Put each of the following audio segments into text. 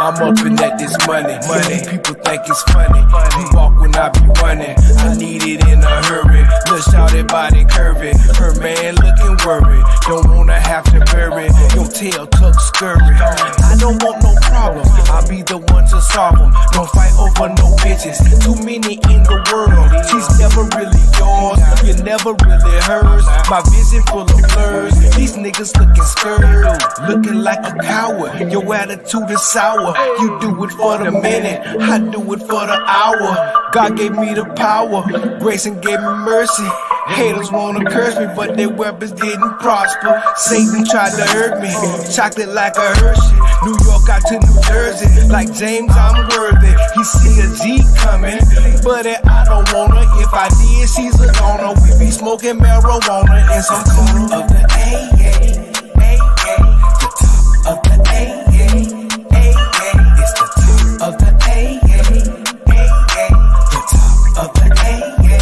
I'm up in at this money. People think it's funny. You walk when I be running. I need it in a hurry. Look, shawty body curvy. Her man looking worried. Don't wanna have to bury. Your tail tuck scurry. I don't want no problem. I'll be the one to solve them. Don't fight over no bitches. Too many in the world. She's never really yours. You're never really hers. My vision full of blurs. These niggas looking scared. Looking like a coward. Your attitude is sour. You do it for the minute, I do it for the hour. God gave me the power, grace and gave me mercy. Haters wanna curse me, but their weapons didn't prosper. Satan tried to hurt me, chocolate like a Hershey. New York out to New Jersey, like James, I'm worthy. He see a G coming, but I don't wanna. If I did, she's a goner. We be smoking marijuana in some corner of the AA, the top of the AA. Of the AA, the top of the AA.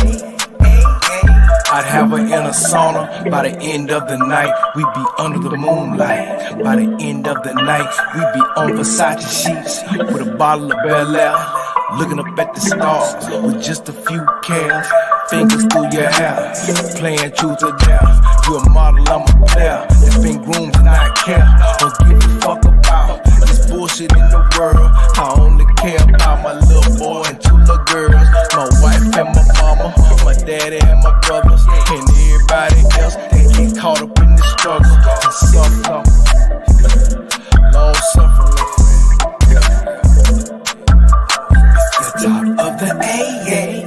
I'd have her in a sauna by the end of the night. We'd be under the moonlight. By the end of the night, we'd be on Versace sheets with a bottle of Bel Air, looking up at the stars with just a few cares. Fingers through your hair, playing truth or dare. You a model, I'm a player. It's been groomed and I care. Don't give a fuck about this bullshit in the world. I only care about my little boy and two little girls. My wife and my mama, my daddy and my brothers, and everybody else. They get caught up in the struggle and suffer. Long suffering, the top of the AA.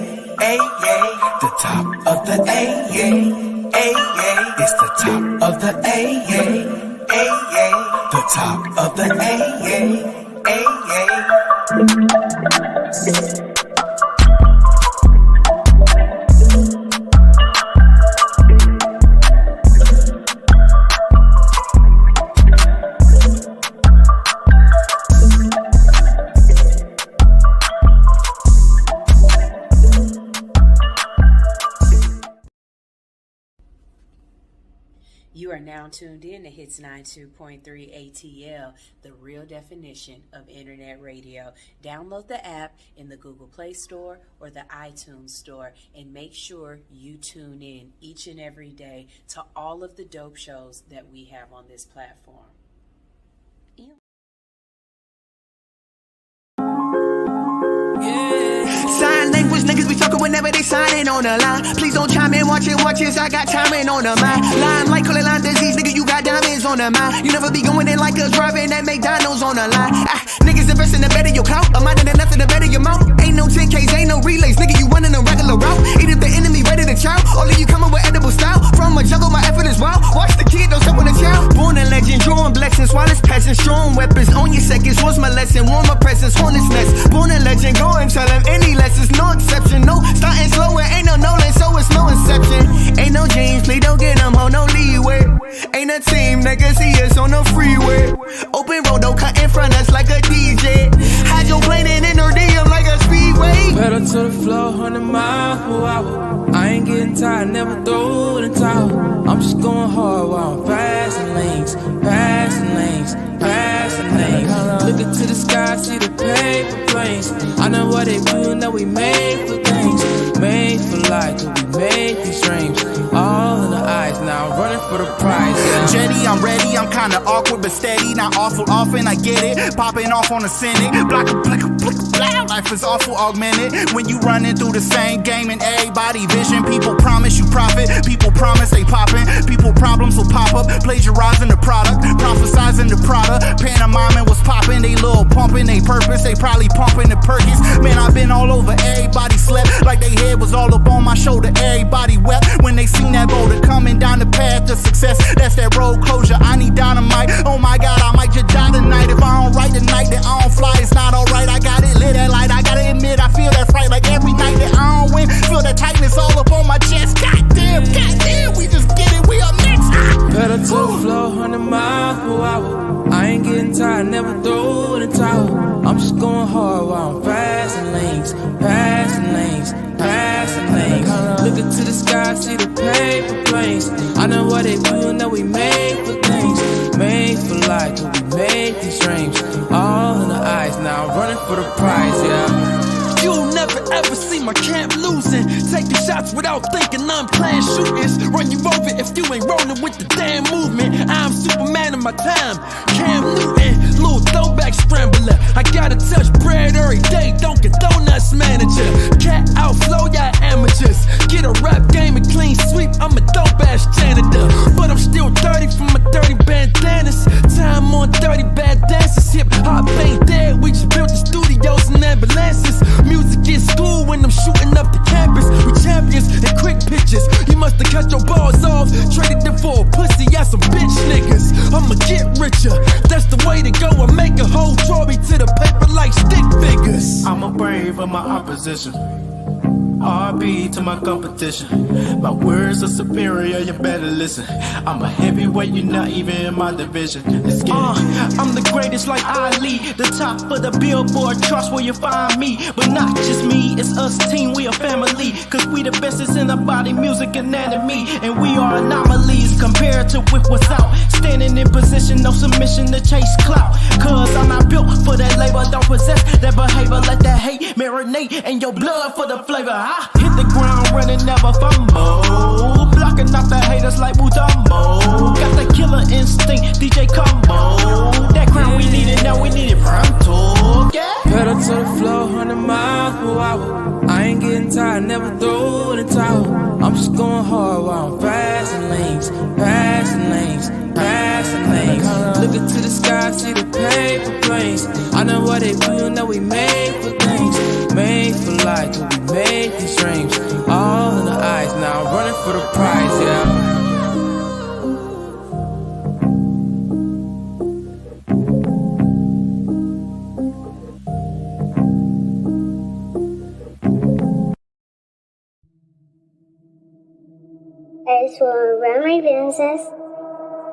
The top of the AA, it's the top of the AA, the top of the AA. You are now tuned in to Hits 92.3 ATL, the real definition of internet radio. Download the app in the Google Play Store or the iTunes Store and make sure you tune in each and every day to all of the dope shows that we have on this platform. Sign language, niggas be talking whenever they signing on the line. Please don't chime in, watch it, I got timing on the mind. Line like call it line disease, nigga, you got diamonds on the mind. You never be going in like us, driving that McDonald's on the line. Niggas invest in the better your clout, a mind and nothing to better your mouth. Ain't no 10Ks, ain't no relays, nigga, you running a regular route. Even if the enemy ready to chow, all of you coming with edible style. From a jungle, my effort is wild. Watch the kid, don't step on the child. Born a legend, drawing blessings, while it's passing, strong weapons on your seconds. Was my lesson, warm my presence, hornet's nest. Born a legend, go and tell him any lessons, no exception, no starting slow, and ain't no Nolan, so it's no inception. Ain't no James, please don't get them, hold no leeway. Ain't a team, niggas see us on the freeway. Open road, don't cut in front us like a DJ. Hydroplaning in her DM like a speedway. Pedal to the floor, 100 miles per hour. I ain't getting tired, never throw in the towel. I'm just going hard while I'm passing lanes, passing lanes, passing lanes. Looking to the sky, see the paper planes. I know what they do, know we made for things, made for life, we made these dreams. All in the eyes, now I'm running for the prize. Yeah. Jetty, I'm ready, I'm kinda awkward but steady. Not awful often, I get it. Popping off on the Senate. Block a blick, blah. Life is awful augmented. When you running through the same game and everybody vision. People promise you profit, people promise they poppin'. People problems will pop up, plagiarizing the product, prophesizing the product. Pantomiming was popping, they little pumping, they purpose. They probably pumping the Perkins. Man, I've been all over, everybody slept like they head was all up on my shoulder. Everybody wept when they seen that boulder coming down the path to success. That's that road closure. I need dynamite. Oh my God, I might just die tonight. If I don't write tonight, then I don't fly. It's not alright. I got it lit that light. I gotta admit, I feel that fright like every night that I don't win. Feel that tightness all up on my chest. Goddamn, we just get it. We up next. Pedal to the floor, 100 miles per hour. I ain't getting tired, never throw in the towel. I'm just going hard while I'm fast. lanes, passing lanes. Looking to the sky, see the paper planes. I know what they do, know we made for things. Made for life, till we made these dreams. All in the eyes now, running for the prize, yeah. You'll never ever see my camp losing. Taking shots without thinking, I'm playing shooters. Run you over if you ain't rolling with the damn movement. I'm Superman of my time, Cam Newton, little throwback scrambler. I gotta touch bread every day, don't get donuts manager. Cat outflow, y'all amateurs. Get a rap game and clean sweep, I'm a dope ass janitor. But I'm still dirty from my dirty bandanas. Time on dirty bad dances. Hip hop ain't dead, we just built the studios and ambulances. Music is school when I'm shooting up the campus. We champions and quick pitches. You must have cut your balls off, traded them for a pussy ass some bitch niggas. I'ma get richer, that's the way to go. I make a whole trophy to the paper like stick figures. I'm a brave of my opposition. RB to my competition. My words are superior, you better listen. I'm a heavyweight, you're not even in my division. Let's get it. I'm the greatest like Ali, the top of the Billboard charts where you find me. But not just me, it's us team, we a family. Cause we the bestest in the body, music, anatomy. And we are anomalies compared to with what's out. Standing in position, no submission to chase clout. Cause I'm not built for that labor, don't possess that behavior. Let that hate marinate in your blood for the flavor. I hit the ground running, never fumble. Blocking off the haters like Mutamo. Got the killer instinct, DJ Combo. That crown we needed, now we need it pronto. Yeah. Pedal to the floor, 100 miles per hour. I ain't getting tired, never throw in the towel. I'm just going hard while I'm passing lanes, passing lanes, passing lanes. Looking to the sky, see the paper planes. I know what they do, know we made for things. Made for life, till we made these dreams. All in the eyes now, running for the prize, yeah. I just want to run my business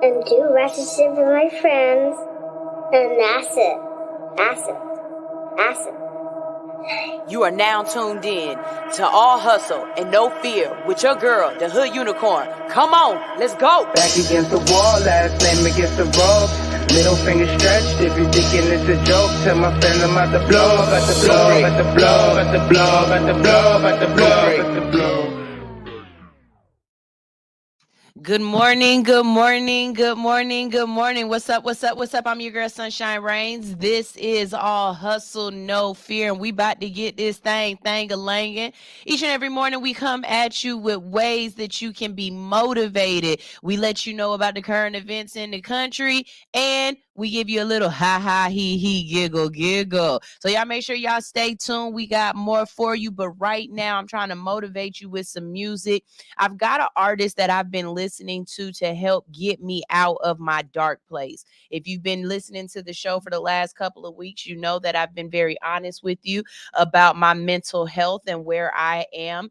and do ratchet shit with my friends, and that's it. That's it. That's it. You are now tuned in to All Hustle and No Fear with your girl, the Hood Unicorn. Come on, let's go. Back against the wall, last name against the ropes. Middle finger stretched, if you thinking it's a joke, tell my friend I'm at the blow, at the blow, at the blow, at the blow, at the blow, at the blow, at the blow. Good morning, good morning, good morning, good morning. What's up, what's up, what's up? I'm your girl, Sunshine Reigns. This is All Hustle, No Fear, and we about to get this thing-a-langin'. Each and every morning, we come at you with ways that you can be motivated. We let you know about the current events in the country, and we give you a little ha-ha, he-he, giggle. So y'all make sure y'all stay tuned. We got more for you, but right now, I'm trying to motivate you with some music. I've got an artist that I've been listening to help get me out of my dark place. If you've been listening to the show for the last couple of weeks, you know that I've been very honest with you about my mental health and where I am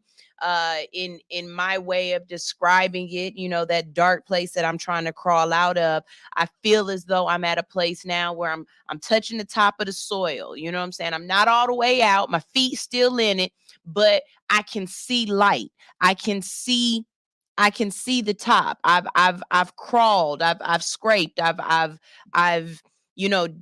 in my way of describing it. You know, that dark place that I'm trying to crawl out of. I feel as though I'm at a place now where I'm touching the top of the soil. You know what I'm saying? I'm not all the way out. My feet still in it, but I can see light. I can see the top. I've crawled. I've scraped. I've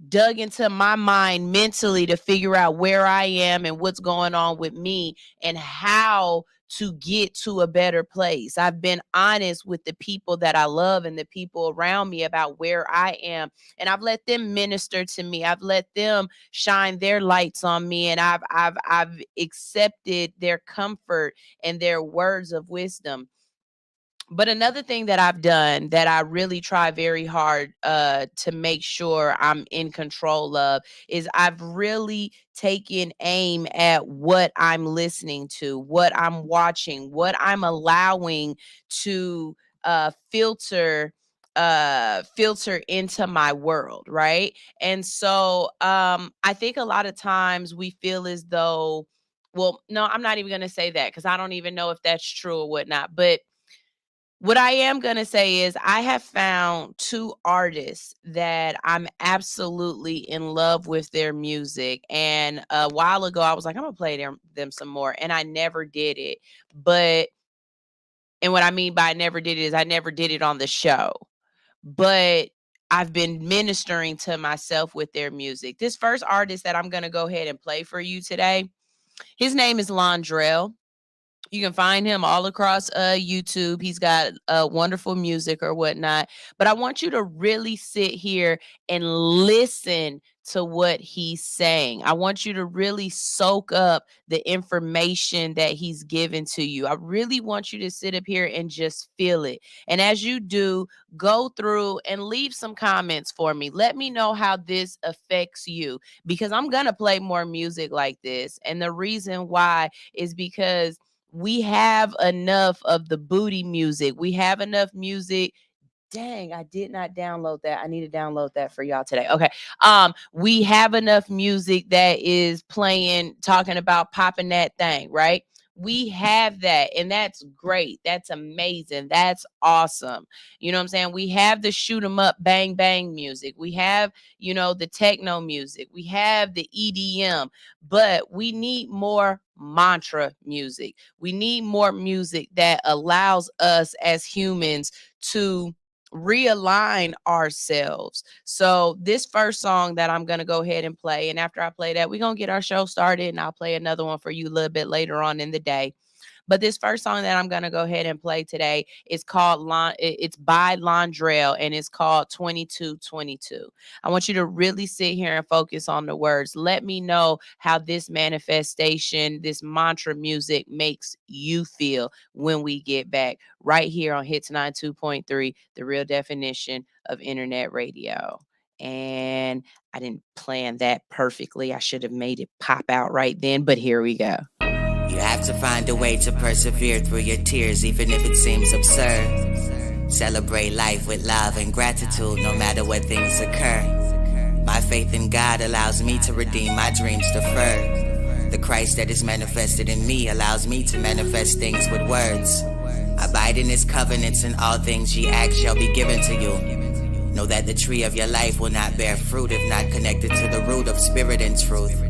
dug into my mind mentally to figure out where I am and what's going on with me and how to get to a better place. I've been honest with the people that I love and the people around me about where I am, and I've let them minister to me. I've let them shine their lights on me, and I've accepted their comfort and their words of wisdom. But another thing that I've done that I really try very hard to make sure I'm in control of is I've really taken aim at what I'm listening to, what I'm watching, what I'm allowing to filter into my world, right? And so I think a lot of times we feel as though, well, no, I'm not even going to say that because I don't even know if that's true or whatnot, but What I am going to say is I have found 2 artists that I'm absolutely in love with their music. And a while ago, I was like, I'm going to play them some more. And I never did it. And what I mean by I never did it is I never did it on the show. But I've been ministering to myself with their music. This first artist that I'm going to go ahead and play for you today, his name is Londrell. You can find him all across YouTube. He's got wonderful music or whatnot. But I want you to really sit here and listen to what he's saying. I want you to really soak up the information that he's given to you. I really want you to sit up here and just feel it. And as you do, go through and leave some comments for me. Let me know how this affects you, because I'm going to play more music like this. And the reason why is because we have enough of the booty music. We have enough music. Dang, I did not download that. I need to download that for y'all today. Okay. We have enough music that is playing, talking about popping that thing, right? We have that, and that's great. That's amazing. That's awesome. You know what I'm saying? We have the shoot 'em up, bang, bang music. We have, the techno music. We have the EDM, but we need more mantra music. We need more music that allows us as humans to realign ourselves. So this first song that I'm going to go ahead and play, and after I play that, we're going to get our show started, and I'll play another one for you a little bit later on in the day. But this first song that I'm going to go ahead and play today is called it's by Londrell, and it's called 2222. I want you to really sit here and focus on the words. Let me know how this manifestation, this mantra music makes you feel when we get back right here on Hits 92.3, the real definition of internet radio. And I didn't plan that perfectly. I should have made it pop out right then, but here we go. You have to find a way to persevere through your tears, even if it seems absurd. Celebrate life with love and gratitude, no matter what things occur. My faith in God allows me to redeem my dreams deferred. The Christ that is manifested in me allows me to manifest things with words. Abide in his covenants, and all things ye ask shall be given to you. Know that the tree of your life will not bear fruit if not connected to the root of spirit and truth.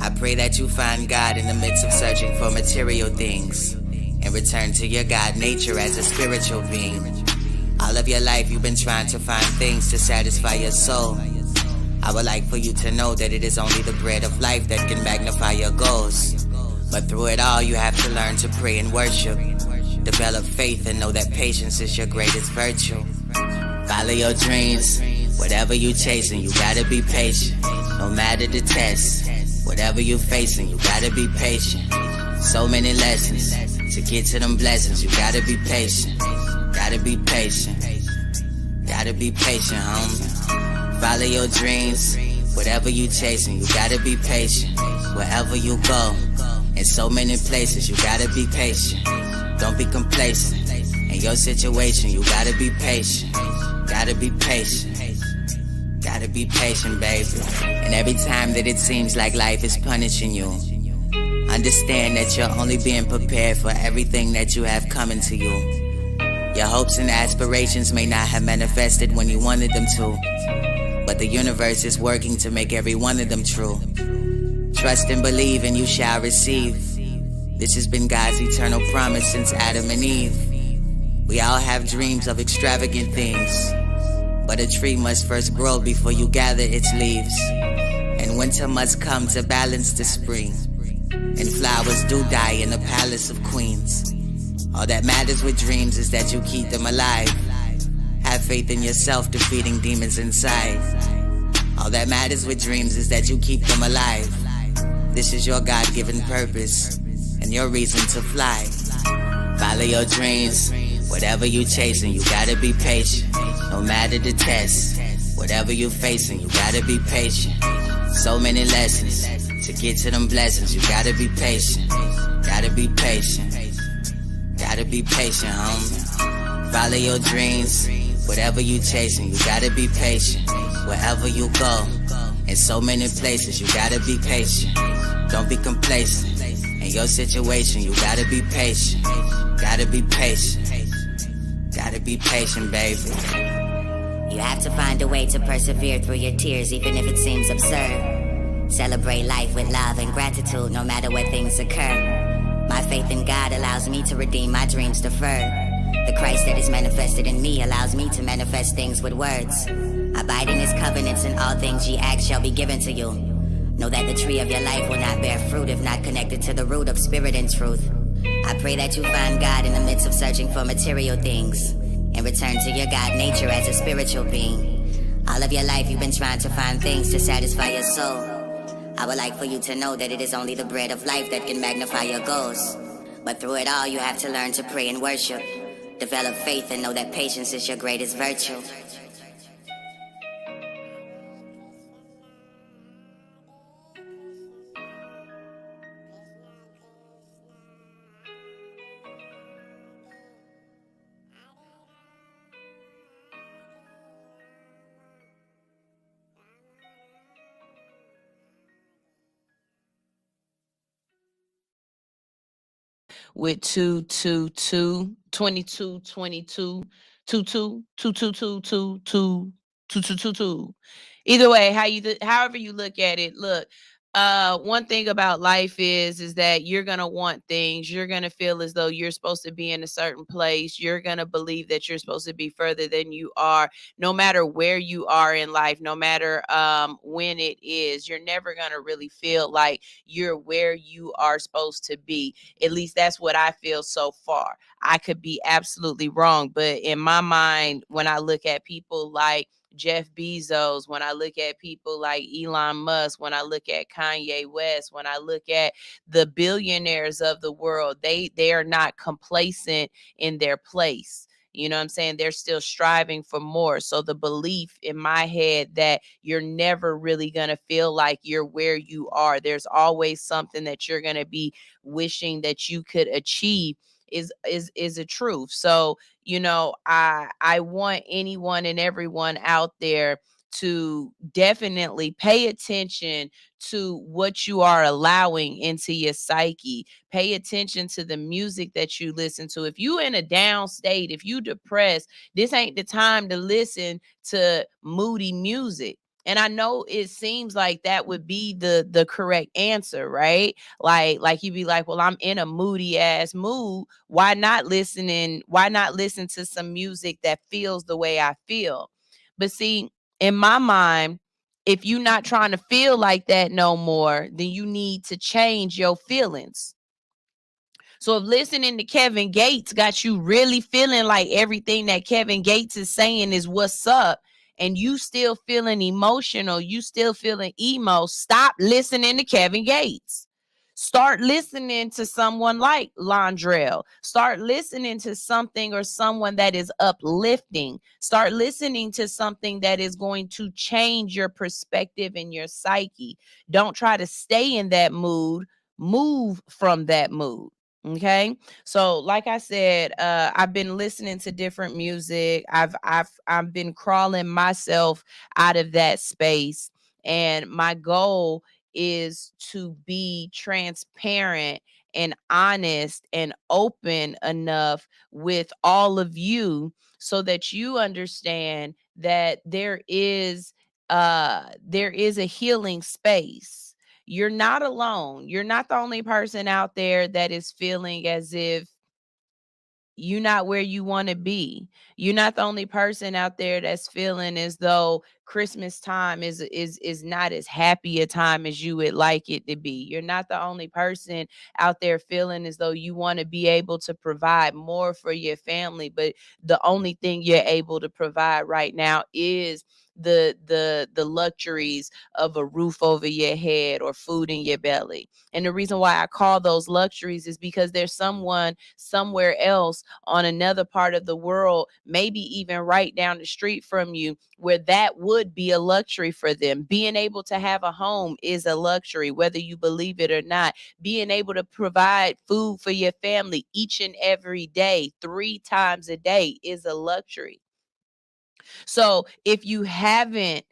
I pray that you find God in the midst of searching for material things, and return to your God nature as a spiritual being. All of your life you've been trying to find things to satisfy your soul. I would like for you to know that it is only the bread of life that can magnify your goals. But through it all you have to learn to pray and worship. Develop faith and know that patience is your greatest virtue. Follow your dreams. Whatever you chasing, you gotta be patient. No matter the test. Whatever you're facing, you gotta be patient. So many lessons to get to them blessings. You gotta be patient. Gotta be patient. Gotta be patient, homie. Follow your dreams. Whatever you chasing, you gotta be patient. Wherever you go, in so many places, you gotta be patient. Don't be complacent. In your situation, you gotta be patient. Gotta be patient. Gotta be patient, baby. And every time that it seems like life is punishing you, understand that you're only being prepared for everything that you have coming to you. Your hopes and aspirations may not have manifested when you wanted them to, but the universe is working to make every one of them true. Trust and believe and you shall receive. This has been God's eternal promise since Adam and Eve. We all have dreams of extravagant things, but a tree must first grow before you gather its leaves. And winter must come to balance the spring. And flowers do die in the palace of queens. All that matters with dreams is that you keep them alive. Have faith in yourself, defeating demons inside. All that matters with dreams is that you keep them alive. This is your God-given purpose and your reason to fly. Follow your dreams. Whatever you chasing, you gotta be patient. No matter the test, whatever you're facing, you gotta be patient. So many lessons to get to them blessings. You gotta be patient. Gotta be patient. Gotta be patient, homie. Follow your dreams. Whatever you chasing, you gotta be patient. Wherever you go, in so many places, you gotta be patient. Don't be complacent. In your situation, you gotta be patient. Gotta be patient. Gotta be patient, baby. You have to find a way to persevere through your tears, even if it seems absurd. Celebrate life with love and gratitude, no matter where things occur. My faith in God allows me to redeem my dreams deferred. The Christ that is manifested in me allows me to manifest things with words. Abide in his covenants, and all things ye ask shall be given to you. Know that the tree of your life will not bear fruit if not connected to the root of spirit and truth. I pray that you find God in the midst of searching for material things, and return to your God nature as a spiritual being. All of your life you've been trying to find things to satisfy your soul. I would like for you to know that it is only the bread of life that can magnify your goals. But through it all, you have to learn to pray and worship. Develop faith and know that patience is your greatest virtue. With 222 22 22 22 222 2222. Either way, however you look at it, look, one thing about life is that you're gonna want things. You're gonna feel as though you're supposed to be in a certain place. You're gonna believe that you're supposed to be further than you are. No matter where you are in life, no matter when it is, you're never gonna really feel like you're where you are supposed to be. At least that's what I feel so far. I could be absolutely wrong, but in my mind, when I look at people like Jeff Bezos, when I look at people like Elon Musk, when I look at Kanye West, when I look at the billionaires of the world, they are not complacent in their place. You know what I'm saying? They're still striving for more. So the belief in my head that you're never really going to feel like you're where you are, there's always something that you're going to be wishing that you could achieve is a truth. So, you know, I want anyone and everyone out there to definitely pay attention to what you are allowing into your psyche. Pay attention to the music that you listen to. If you in a down state, if you depressed, this ain't the time to listen to moody music. And I know it seems like that would be the correct answer, right? Like you'd be like, well, I'm in a moody ass mood. Why not listen to some music that feels the way I feel? But see, in my mind, if you're not trying to feel like that no more, then you need to change your feelings. So if listening to Kevin Gates got you really feeling like everything that Kevin Gates is saying is what's up, and you still feeling emotional, you still feeling emo, stop listening to Kevin Gates. Start listening to someone like Londrell. Start listening to something or someone that is uplifting. Start listening to something that is going to change your perspective and your psyche. Don't try to stay in that mood. Move from that mood. Okay. So like I said, I've been listening to different music. I've been crawling myself out of that space. And my goal is to be transparent and honest and open enough with all of you so that you understand that there is a healing space. You're not alone. You're not the only person out there that is feeling as if you're not where you want to be. You're not the only person out there that's feeling as though Christmas time is not as happy a time as you would like it to be. You're not the only person out there feeling as though you want to be able to provide more for your family, but the only thing you're able to provide right now is the luxuries of a roof over your head or food in your belly. And the reason why I call those luxuries is because there's someone somewhere else on another part of the world, maybe even right down the street from you, where that would be a luxury for them. Being able to have a home is a luxury, whether you believe it or not. Being able to provide food for your family each and every day, 3 times a day, is a luxury. So if you haven't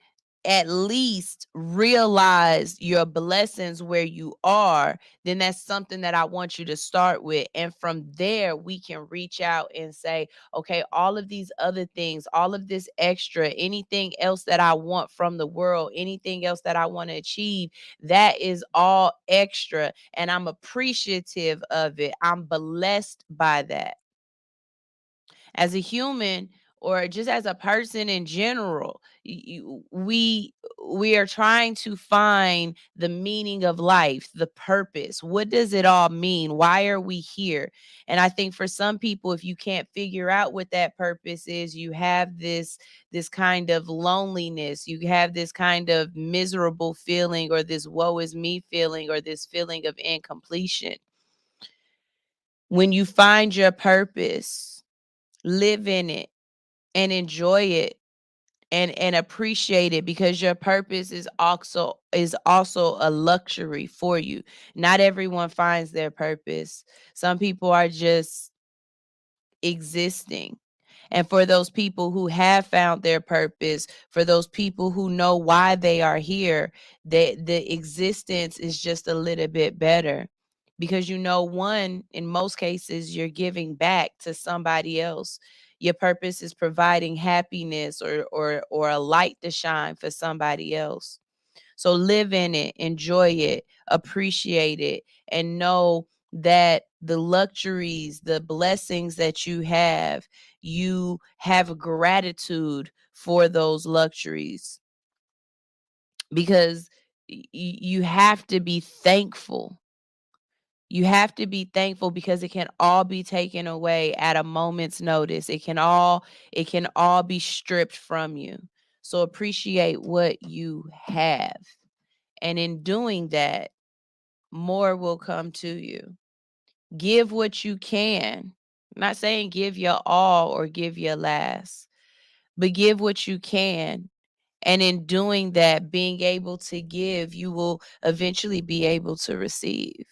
at least realize your blessings where you are, then that's something that I want you to start with. And from there, we can reach out and say, okay, all of these other things, all of this extra, anything else that I want from the world, anything else that I want to achieve, that is all extra. And I'm appreciative of it. I'm blessed by that. As a human, or just as a person in general, we are trying to find the meaning of life, the purpose. What does it all mean? Why are we here? And I think for some people, if you can't figure out what that purpose is, you have this kind of loneliness, you have this kind of miserable feeling, or this woe is me feeling, or this feeling of incompletion. When you find your purpose, live in it and enjoy it, and appreciate it, because your purpose is also a luxury for you. Not everyone finds their purpose. Some people are just existing. And for those people who have found their purpose, for those people who know why they are here, the existence is just a little bit better, because one, in most cases, you're giving back to somebody else. Your purpose is providing happiness, or a light to shine for somebody else. So live in it, enjoy it, appreciate it, and know that the luxuries, the blessings that you have gratitude for those luxuries, because you have to be thankful. You have to be thankful, because it can all be taken away at a moment's notice. It can all be stripped from you. So appreciate what you have. And in doing that, more will come to you. Give what you can. I'm not saying give your all or give your last, but give what you can. And in doing that, being able to give, you will eventually be able to receive.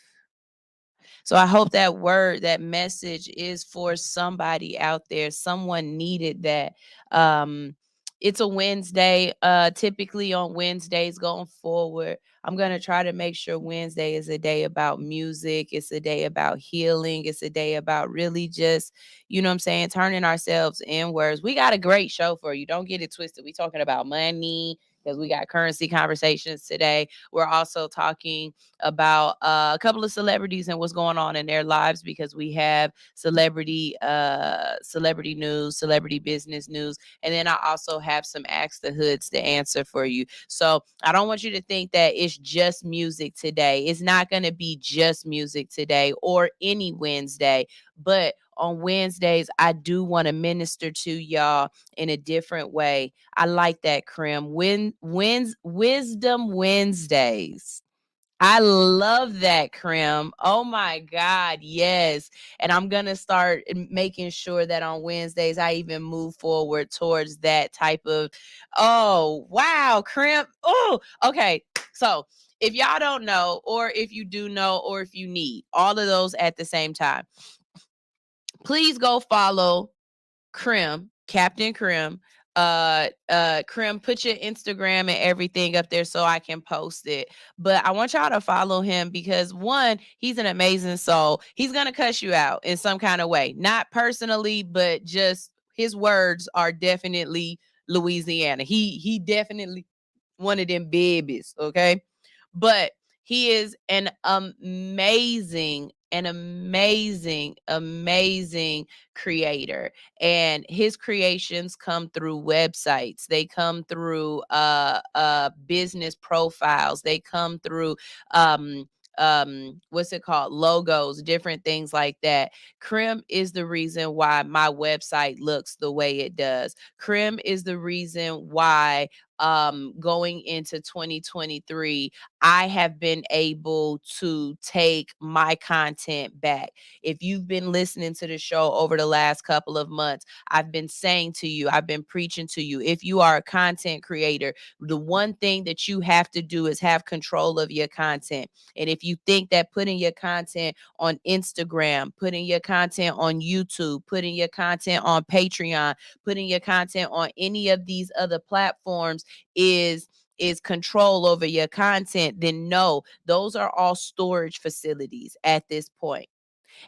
So I hope that word, that message is for somebody out there. Someone needed that. Um, it's a Wednesday. Typically on Wednesdays going forward, I'm going to try to make sure Wednesday is a day about music. It's a day about healing. It's a day about really just, what I'm saying, turning ourselves inwards. We got a great show for you. Don't get it twisted. We talking about money, because we got currency conversations today. We're also talking about a couple of celebrities and what's going on in their lives, because we have celebrity news, celebrity business news, and then I also have some Ask the Hoods to answer for you. So I don't want you to think that it's just music today. It's not going to be just music today or any Wednesday, but on Wednesdays, I do want to minister to y'all in a different way. I like that, Krim. Wisdom Wednesdays. I love that, Krim. Oh my God, yes. And I'm going to start making sure that on Wednesdays, I even move forward towards that type of, oh, wow, Krim. Oh, okay. So if y'all don't know, or if you do know, or if you need all of those at the same time, please go follow Krim, Captain Krim. Krim, put your Instagram and everything up there so I can post it. But I want y'all to follow him, because one, he's an amazing soul. He's gonna cuss you out in some kind of way, not personally, but just his words are definitely Louisiana. He definitely one of them babies, okay? But he is an amazing creator, and his creations come through websites. They come through business profiles. They come through what's it called, logos, different things like that. Krim is the reason why my website looks the way it does. Krim is the reason why going into 2023, I have been able to take my content back. If you've been listening to the show over the last couple of months, I've been saying to you, I've been preaching to you, if you are a content creator, the one thing that you have to do is have control of your content. And if you think that putting your content on Instagram, putting your content on YouTube, putting your content on Patreon, putting your content on any of these other platforms is is control over your content, then no, those are all storage facilities at this point.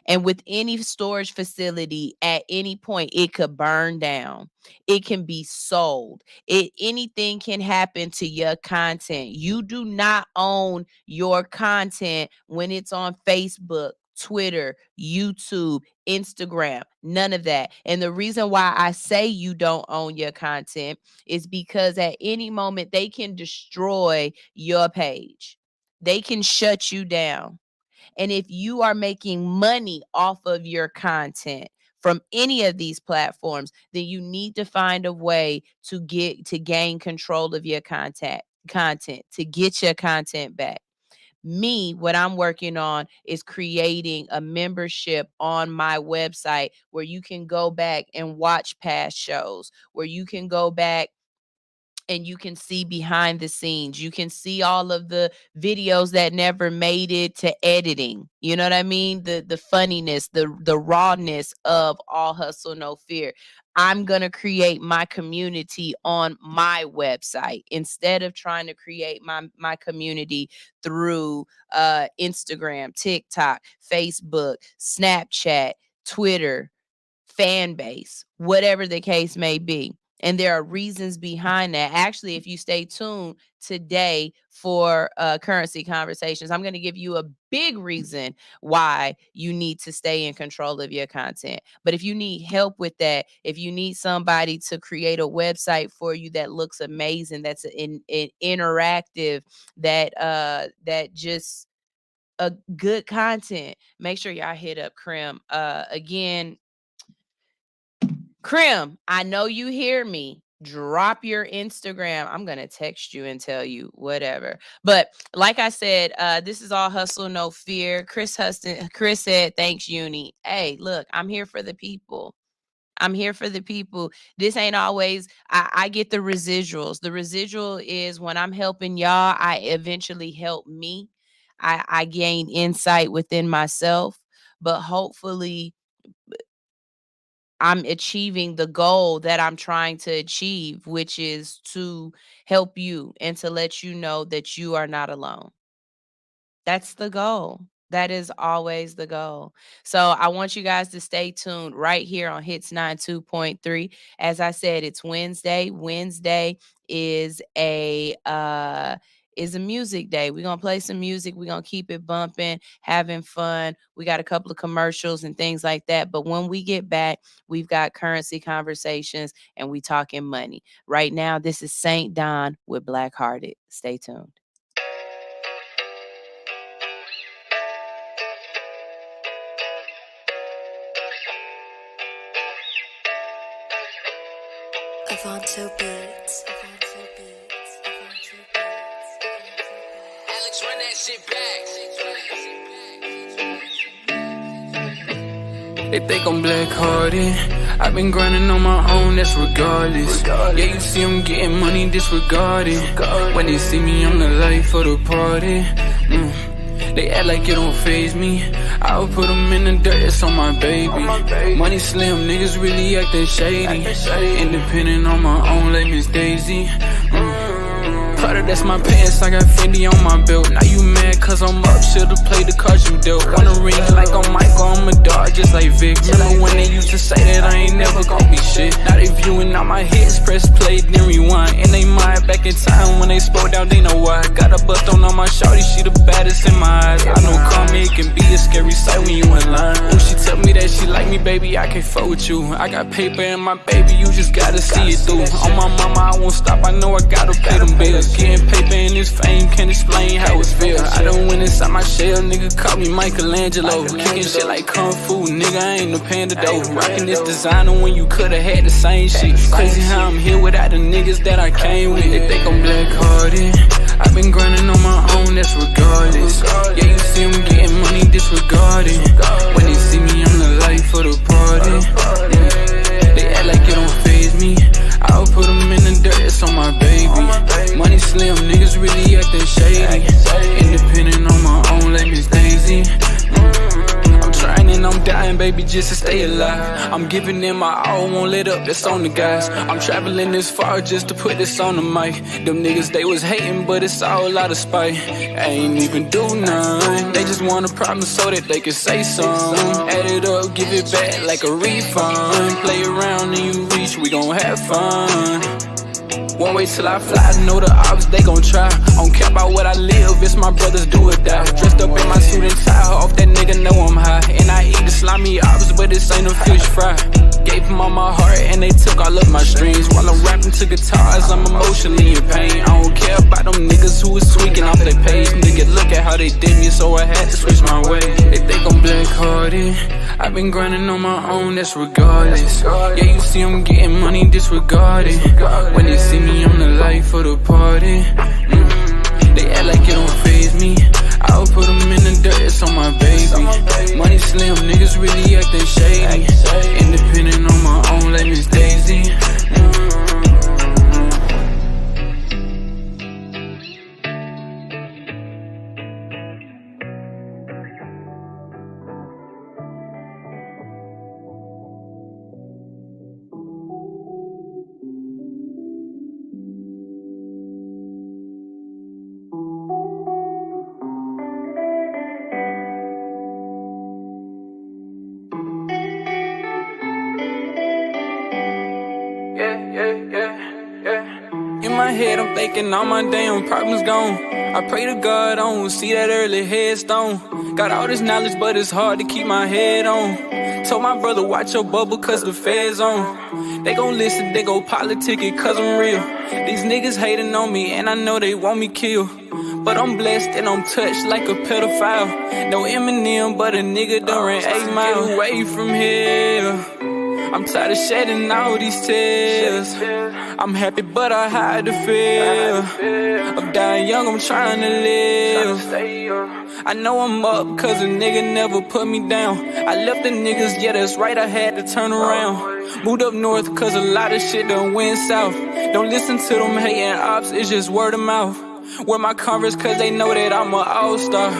And with any storage facility, at any point, it could burn down. It can be sold. Anything can happen to your content. You do not own your content when it's on Facebook, Twitter, YouTube, Instagram, none of that. And the reason why I say you don't own your content is because at any moment they can destroy your page. They can shut you down. And if you are making money off of your content from any of these platforms, then you need to find a way to gain control of your content, to get your content back. Me, what I'm working on is creating a membership on my website where you can go back and watch past shows, where you can go back and you can see behind the scenes. You can see all of the videos that never made it to editing. You know what I mean? The funniness, the rawness of All Hustle No Fear. I'm going to create my community on my website instead of trying to create my community through Instagram, TikTok, Facebook, Snapchat, Twitter, fan base, whatever the case may be. And there are reasons behind that. Actually, if you stay tuned today for Currency Conversations, I'm going to give you a big reason why you need to stay in control of your content. But if you need help with that, if you need somebody to create a website for you that looks amazing, that's interactive, that just a good content, make sure y'all hit up Krim. Again, Krim, I know you hear me. Drop your Instagram. I'm going to text you and tell you whatever. But like I said, this is All Hustle No Fear. Chris said, thanks, Uni. Hey, look, I'm here for the people. I'm here for the people. This ain't always, I get the residuals. The residual is when I'm helping y'all, I eventually help me. I gain insight within myself, but hopefully I'm achieving the goal that I'm trying to achieve, which is to help you and to let you know that you are not alone. That's the goal. That is always the goal. So I want you guys to stay tuned right here on Hits 92.3. As I said, it's Wednesday. Wednesday is a music day. We're going to play some music. We're going to keep it bumping, having fun. We got a couple of commercials and things like that. But when we get back, we've got Currency Conversations and we talking money. Right now, this is St. Don with Black Hearted. Stay tuned. Avanto Beats. Alix, run that shit back. They think I'm black-hearted. I've been grinding on my own, that's regardless. Yeah, you see I'm getting money disregarded. When they see me, I'm the life of the party. They act like it don't faze me. I'll put them in the dirt, that's on my baby. Money slim, niggas really acting shady. Independent on my own like Miss Daisy. Prada, that's my pants, I got Fendi on my belt. Now you mad cause I'm up, should've played the cards you dealt. Wanna ring like I'm Michael, I'm a dog just like Vic. Remember when they used to say that I ain't never gon' be shit. Now they viewing all my hits, press play, then rewind. And they mind back in time when they spoke down, they know why. Got a bust on my shorty, she the baddest in my eyes. I know karma, it can be a scary sight when you in line. When she tell me that she like me, baby, I can't fuck with you. I got paper in my baby, you just gotta see it through. On my mama, I won't stop, I know I gotta pay them bills. Getting paper in this fame, can't explain how it feel. I done went inside my shell, nigga, call me Michelangelo. Kicking shit like Kung Fu, nigga, I ain't no panda though. Rocking this designer when you could've had the same shit. Crazy how I'm here without the niggas that I came with. They think I'm black-hearted. I've been grinding on my own, that's regardless. Yeah, you see I'm getting money disregarded. When they see me, I'm the life of the party. They act like it don't faze me. I'll put them in the dirt, it's on my baby. Money slim, niggas really acting shady. Independent on my own like Miss Daisy. I'm trying and I'm dying, trying, baby, just to stay alive. I'm giving them my all, won't let up, that's on the guys. I'm traveling this far just to put this on the mic. Them niggas, they was hating, but it's all out of spite. I ain't even do none. They just want a problem so that they can say something. Add it up, give it back like a refund. Play around and you reach, we gon' have fun. Won't wait till I fly, know the odds, they gon' try. I don't care about what I live, it's my brothers do or die. Dressed up in my suit and tie, off that nigga know I'm high. And I eat the slimy ops, but this ain't a fish fry. Gave them all my heart and they took all of my strings. While I'm rapping to guitars, I'm emotionally in pain. I don't care about them niggas who was tweaking off their page. Nigga, look at how they did me, so I had to switch my way. They think I'm black-hearted, I've been grinding on my own, that's regardless. Yeah, you see I'm getting money, disregarded. When they see me, I'm the life of the party. They act like it don't faze me. I'll put them in the dirt, it's on my baby. Money slim, niggas really acting shady. Independent on my own like Miss Daisy. In my head, I'm thinking all my damn problems gone. I pray to God I don't see that early headstone. Got all this knowledge, but it's hard to keep my head on. Told my brother, watch your bubble, cause the feds on. They gon' listen, they gon' politic it, cause I'm real. These niggas hating on me, and I know they want me killed. But I'm blessed and I'm touched like a pedophile. No Eminem, but a nigga done ran 8 miles away from here. I'm tired of shedding all these tears. I'm happy, but I hide the fear of dying young, I'm trying to live. I know I'm up, cause a nigga never put me down. I left the niggas, yeah, that's right, I had to turn around. Moved up north, cause a lot of shit done went south. Don't listen to them hating ops, it's just word of mouth. Wear my Converse cause they know that I'm an all-star.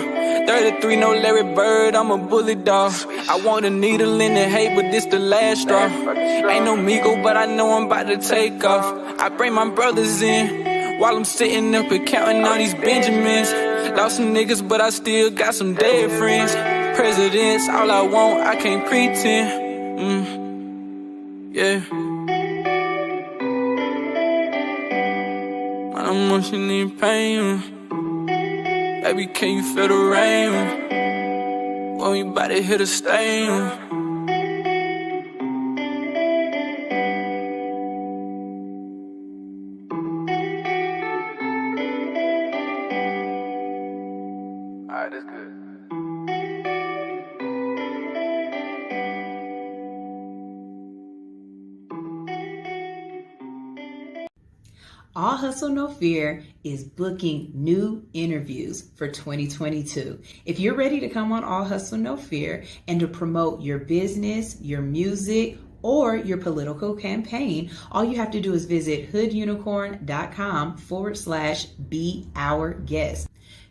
33, no Larry Bird, I'm a bully dog. I want a needle in the hay, but this the last straw. Ain't no Migo, but I know I'm about to take off. I bring my brothers in while I'm sitting up and counting all these Benjamins. Lost some niggas, but I still got some dead friends. Presidents, all I want, I can't pretend. Yeah. I'm emotionally in pain. Baby, can you feel the rain? When we bout to hit a stain. Alright, that's good. All Hustle No Fear is booking new interviews for 2022. If you're ready to come on All Hustle No Fear and to promote your business, your music, or your political campaign, all you have to do is visit hoodunicorn.com/be our guest.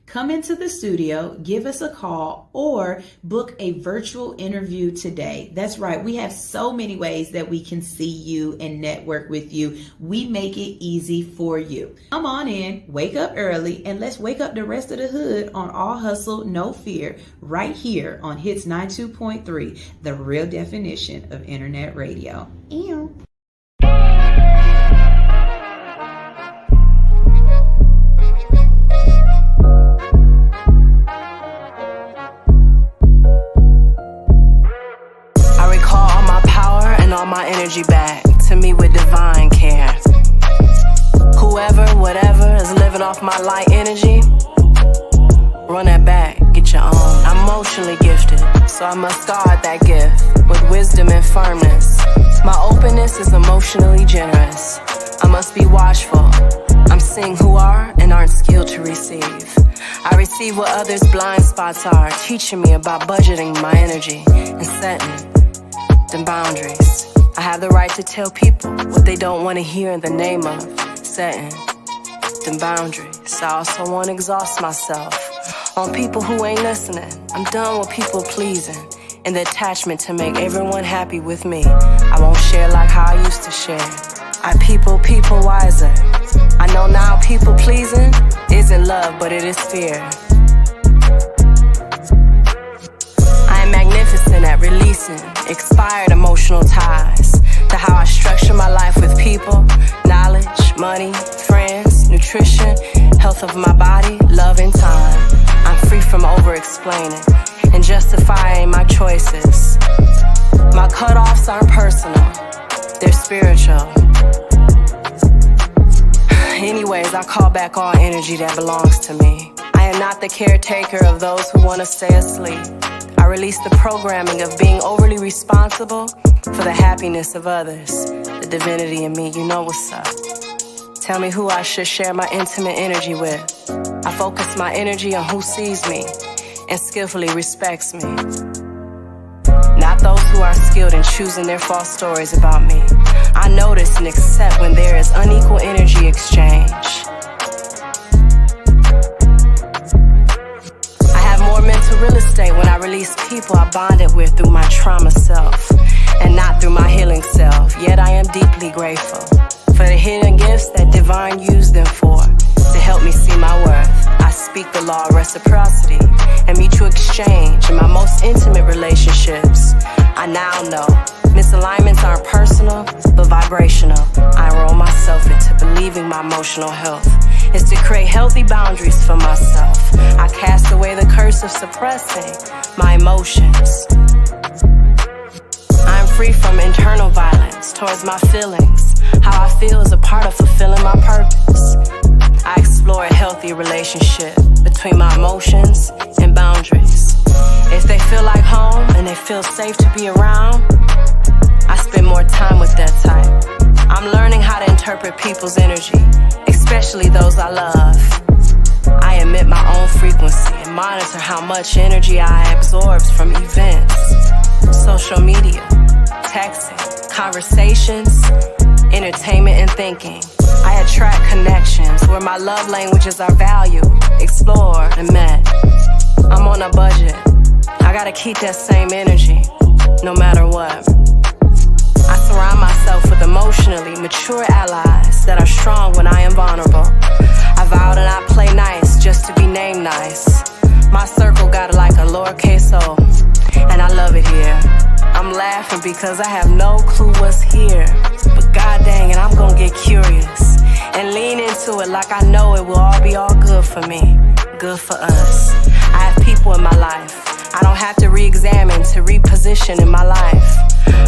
Come into the studio, give us a call, or book a virtual interview today. That's right. We have so many ways that we can see you and network with you. We make it easy for you. Come on in, wake up early, and let's wake up the rest of the hood on All Hustle, No Fear, right here on Hits 92.3, the real definition of internet radio. Ew. All my energy back to me with divine care. Whoever, whatever is living off my light energy, run that back, get your own. I'm emotionally gifted, so I must guard that gift with wisdom and firmness. My openness is emotionally generous. I must be watchful. I'm seeing who are and aren't skilled to receive. I receive what others' blind spots are, teaching me about budgeting my energy and setting them boundaries. I have the right to tell people what they don't want to hear in the name of setting them boundaries. I also won't exhaust myself on people who ain't listening. I'm done with people pleasing and the attachment to make everyone happy with me. I won't share like how I used to share. I people wiser. I know now people pleasing isn't love, but it is fear. I am magnificent at releasing expired emotional ties to how I structure my life with people, knowledge, money, friends, nutrition, health of my body, love, and time. I'm free from over-explaining and justifying my choices. My cutoffs aren't personal, they're spiritual. Anyways, I call back all energy that belongs to me. I am not the caretaker of those who want to stay asleep. I release the programming of being overly responsible for the happiness of others. The divinity in me, you know what's up. Tell me who I should share my intimate energy with. I focus my energy on who sees me and skillfully respects me. Not those who are skilled in choosing their false stories about me. I notice and accept when there is unequal energy exchange. I have more mental real estate when I release people I bonded with through my trauma self and not through my healing self. Yet I am deeply grateful for the hidden gifts that divine used them for to help me see my worth. I speak the law of reciprocity and mutual exchange in my most intimate relationships. I now know misalignments aren't personal, but vibrational. I enroll myself into believing my emotional health is to create healthy boundaries for myself. I cast away the curse of suppressing my emotions. I'm free from internal violence towards my feelings. How I feel is a part of fulfilling my purpose. I explore a healthy relationship between my emotions and boundaries. If they feel like home and they feel safe to be around, I spend more time with that type. I'm learning how to interpret people's energy, especially those I love. I emit my own frequency and monitor how much energy I absorb from events, social media, texting, conversations, entertainment, and thinking. I attract connections where my love languages are valued, explored, and met. I'm on a budget. I gotta keep that same energy, no matter what. I surround myself with emotionally mature allies that are strong when I am vulnerable. I vow to not play nice just to be named nice. My circle got like a lowercase o, and I love it here. I'm laughing because I have no clue what's here. But god dang it, I'm gonna get curious and lean into it like I know it will all be all good for me, good for us. I have people in my life I don't have to re-examine, to reposition in my life.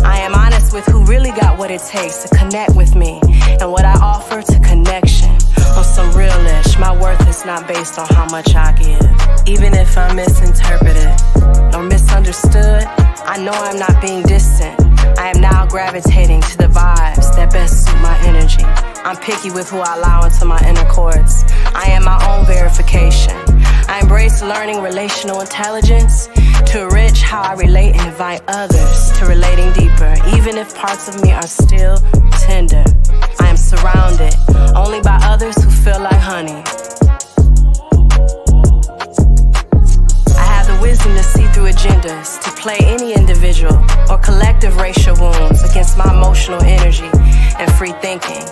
I am honest with who really got what it takes to connect with me and what I offer to connection. On some real-ish, my worth is not based on how much I give. Even if I'm misinterpreted or misunderstood, I know I'm not being distant. I am now gravitating to the vibes that best suit my energy. I'm picky with who I allow into my inner courts. I am my own verification. I embrace learning relational intelligence to enrich how I relate and invite others to relating deeper, even if parts of me are still tender. I am surrounded only by others who feel like honey. I have the wisdom to see through agendas, to play any individual or collective racial wounds against my emotional energy and free thinking.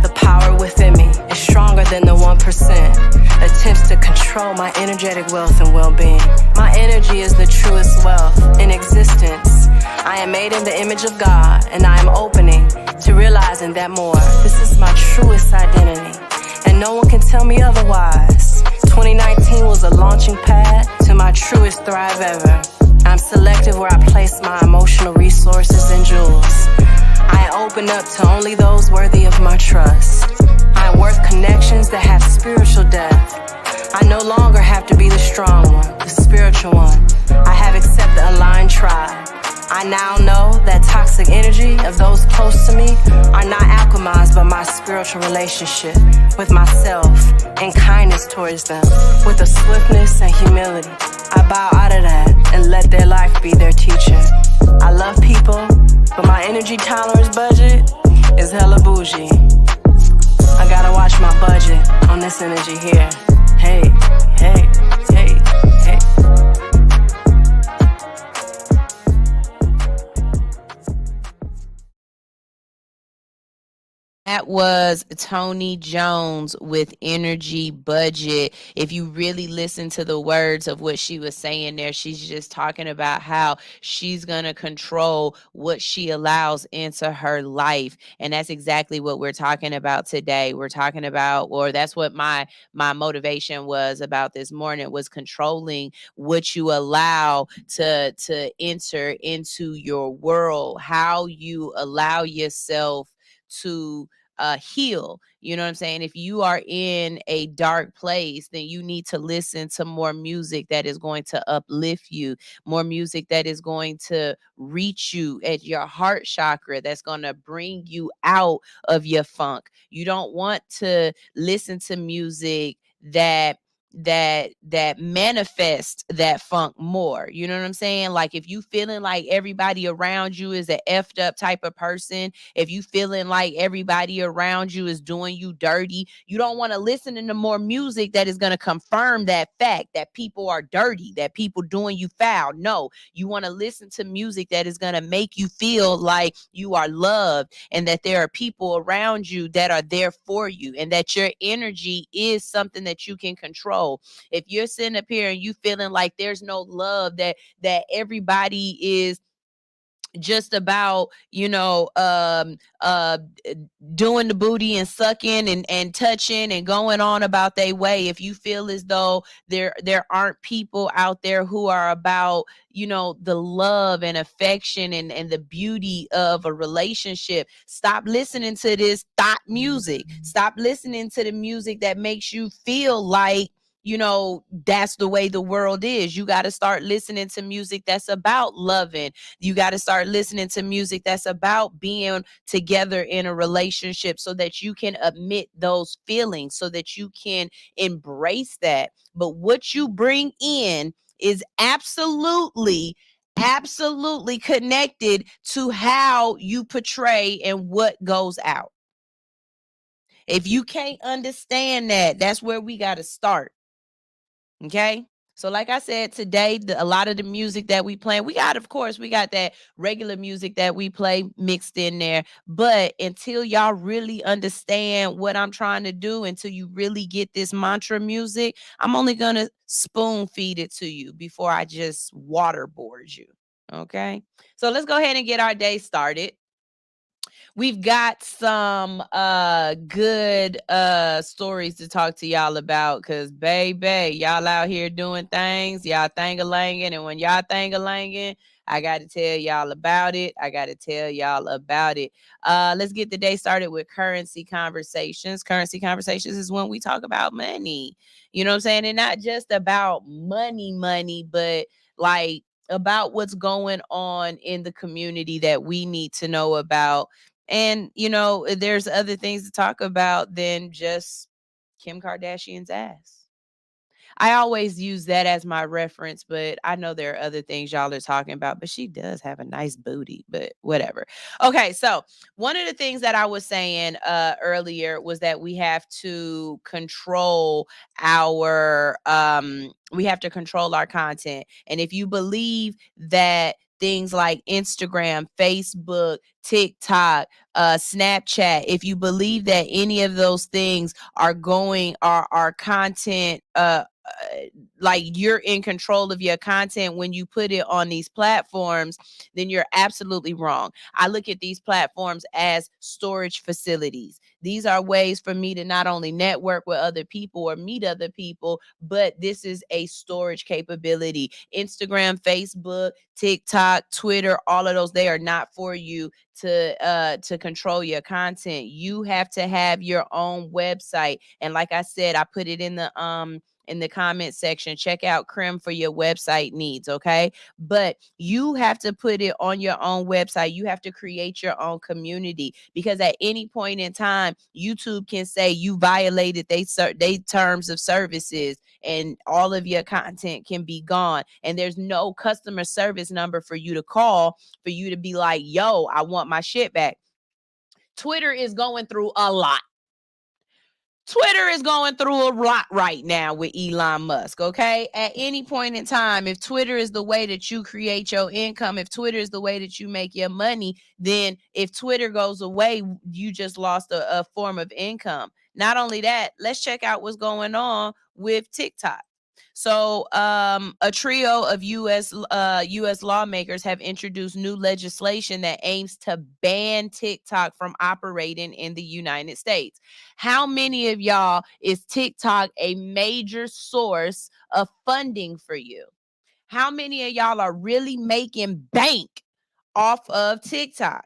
The power within me is stronger than the 1%. Attempts to control my energetic wealth and well-being. My energy is the truest wealth in existence. I am made in the image of God, and I am opening to realizing that more. This is my truest identity, and no one can tell me otherwise. 2019 was a launching pad to my truest thrive ever. I'm selective where I place my emotional resources and jewels. I open up to only those worthy of my trust. I am worth connections that have spiritual depth. I no longer have to be the strong one, the spiritual one. I have accepted the aligned tribe. I now know that toxic energy of those close to me are not alchemized by my spiritual relationship with myself and kindness towards them. With a swiftness and humility, I bow out of that and let their life be their teacher. I love people, but my energy tolerance budget is hella bougie. I gotta watch my budget on this energy here. Hey, hey, hey, hey. That was Tony Jones with Energy Budget. If you really listen to the words of what she was saying there, she's just talking about how she's going to control what she allows into her life. And that's exactly what we're talking about today. We're talking about, or that's what my motivation was about this morning, was controlling what you allow to enter into your world, how you allow yourself to heal. You know what I'm saying? If you are in a dark place, then you need to listen to more music that is going to uplift you, more music that is going to reach you at your heart chakra, that's going to bring you out of your funk. You don't want to listen to music that manifest that funk more. You know what I'm saying? Like if you feeling like everybody around you is a effed up type of person, if you feeling like everybody around you is doing you dirty, you don't want to listen to more music that is going to confirm that fact, that people are dirty, that people doing you foul. No, you want to listen to music that is going to make you feel like you are loved, and that there are people around you that are there for you, and that your energy is something that you can control. If you're sitting up here and you feeling like there's no love, that everybody is just about, doing the booty and sucking and touching and going on about their way, if you feel as though there aren't people out there who are about, the love and affection and the beauty of a relationship, stop listening to this thought music. Stop listening to the music that makes you feel like, that's the way the world is. You got to start listening to music that's about loving. You got to start listening to music that's about being together in a relationship, so that you can admit those feelings, so that you can embrace that. But what you bring in is absolutely connected to how you portray and what goes out. If you can't understand that, that's where we got to start. Okay. So like I said, today, a lot of the music that we play, we got that regular music that we play mixed in there. But until y'all really understand what I'm trying to do, until you really get this mantra music, I'm only going to spoon feed it to you before I just waterboard you. Okay. So let's go ahead and get our day started. We've got some good stories to talk to y'all about, because baby, y'all out here doing things, y'all thang-a-langing, and when y'all thang-a-langing, I got to tell y'all about it. Let's get the day started with currency conversations. Currency conversations is when we talk about money. You know what I'm saying? And not just about money, but like about what's going on in the community that we need to know about. And, there's other things to talk about than just Kim Kardashian's ass. I always use that as my reference, but I know there are other things y'all are talking about, but she does have a nice booty, but whatever. Okay, so one of the things that I was saying earlier was that we have to control our content. And if you believe that things like Instagram, Facebook, TikTok, Snapchat, if you believe that any of those things are content, like you're in control of your content when you put it on these platforms, then you're absolutely wrong. I look at these platforms as storage facilities. These are ways for me to not only network with other people or meet other people, but this is a storage capability. Instagram, Facebook, TikTok, Twitter, all of those, they are not for you to control your content. You have to have your own website. And like I said, I put it in the comment section. Check out Crim for your website needs, okay? But you have to put it on your own website. You have to create your own community, because at any point in time, YouTube can say you violated they terms of services, and all of your content can be gone. And there's no customer service number for you to call for you to be like, yo, I want my shit back. Twitter is going through a lot. Twitter is going through a lot right now with Elon Musk, okay? At any point in time, if Twitter is the way that you create your income, if Twitter is the way that you make your money, then if Twitter goes away, you just lost a form of income. Not only that, let's check out what's going on with TikTok. So, a trio of U.S. lawmakers have introduced new legislation that aims to ban TikTok from operating in the United States. How many of y'all is TikTok a major source of funding for you? How many of y'all are really making bank off of TikTok?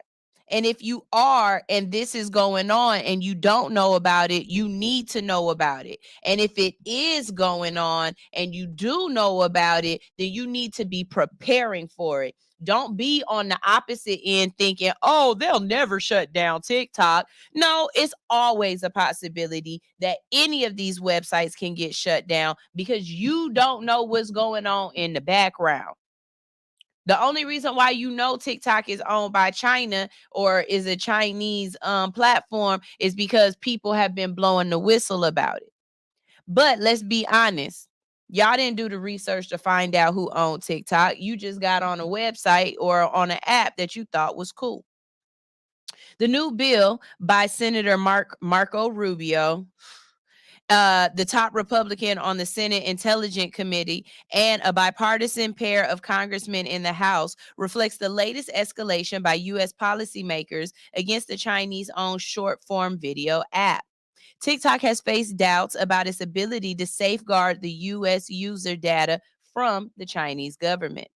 And if you are, and this is going on and you don't know about it, you need to know about it. And if it is going on and you do know about it, then you need to be preparing for it. Don't be on the opposite end thinking, oh, they'll never shut down TikTok. No, it's always a possibility that any of these websites can get shut down because you don't know what's going on in the background. The only reason why you know TikTok is owned by China or is a Chinese platform is because people have been blowing the whistle about it. But let's be honest. Y'all didn't do the research to find out who owned TikTok. You just got on a website or on an app that you thought was cool. The new bill by Senator Marco Rubio, the top Republican on the Senate Intelligence Committee, and a bipartisan pair of congressmen in the House, reflects the latest escalation by U.S. policymakers against the Chinese-owned short-form video app. TikTok has faced doubts about its ability to safeguard the U.S. user data from the Chinese government.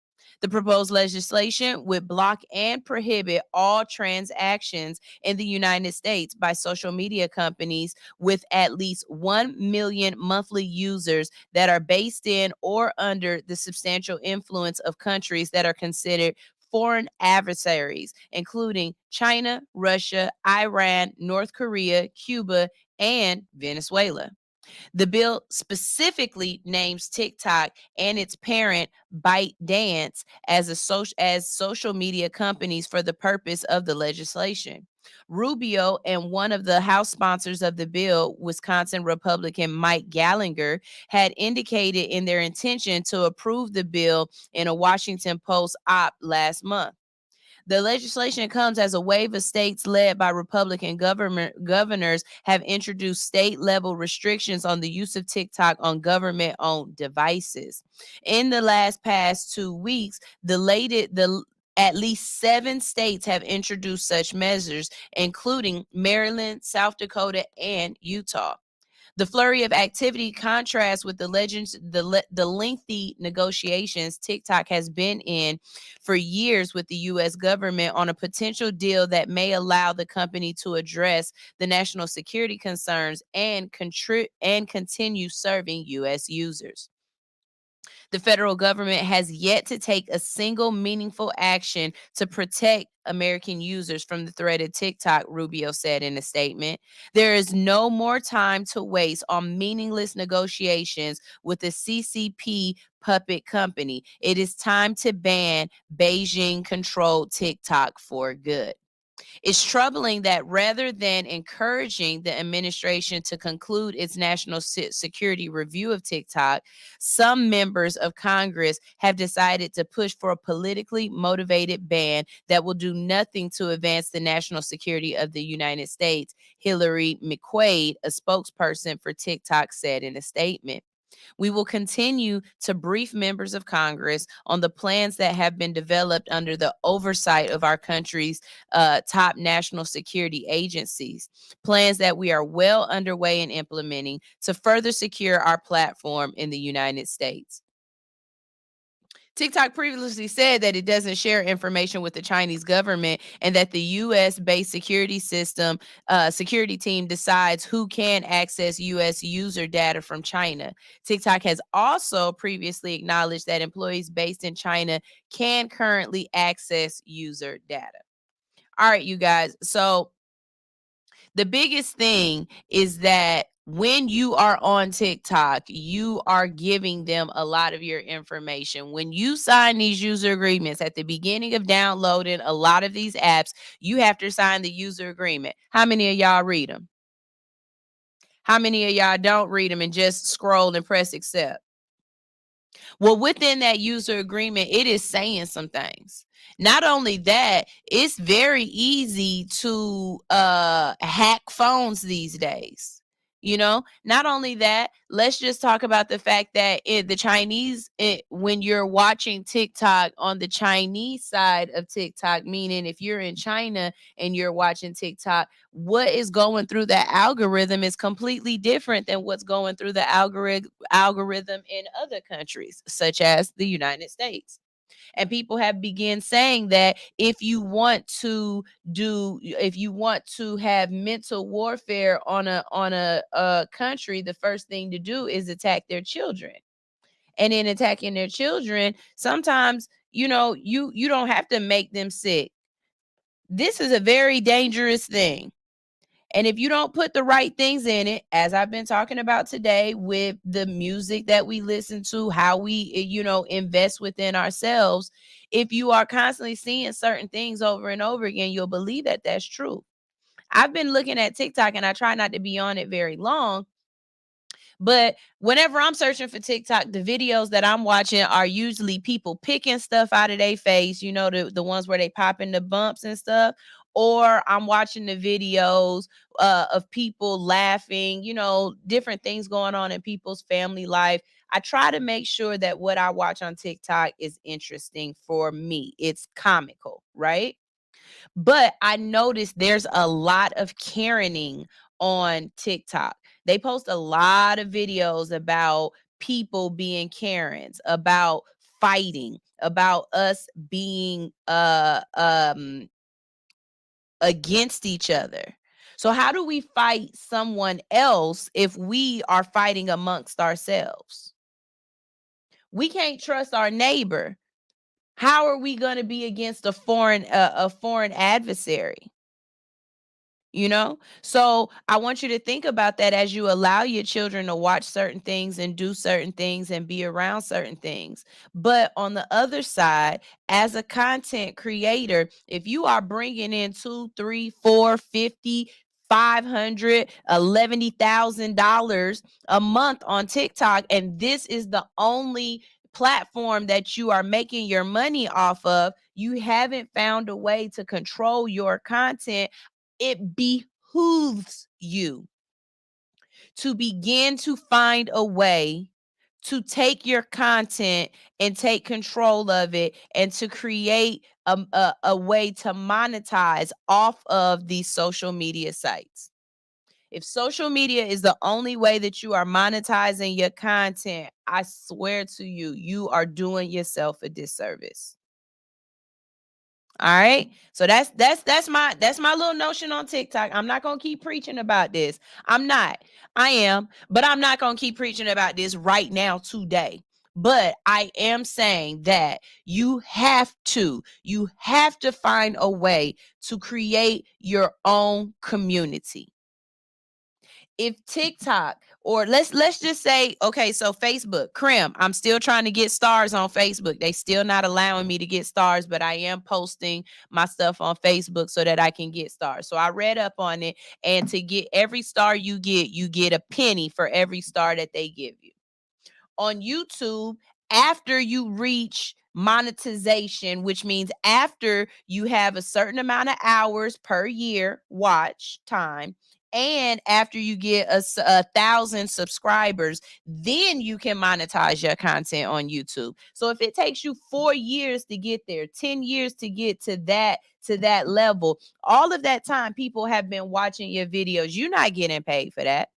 The proposed legislation would block and prohibit all transactions in the United States by social media companies with at least 1 million monthly users that are based in or under the substantial influence of countries that are considered foreign adversaries, including China, Russia, Iran, North Korea, Cuba, and Venezuela. The bill specifically names TikTok and its parent ByteDance as social media companies for the purpose of the legislation. Rubio and one of the House sponsors of the bill, Wisconsin Republican Mike Gallagher, had indicated in their intention to approve the bill in a Washington Post op last month. The legislation comes as a wave of states led by Republican governors have introduced state-level restrictions on the use of TikTok on government-owned devices. In the past 2 weeks, at least 7 states have introduced such measures, including Maryland, South Dakota, and Utah. The flurry of activity contrasts with the lengthy negotiations TikTok has been in for years with the U.S. government on a potential deal that may allow the company to address the national security concerns and continue serving U.S. users. The federal government has yet to take a single meaningful action to protect American users from the threat of TikTok, Rubio said in a statement. There is no more time to waste on meaningless negotiations with the CCP puppet company. It is time to ban Beijing controlled TikTok for good. It's troubling that rather than encouraging the administration to conclude its national security review of TikTok, some members of Congress have decided to push for a politically motivated ban that will do nothing to advance the national security of the United States, Hillary McQuaid, a spokesperson for TikTok, said in a statement. We will continue to brief members of Congress on the plans that have been developed under the oversight of our country's top national security agencies, plans that we are well underway in implementing to further secure our platform in the United States. TikTok previously said that it doesn't share information with the Chinese government and that the U.S.-based security team decides who can access U.S. user data from China. TikTok has also previously acknowledged that employees based in China can currently access user data. All right, you guys. So the biggest thing is that when you are on TikTok, you are giving them a lot of your information. When you sign these user agreements at the beginning of downloading a lot of these apps, you have to sign the user agreement. How many of y'all read them? How many of y'all don't read them and just scroll and press accept? Well, within that user agreement, it is saying some things. Not only that, it's very easy to hack phones these days. You know, not only that, let's just talk about the fact that the Chinese, when you're watching TikTok on the Chinese side of TikTok, meaning if you're in China and you're watching TikTok, what is going through that algorithm is completely different than what's going through the algorithm in other countries, such as the United States. And people have begun saying that if you want to have mental warfare on a country, the first thing to do is attack their children. And in attacking their children, sometimes, you don't have to make them sick. This is a very dangerous thing. And if you don't put the right things in it, as I've been talking about today with the music that we listen to, how we, invest within ourselves, if you are constantly seeing certain things over and over again, you'll believe that that's true. I've been looking at TikTok and I try not to be on it very long. But whenever I'm searching for TikTok, the videos that I'm watching are usually people picking stuff out of their face, the ones where they pop in the bumps and stuff. Or I'm watching the videos of people laughing, different things going on in people's family life. I try to make sure that what I watch on TikTok is interesting for me. It's comical, right? But I noticed there's a lot of Karening on TikTok. They post a lot of videos about people being Karens, about fighting, about us being against each other. So how do we fight someone else if we are fighting amongst ourselves? We can't trust our neighbor. How are we going to be against a foreign adversary? So I want you to think about that as you allow your children to watch certain things and do certain things and be around certain things. But on the other side, as a content creator, if you are bringing in 2, 3, 4, 50, 500, $11,000 a month on TikTok, and this is the only platform that you are making your money off of, you haven't found a way to control your content. It behooves you to begin to find a way to take your content and take control of it and to create a way to monetize off of these social media sites. If social media is the only way that you are monetizing your content, I swear to you, you are doing yourself a disservice. All right. So that's my little notion on TikTok. I'm not gonna keep preaching about this. I'm not. I am, but I'm not gonna keep preaching about this right now today. But I am saying that you have to find a way to create your own community. If TikTok, or let's just say, okay, so Facebook, Crim, I'm still trying to get stars on Facebook. They still not allowing me to get stars, but I am posting my stuff on Facebook so that I can get stars. So I read up on it, and to get every star you get a penny for every star that they give you. On YouTube, after you reach monetization, which means after you have a certain amount of hours per year watch time, and after you get 1,000 subscribers, then you can monetize your content on YouTube. So if it takes you 4 years to get there, 10 years to get to that level, all of that time people have been watching your videos. You're not getting paid for that.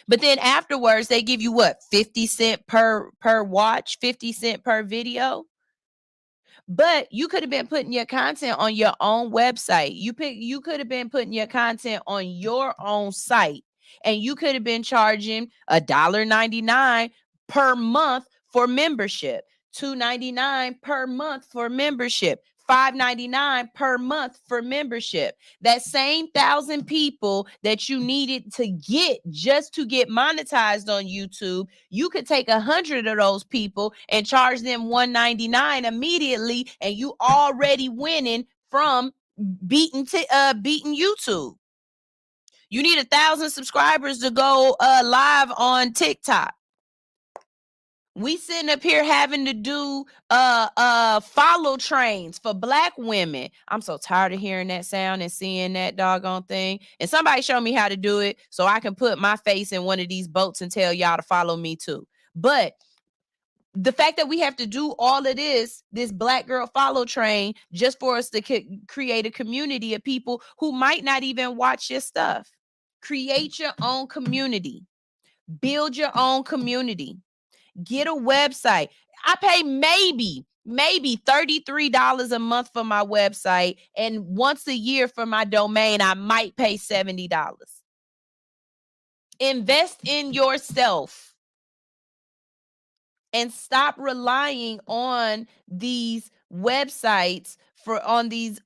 But then afterwards, they give you what, 50 cents per watch, 50 cents per video. But you could have been putting your content on your own website. You could have been putting your content on your own site, and you could have been charging $1.99 per month for membership, $2.99 per month for membership, $5.99 per month for membership. That same 1,000 people that you needed to get just to get monetized on YouTube, you could take 100 of those people and charge them $1.99 immediately, and you already winning from beating YouTube. You need 1,000 subscribers to go live on TikTok. We sitting up here having to do follow trains for Black women. I'm so tired of hearing that sound and seeing that doggone thing. And somebody show me how to do it so I can put my face in one of these boats and tell y'all to follow me too. But the fact that we have to do all of this Black girl follow train just for us to create a community of people who might not even watch your stuff. Create your own community. Build your own community. Get a website. I pay maybe $33 a month for my website, and once a year for my domain, I might pay $70. Invest in yourself and stop relying on these websites on these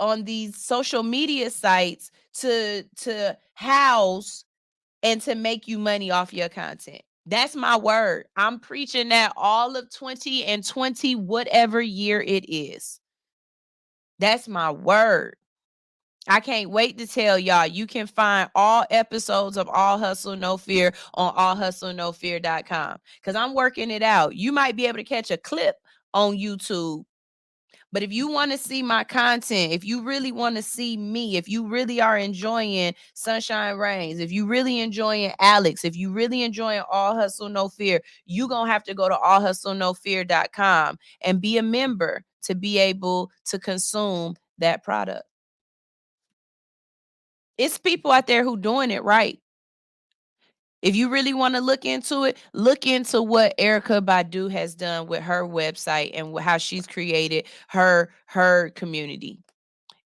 social media sites to house and to make you money off your content. That's my word. I'm preaching that all of 20 and 20, whatever year it is. That's my word. I can't wait to tell y'all. You can find all episodes of All Hustle No Fear on allhustlenofear.com because I'm working it out. You might be able to catch a clip on YouTube. But if you want to see my content, if you really want to see me, if you really are enjoying Sunshine Reigns, if you really enjoying Alix, if you really enjoying All Hustle No Fear, you're going to have to go to allhustlenofear.com and be a member to be able to consume that product. It's people out there who doing it right. If you really want to look into it, look into what Erykah Badu has done with her website and how she's created her community.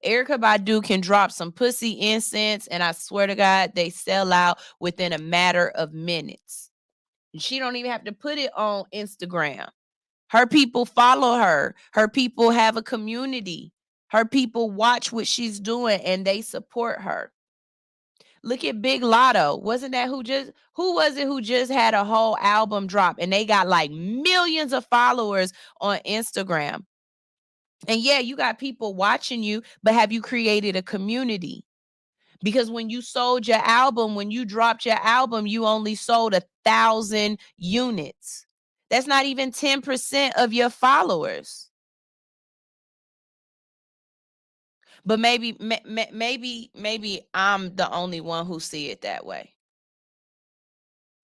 Erykah Badu can drop some pussy incense, and I swear to God, they sell out within a matter of minutes. She don't even have to put it on Instagram. Her people follow her. Her people have a community. Her people watch what she's doing, and they support her. Look at Big Lotto. Wasn't that who was it who just had a whole album drop and they got like millions of followers on Instagram? And yeah, you got people watching you, but have you created a community? Because when you sold your album, when you dropped your album, you only sold 1,000 units. That's not even 10% of your followers. But maybe I'm the only one who see it that way.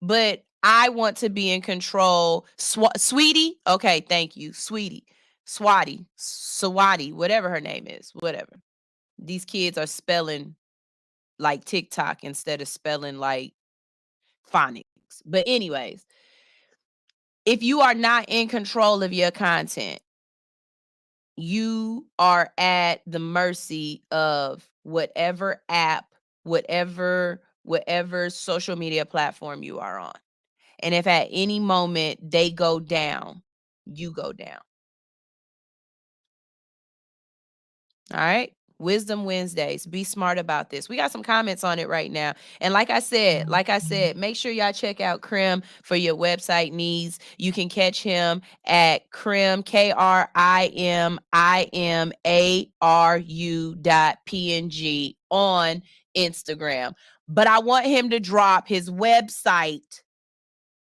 But I want to be in control. Sweetie? Okay, thank you. Sweetie. Swati, whatever her name is, whatever. These kids are spelling like TikTok instead of spelling like phonics. But anyways, if you are not in control of your content, you are at the mercy of whatever app, whatever social media platform you are on. And if at any moment they go down, you go down. All right. Wisdom Wednesdays. Be smart about this. We got some comments on it right now. And like I said, make sure y'all check out Krim for your website needs. You can catch him at Krim, KRIMARU.PNG on Instagram. But I want him to drop his website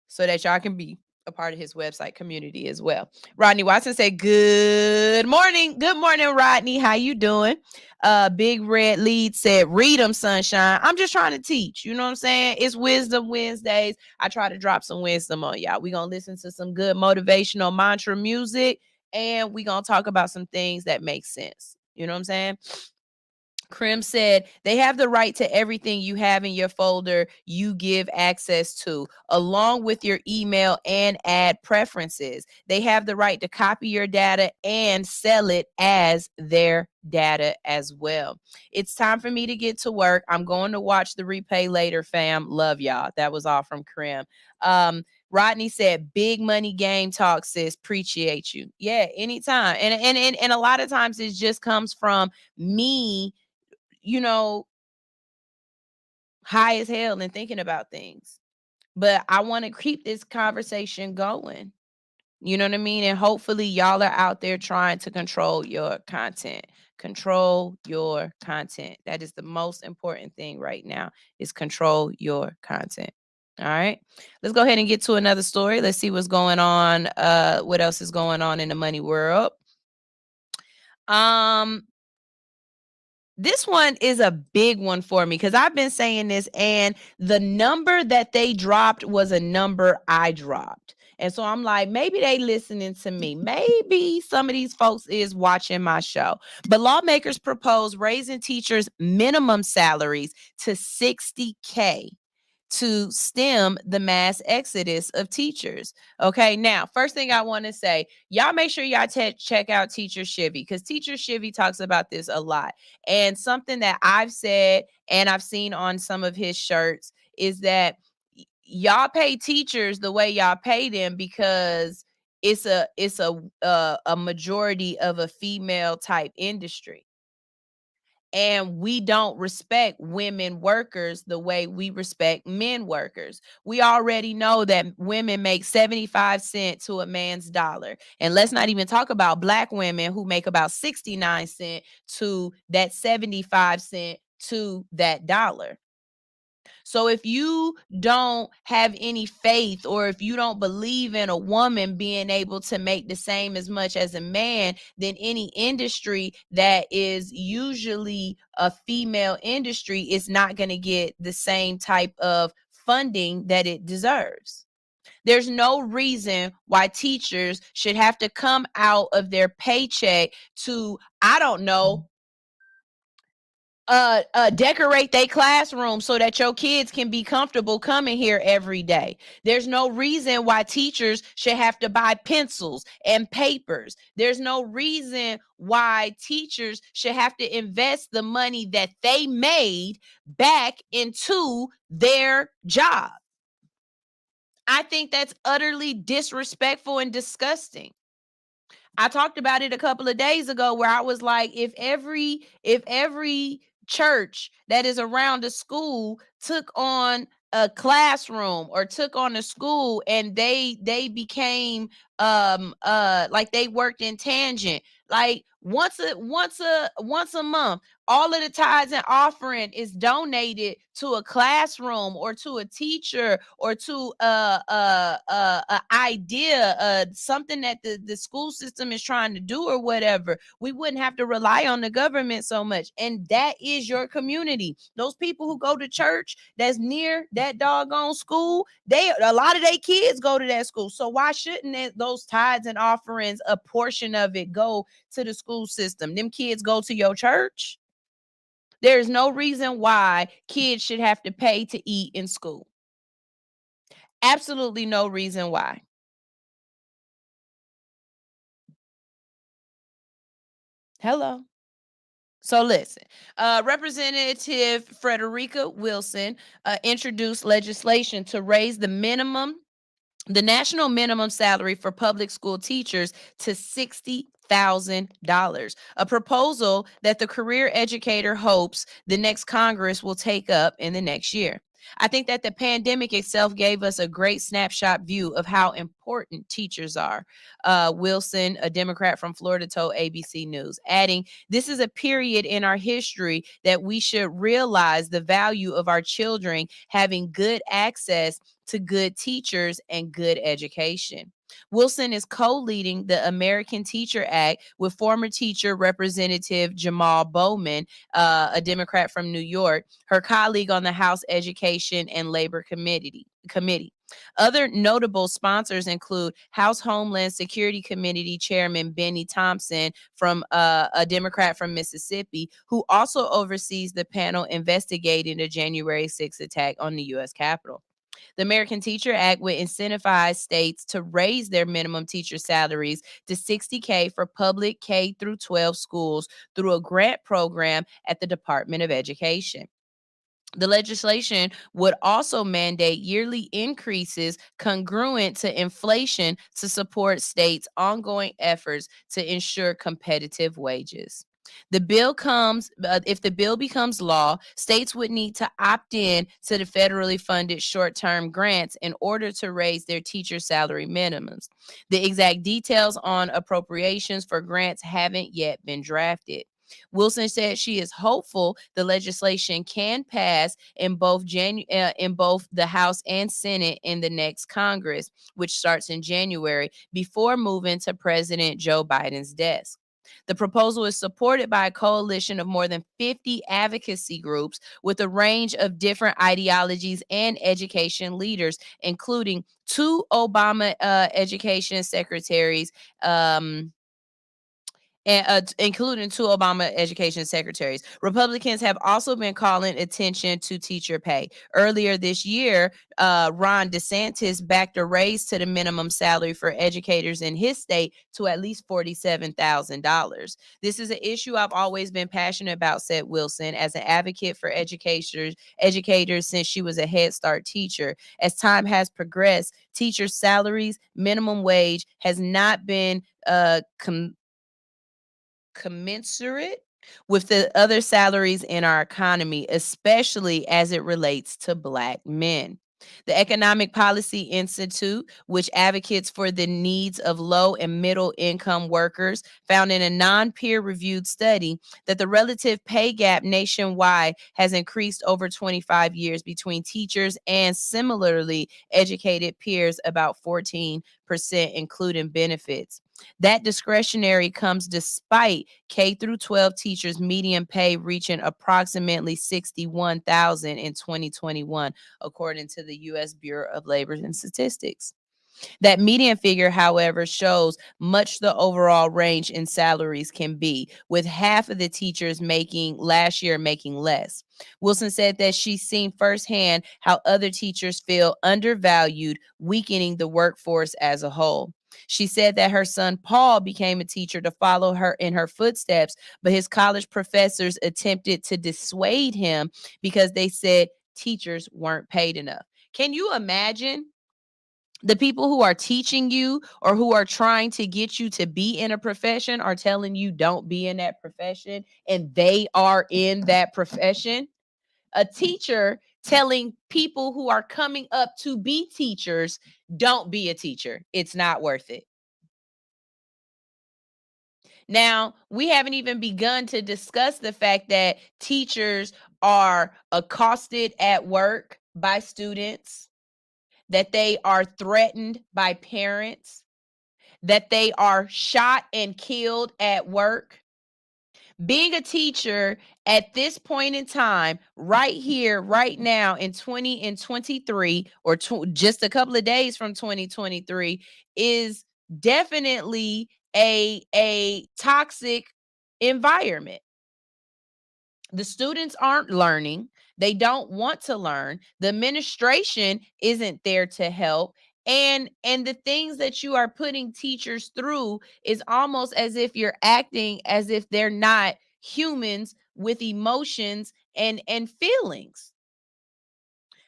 so that y'all can be a part of his website community as well. Rodney Watson said, good morning. Good morning, Rodney. How you doing? Big Red Lead said, read them, Sunshine. I'm just trying to teach. You know what I'm saying? It's Wisdom Wednesdays. I try to drop some wisdom on y'all. We're going to listen to some good motivational mantra music, and we're going to talk about some things that make sense. You know what I'm saying? Krim said, they have the right to everything you have in your folder you give access to, along with your email and ad preferences. They have the right to copy your data and sell it as their data as well. It's time for me to get to work. I'm going to watch the replay later, fam. Love y'all. That was all from Krim. Rodney said, big money game talk, sis. Appreciate you. Yeah, anytime. And a lot of times it just comes from me, you know, high as hell and thinking about things. But I want to keep this conversation going. You know what I mean? And hopefully y'all are out there trying to control your content. Control your content. That is the most important thing right now, is control your content. All right. Let's go ahead and get to another story. Let's see what's going on. What else is going on in the money world? This one is a big one for me because I've been saying this, and the number that they dropped was a number I dropped. And so I'm like, maybe they listening to me. Maybe some of these folks is watching my show. But lawmakers propose raising teachers' minimum salaries to $60K to stem the mass exodus of teachers. Okay, now, first thing I want to say, y'all make sure y'all check out Teacher Shivy, because Teacher Shivy talks about this a lot. And something that I've said and I've seen on some of his shirts is that y'all pay teachers the way y'all pay them because it's a majority of a female type industry. And we don't respect women workers the way we respect men workers. We already know that women make 75 cents to a man's dollar. And let's not even talk about Black women who make about 69 cents to that 75 cent to that dollar. So if you don't have any faith, or if you don't believe in a woman being able to make the same as much as a man, then any industry that is usually a female industry is not going to get the same type of funding that it deserves. There's no reason why teachers should have to come out of their paycheck to, I don't know, decorate their classroom so that your kids can be comfortable coming here every day. There's no reason why teachers should have to buy pencils and papers. There's no reason why teachers should have to invest the money that they made back into their job. I think that's utterly disrespectful and disgusting. I talked about it a couple of days ago where I was like, if every church that is around a school took on a classroom or took on a school, and they became like they worked in tangent, like once a month, all of the tithes and offering is donated to a classroom or to a teacher or to a idea, something that the school system is trying to do or whatever. We wouldn't have to rely on the government so much. And that is your community. Those people who go to church that's near that doggone school, a lot of their kids go to that school. So why shouldn't those tithes and offerings, a portion of it, go to the school system? Them kids go to your church. There's no reason why kids should have to pay to eat in school. Absolutely no reason why. Hello. So listen, Representative Frederica Wilson introduced legislation to raise the national minimum salary for public school teachers to $60,000, a proposal that the career educator hopes the next Congress will take up in the next year. I think that the pandemic itself gave us a great snapshot view of how important teachers are. Wilson, a Democrat from Florida, told ABC News, adding, "This is a period in our history that we should realize the value of our children having good access to good teachers and good education." Wilson is co-leading the American Teacher Act with former teacher Representative Jamal Bowman, a Democrat from New York, her colleague on the House Education and Labor Committee. Other notable sponsors include House Homeland Security Committee Chairman Benny Thompson, from a Democrat from Mississippi, who also oversees the panel investigating the January 6th attack on the U.S. Capitol. The American Teacher Act would incentivize states to raise their minimum teacher salaries to $60K for public K through 12 schools through a grant program at the Department of Education. The legislation would also mandate yearly increases congruent to inflation to support states' ongoing efforts to ensure competitive wages. If the bill becomes law, states would need to opt in to the federally funded short-term grants in order to raise their teacher salary minimums. The exact details on appropriations for grants haven't yet been drafted. Wilson said she is hopeful the legislation can pass in both the House and Senate in the next Congress, which starts in January, before moving to President Joe Biden's desk. The proposal is supported by a coalition of more than 50 advocacy groups with a range of different ideologies and education leaders, including two Obama education secretaries, including two Obama education secretaries. Republicans have also been calling attention to teacher pay. Earlier this year, Ron DeSantis backed a raise to the minimum salary for educators in his state to at least $47,000. This is an issue I've always been passionate about, said Wilson, as an advocate for educators since she was a Head Start teacher. As time has progressed, teachers' salaries, minimum wage has not been commensurate with the other salaries in our economy, especially as it relates to Black men. The Economic Policy Institute, which advocates for the needs of low and middle income workers, found in a non peer reviewed study that the relative pay gap nationwide has increased over 25 years between teachers and similarly educated peers, about 14%, including benefits. That discretionary comes despite K through 12 teachers' median pay reaching approximately $61,000 in 2021, according to the U.S. Bureau of Labor and Statistics. That median figure, however, shows much the overall range in salaries can be, with half of the teachers last year making less. Wilson said that she's seen firsthand how other teachers feel undervalued, weakening the workforce as a whole. She said that her son Paul became a teacher to follow her in her footsteps, but his college professors attempted to dissuade him because they said teachers weren't paid enough. Can you imagine? The people who are teaching you or who are trying to get you to be in a profession are telling you don't be in that profession, and they are in that profession. A teacher telling people who are coming up to be teachers, don't be a teacher. It's not worth it. Now, we haven't even begun to discuss the fact that teachers are accosted at work by students, that they are threatened by parents, that they are shot and killed at work. Being a teacher at this point in time, right here, right now in 2023, or just a couple of days from 2023, is definitely a toxic environment. The students aren't learning. They don't want to learn. The administration isn't there to help. And the things that you are putting teachers through is almost as if you're acting as if they're not humans with emotions and feelings.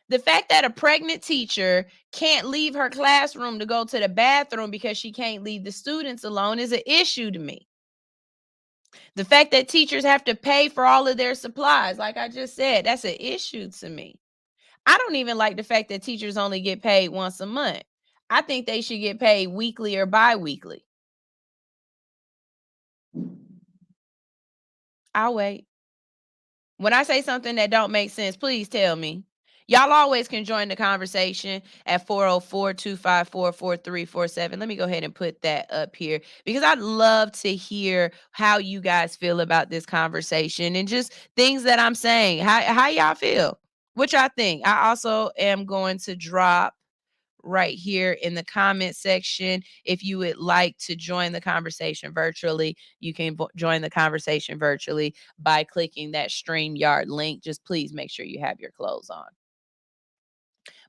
The fact that a pregnant teacher can't leave her classroom to go to the bathroom because she can't leave the students alone is an issue to me. The fact that teachers have to pay for all of their supplies, like I just said, that's an issue to me. I don't even like the fact that teachers only get paid once a month. I think they should get paid weekly or bi-weekly. I'll wait. When I say something that don't make sense, please tell me. Y'all always can join the conversation at 404-254-4347. Let me go ahead and put that up here because I'd love to hear how you guys feel about this conversation and just things that I'm saying. How y'all feel? What y'all think? I also am going to drop right here in the comment section. If you would like to join the conversation virtually, you can join the conversation virtually by clicking that StreamYard link. Just please make sure you have your clothes on.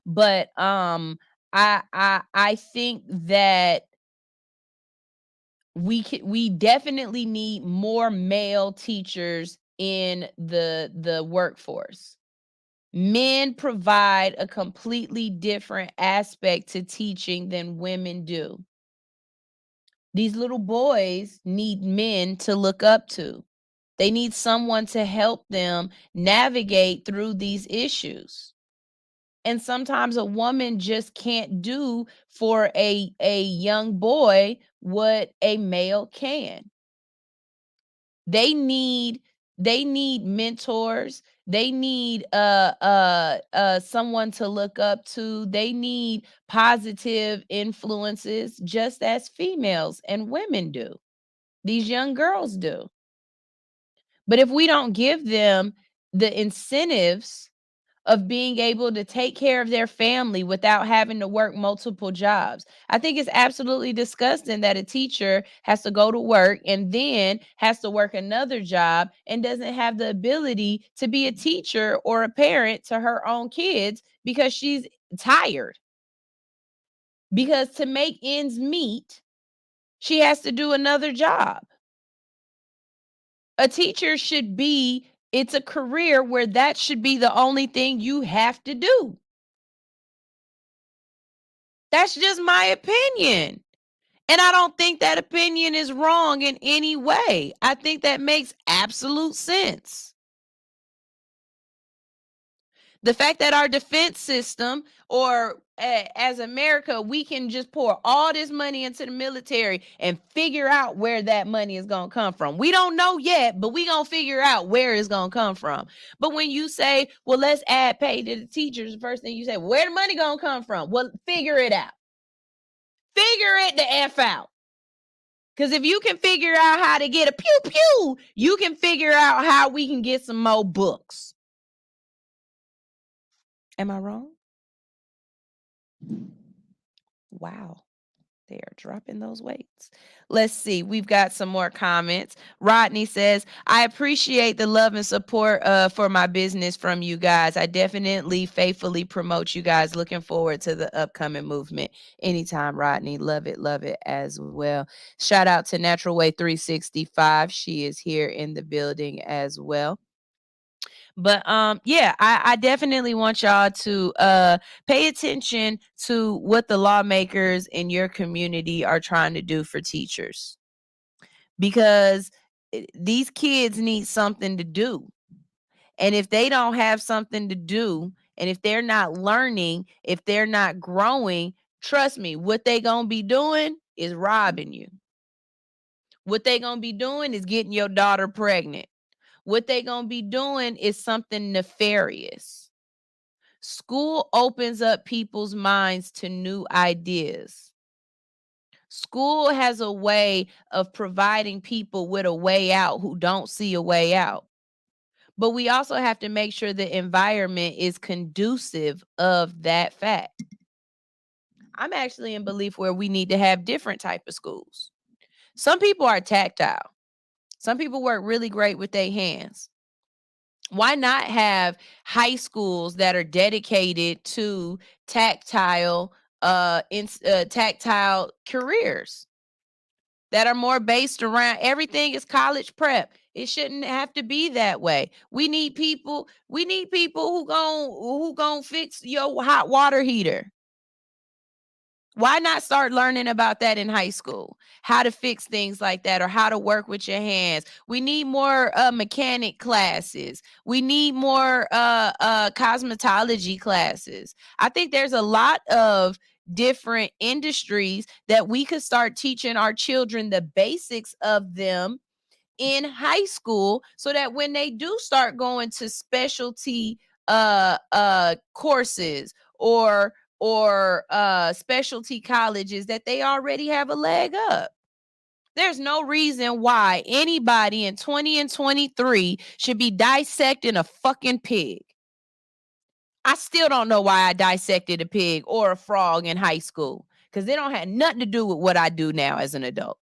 But I think that we definitely need more male teachers in the workforce. Men provide a completely different aspect to teaching than women do. These little boys need men to look up to. They need someone to help them navigate through these issues. And sometimes a woman just can't do for a young boy what a male can. They need mentors. They need someone to look up to. They need positive influences just as females and women do. These young girls do. But if we don't give them the incentives of being able to take care of their family without having to work multiple jobs. I think it's absolutely disgusting that a teacher has to go to work and then has to work another job and doesn't have the ability to be a teacher or a parent to her own kids because she's tired. Because to make ends meet, she has to do another job. A teacher should be, it's a career where that should be the only thing you have to do. That's just my opinion. And I don't think that opinion is wrong in any way. I think that makes absolute sense. The fact that our defense system, or as America, we can just pour all this money into the military and figure out where that money is going to come from. We don't know yet, but we going to figure out where it's going to come from. But when you say, well, let's add pay to the teachers, the first thing you say, where the money going to come from? Well, figure it out. Figure it the F out. Because if you can figure out how to get a pew pew, you can figure out how we can get some more books. Am I wrong? Wow. They are dropping those weights. Let's see. We've got some more comments. Rodney says, I appreciate the love and support for my business from you guys. I definitely faithfully promote you guys. Looking forward to the upcoming movement. Anytime, Rodney. Love it as well. Shout out to Natural Way 365. She is here in the building as well. But yeah, I definitely want y'all to pay attention to what the lawmakers in your community are trying to do for teachers, because these kids need something to do. And if they don't have something to do, and if they're not learning, if they're not growing, trust me, what they gonna be doing is robbing you. What they gonna be doing is getting your daughter pregnant. What they gonna be doing is something nefarious. School opens up people's minds to new ideas. School has a way of providing people with a way out who don't see a way out. But we also have to make sure the environment is conducive of that fact. I'm actually in belief where we need to have different type of schools. Some people are tactile. Some people work really great with their hands. Why not have high schools that are dedicated to tactile tactile careers that are more based around everything is college prep? It shouldn't have to be that way. We need people who gon' fix your hot water heater. Why not start learning about that in high school? How to fix things like that, or how to work with your hands. We need more mechanic classes. We need more cosmetology classes. I think there's a lot of different industries that we could start teaching our children the basics of them in high school, so that when they do start going to specialty courses or specialty colleges, that they already have a leg up. There's no reason why anybody in 20 and 23 should be dissecting a fucking pig. I still don't know why I dissected a pig or a frog in high school, because they don't have nothing to do with what I do now as an adult.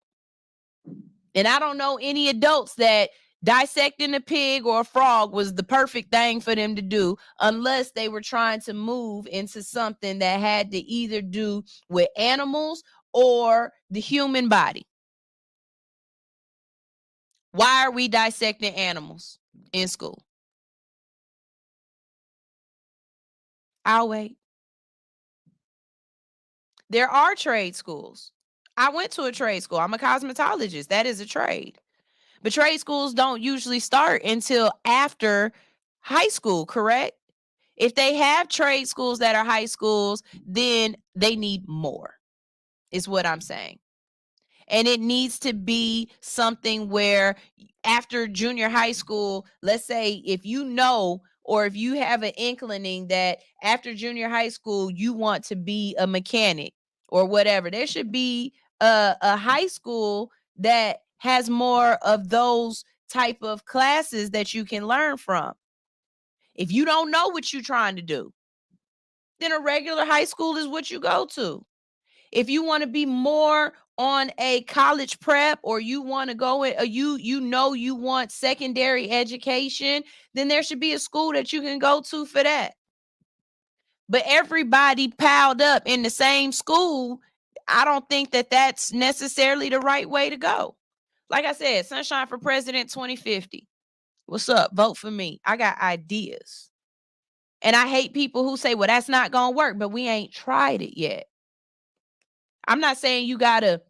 And I don't know any adults that dissecting a pig or a frog was the perfect thing for them to do, unless they were trying to move into something that had to either do with animals or the human body. Why are we dissecting animals in school? I'll wait. There are trade schools. I went to a trade school. I'm a cosmetologist. That is a trade. But trade schools don't usually start until after high school, correct? If they have trade schools that are high schools, then they need more, is what I'm saying. And it needs to be something where after junior high school, let's say if you know, or if you have an inclining that after junior high school, you want to be a mechanic or whatever, there should be a high school that has more of those type of classes that you can learn from. If you don't know what you're trying to do, then a regular high school is what you go to. If you want to be more on a college prep, or you want to go in, you want secondary education, then there should be a school that you can go to for that. But everybody piled up in the same school, I don't think that that's necessarily the right way to go. Like I said, Sunshine for President 2050. What's up? Vote for me. I got ideas. And I hate people who say, well, that's not going to work, but we ain't tried it yet. I'm not saying you got to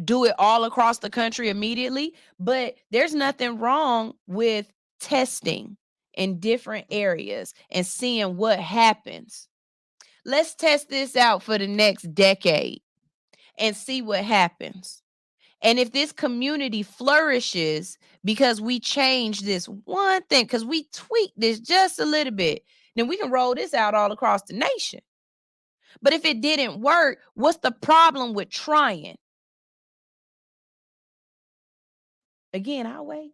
do it all across the country immediately, but there's nothing wrong with testing in different areas and seeing what happens. Let's test this out for the next decade and see what happens. And if this community flourishes because we change this one thing, because we tweak this just a little bit, then we can roll this out all across the nation. But if it didn't work, what's the problem with trying? Again, I'll wait.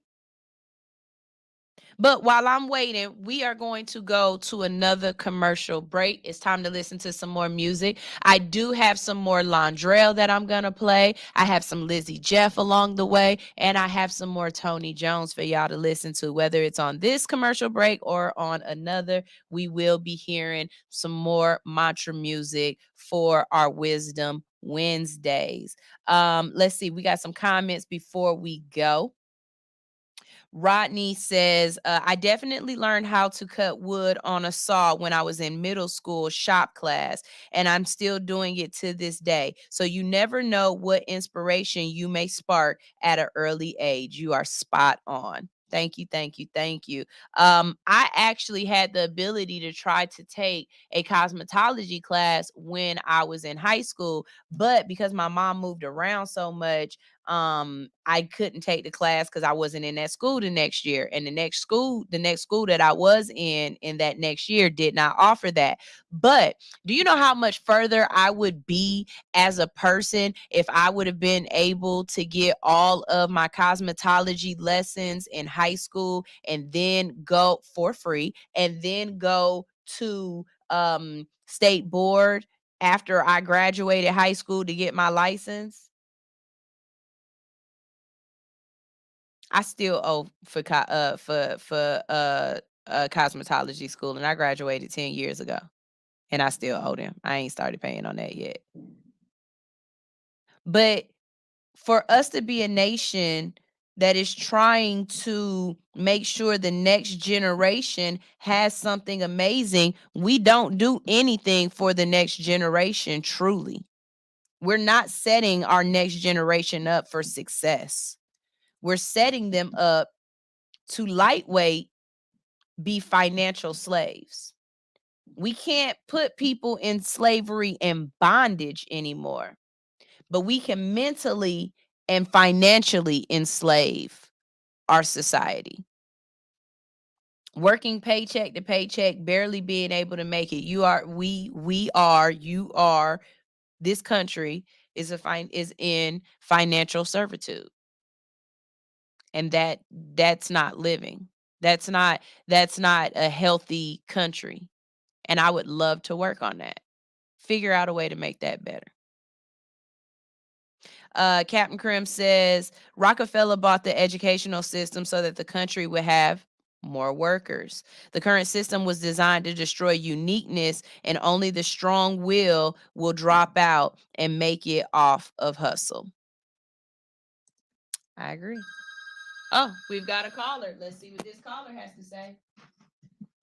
But while I'm waiting, we are going to go to another commercial break. It's time to listen to some more music. I do have some more Londrell that I'm going to play. I have some Lizzie Jeff along the way, and I have some more Tony Jones for y'all to listen to. Whether it's on this commercial break or on another, we will be hearing some more mantra music for our Wisdom Wednesdays. Let's see. We got some comments before we go. Rodney says, I definitely learned how to cut wood on a saw when I was in middle school shop class, and I'm still doing it to this day. So you never know what inspiration you may spark at an early age. You are spot on. Thank you, thank you, thank you. I actually had the ability to try to take a cosmetology class when I was in high school, but because my mom moved around so much, I couldn't take the class because I wasn't in that school the next year. And the next school that I was in that next year did not offer that. But do you know how much further I would be as a person if I would have been able to get all of my cosmetology lessons in high school and then go for free and then go to state board after I graduated high school to get my license? I still owe for cosmetology school, and I graduated 10 years ago, and I still owe them. I ain't started paying on that yet. But for us to be a nation that is trying to make sure the next generation has something amazing, we don't do anything for the next generation truly. We're not setting our next generation up for success. We're setting them up to lightweight be financial slaves. We can't put people in slavery and bondage anymore, but we can mentally and financially enslave our society. Working paycheck to paycheck, barely being able to make it. This country is in financial servitude. And that's not living. That's not a healthy country. And I would love to work on that. Figure out a way to make that better. Captain Krim says Rockefeller bought the educational system so that the country would have more workers. The current system was designed to destroy uniqueness, and only the strong will drop out and make it off of hustle. I agree. Oh, we've got a caller. Let's see what this caller has to say.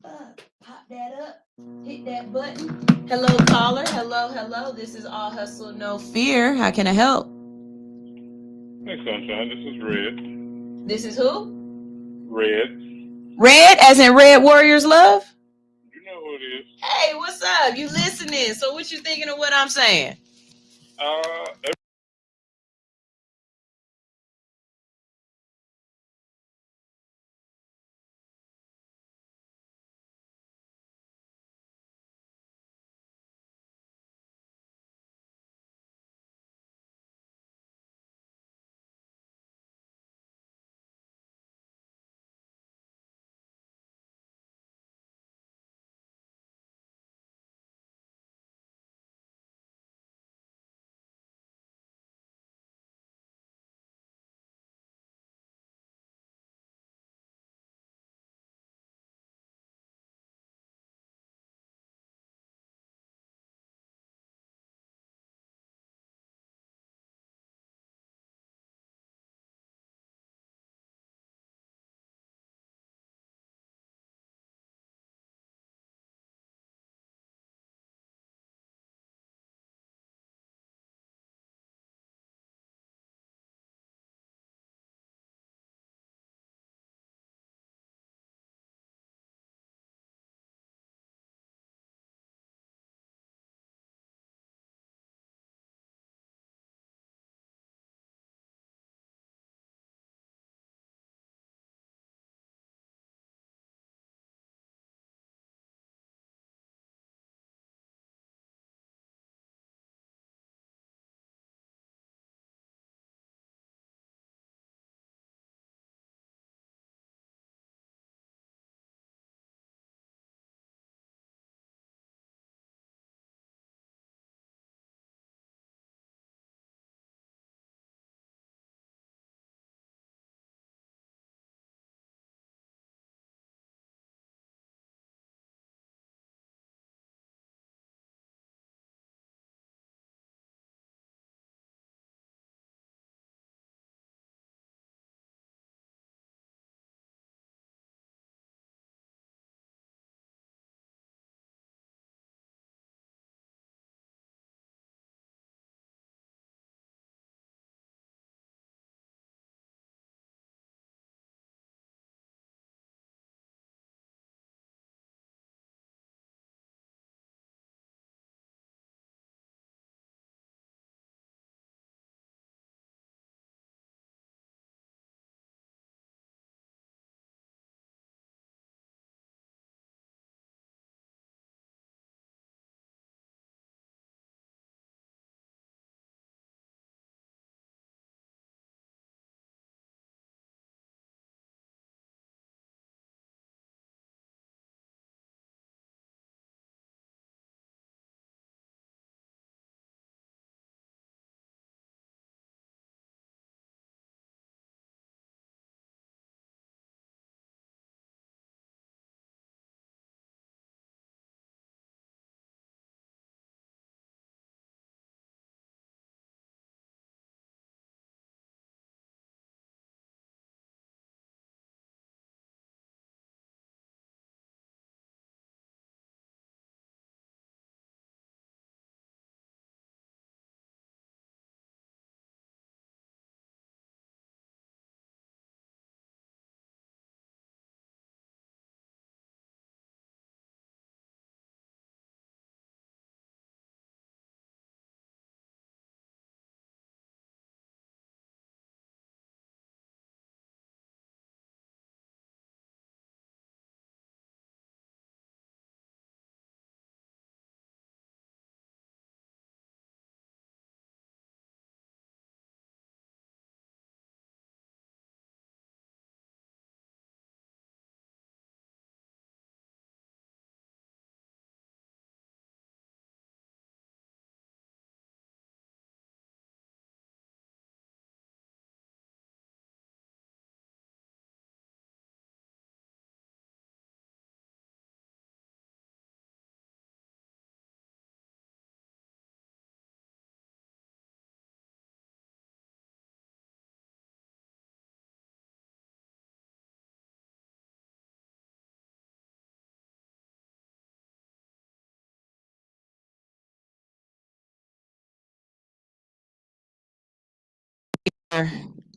Pop that up. Hit that button. Hello, caller. Hello. This is All Hustle, No Fear. How can I help? Hey, Sunshine. This is Red. This is who? Red. Red, as in Red Warriors Love? You know who it is. Hey, what's up? You listening? So what you thinking of what I'm saying?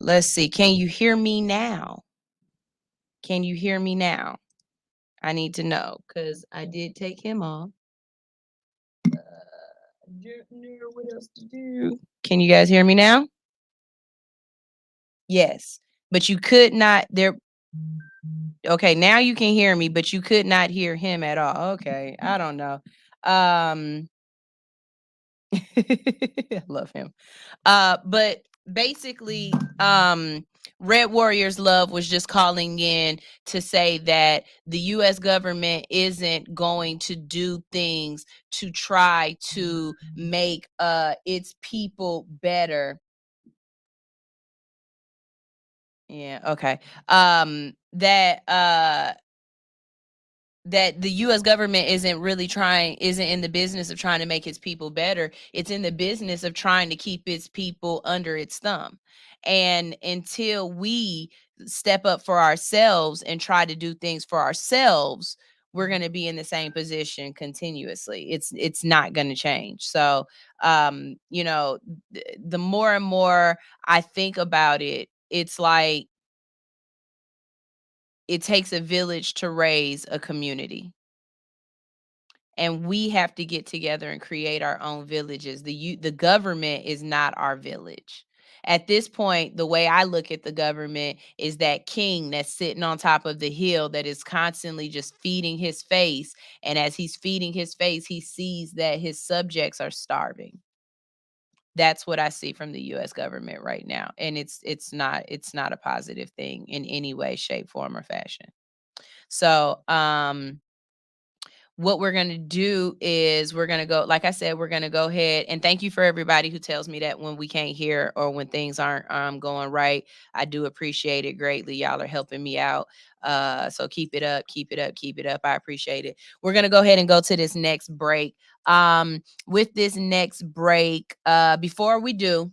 Let's see. Can you hear me now? Can you hear me now? I need to know because I did take him off. What else to do? Can you guys hear me now? Yes, but you could not there. Okay, now you can hear me, but you could not hear him at all. Okay, I don't know. I love him. But basically, Red Warriors Love was just calling in to say that the US government isn't going to do things to try to make its people better. Yeah, okay. That the US government isn't in the business of trying to make its people better. It's in the business of trying to keep its people under its thumb. And until we step up for ourselves and try to do things for ourselves, we're going to be in the same position continuously. It's not going to change. So, the more and more I think about it, it's like it takes a village to raise a community. And we have to get together and create our own villages. The government is not our village. At this point, the way I look at the government is that king that's sitting on top of the hill that is constantly just feeding his face. And as he's feeding his face, he sees that his subjects are starving. That's what I see from the US government right now. And it's not a positive thing in any way, shape, form, or fashion. So, what we're going to do is we're going to go, like I said, we're going to go ahead and thank you for everybody who tells me that when we can't hear or when things aren't going right. I do appreciate it greatly. Y'all are helping me out. So keep it up, keep it up, keep it up. I appreciate it. We're going to go ahead and go to this next break. With this next break, before we do,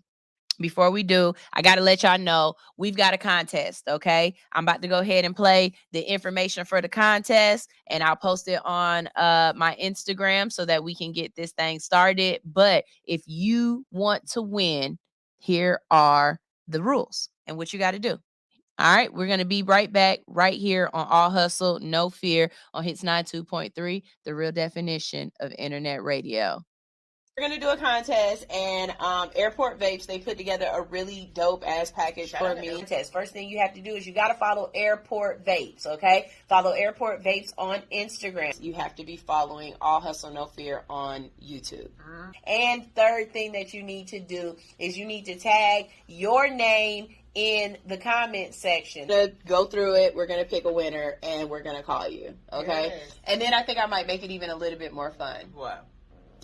I got to let y'all know we've got a contest, okay? I'm about to go ahead and play the information for the contest, and I'll post it on my Instagram so that we can get this thing started. But if you want to win, here are the rules and what you got to do. All right, we're going to be right back right here on All Hustle, No Fear on Hits 92.3, the real definition of internet radio. We're going to do a contest, and Airport Vapes, they put together a really dope-ass package for me. First thing you have to do is you got to follow Airport Vapes, okay? Follow Airport Vapes on Instagram. You have to be following All Hustle No Fear on YouTube. And third thing that you need to do is you need to tag your name in the comment section. We're gonna go through it, we're gonna pick a winner, and we're gonna call you, okay? Yes. And then I think I might make it even a little bit more fun. What?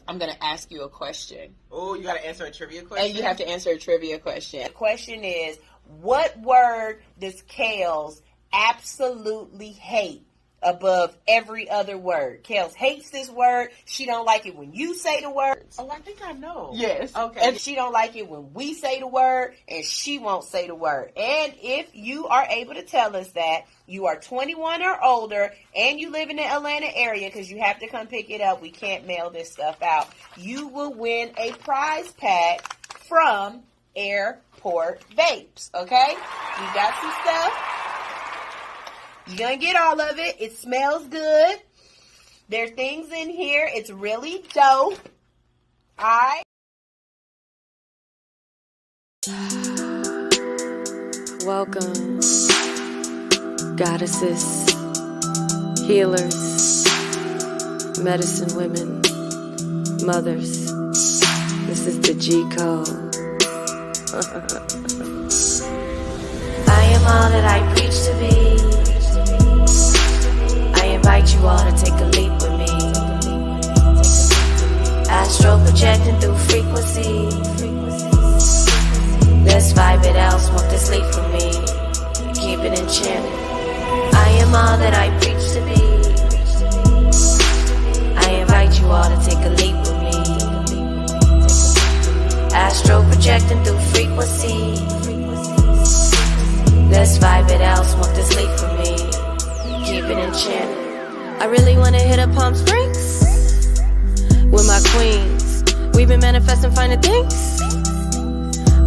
I'm going to ask you a question. Oh, you got to answer a trivia question? And you have to answer a trivia question. The question is, what word does Kels absolutely hate above every other word? Kels hates this word. She don't like it when you say the word. Oh, I think I know. Yes. Okay. And she don't like it when we say the word, and she won't say the word. And if you are able to tell us that you are 21 or older and you live in the Atlanta area, because you have to come pick it up, we can't mail this stuff out, you will win a prize pack from Airport Vapes, okay? You got some stuff. You're going to get all of it. It smells good. There are things in here. It's really dope. All right. Welcome, goddesses, healers, medicine women, mothers. This is the G code. I am all that I preach to be. I invite you all to take a leap with me. Astro projecting through frequency. Let's vibe it out, smoke this leaf for me. Keep it enchanted. I am all that I preach to be. I invite you all to take a leap with me. Astro projecting through frequency. Let's vibe it out, smoke this leaf for me. Keep it enchanted. I really wanna hit up Palm Springs with my queens. We've been manifesting finer things.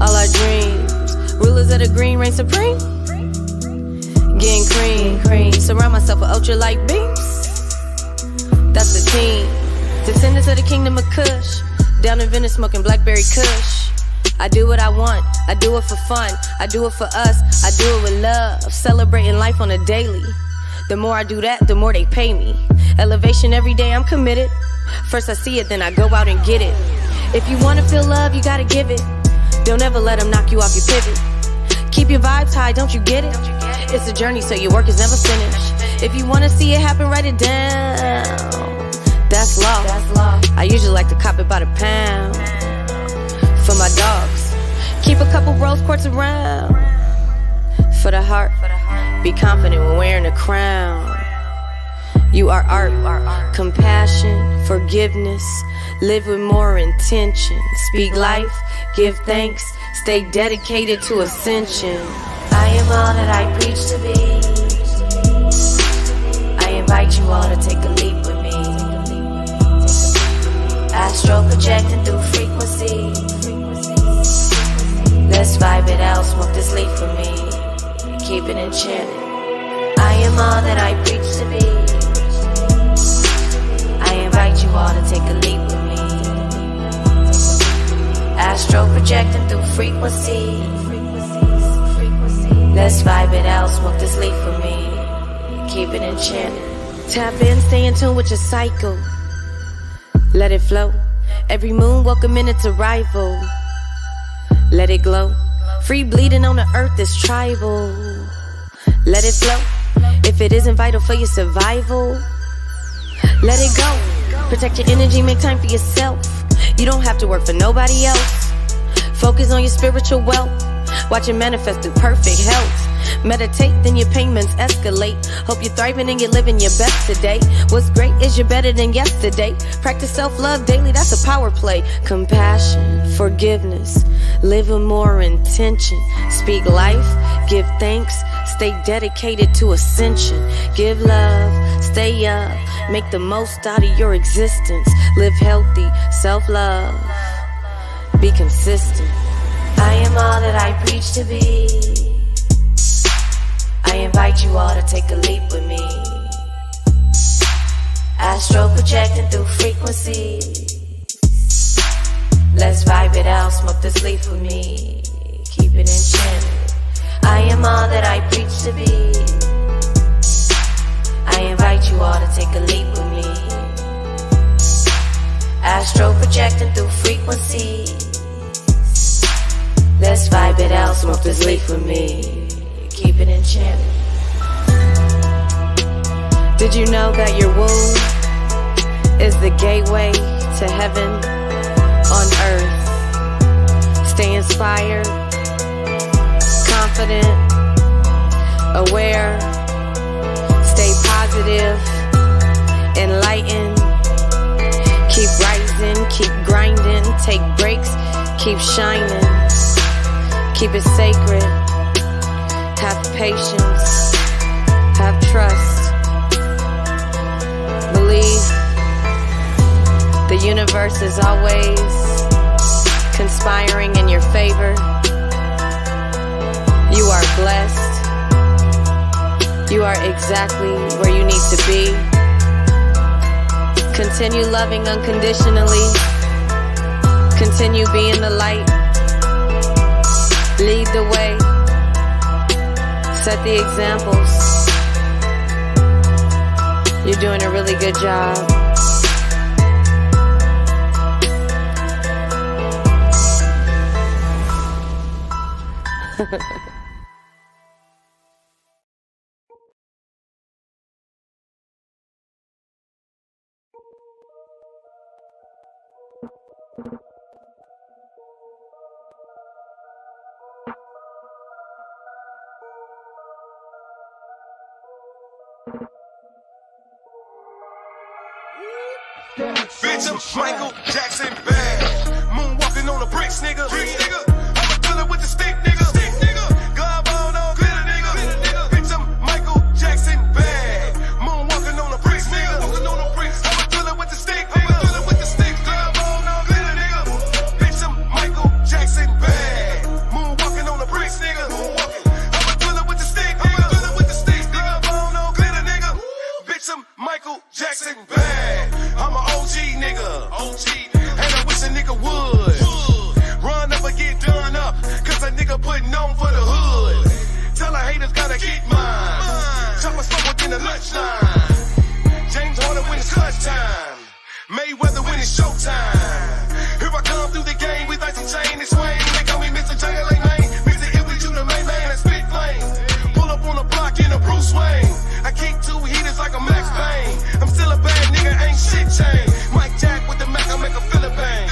All our dreams Rulers of the green reign supreme. Getting cream. Surround myself with ultralight beams. That's the team. Descendants of the kingdom of Kush. Down in Venice smoking blackberry kush. I do what I want, I do it for fun, I do it for us, I do it with love. Celebrating life on a daily. The more I do that, the more they pay me. Elevation every day, I'm committed. First I see it, then I go out and get it. If you wanna feel love, you gotta give it. Don't ever let them knock you off your pivot. Keep your vibes high, don't you get it? It's a journey, so your work is never finished. If you wanna see it happen, write it down. That's law. I usually like to cop it by the pound. For my dogs, keep a couple rose quartz around. For the heart, be confident when wearing a crown. You are art, compassion, forgiveness. Live with more intention. Speak life, give thanks, stay dedicated to ascension. I am all that I preach to be. I invite you all to take a leap with me. Astro projecting through frequency. Let's vibe it out, smoke this leaf for me. Keep it enchanted. I am all that I preach to be. I invite you all to take a leap with me. Astro projecting through frequency. Let's vibe it out, smoke this leaf for me. Keep it enchanted. Tap in, stay in tune with your cycle. Let it flow. Every moon, welcome in its arrival. Let it glow. Free bleeding on the earth is tribal. Let it flow. If it isn't vital for your survival, let it go. Protect your energy, make time for yourself. You don't have to work for nobody else. Focus on your spiritual wealth. Watch it manifest through perfect health. Meditate, then your payments escalate. Hope you're thriving and you're living your best today. What's great is you're better than yesterday. Practice self-love daily, that's a power play. Compassion, forgiveness, live with more intention. Speak life, give thanks, stay dedicated to ascension. Give love, stay up, make the most out of your existence. Live healthy, self-love, be consistent. I am all that I preach to be. I invite you all to take a leap with me. Astro projecting through frequency. Let's vibe it out, smoke this leaf with me. Keep it enchanted. I am all that I preach to be. I invite you all to take a leap with me. Astro projecting through frequency. Let's vibe it out, smoke this leaf with me. Keep it enchanted. Did you know that your womb is the gateway to heaven on earth? Stay inspired, confident, aware. Stay positive, enlightened. Keep rising, keep grinding. Take breaks, keep shining. Keep it sacred. Have patience. Have trust. Believe the universe is always conspiring in your favor. You are blessed. You are exactly where you need to be. Continue loving unconditionally. Continue being the light. Lead the way. Set the examples. You're doing a really good job. Bitch, I'm Michael Jackson bad. Moonwalking on the bricks, nigga. I'ma kill it with the stick, nigga. Glove on, glitter, nigga. Bitch, I'm Michael Jackson bad. Moonwalking on the bricks, nigga. I'ma kill it with the stick, nigga. Glove on, glitter, nigga. Bitch, I'm Michael Jackson bad. Moonwalking on the bricks, nigga. punchline. James Harden when it's clutch time. Mayweather when it's showtime. Here I come through the game with icy chain and swing. They call me Mr. Jungle like Maine. Mr. It with you the main man and spit flame. Pull up on the block in a Bruce Wayne. I kick 2 heaters like a Max Payne. I'm still a bad nigga, ain't shit changed. Mike Jack with the Mac, I make a Philippine.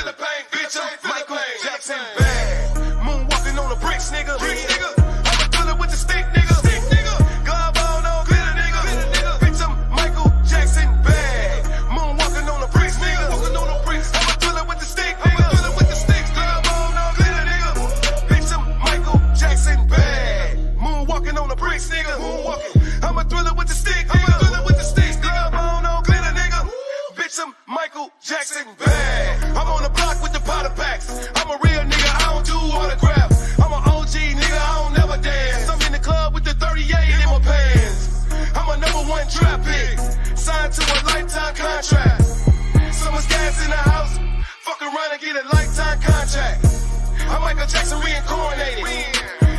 Bitch, I'm Michael Jackson bad. Moonwalking on the bricks, nigga. I'm a thriller with the stick, nigga. Glove on, glitter, nigga. Bitch, I'm Michael Jackson bad. Moonwalking on the bricks, nigga. I'm a thriller with the stick, nigga. Glove on, glitter, nigga. Bitch, I'm Michael Jackson bad. Moonwalking on the bricks, nigga. I'm a thriller with the stick, nigga. Glove on, glitter, nigga. Bitch, I'm Michael Jackson bad. I'm on the block with the powder packs. I'm a real nigga, I don't do autographs. I'm an OG nigga, I don't never dance. I'm in the club with the 38 in my pants. I'm a #1 draft pick, signed to a lifetime contract. So much gas in the house, fuck around and get a lifetime contract. I'm Michael Jackson reincarnated.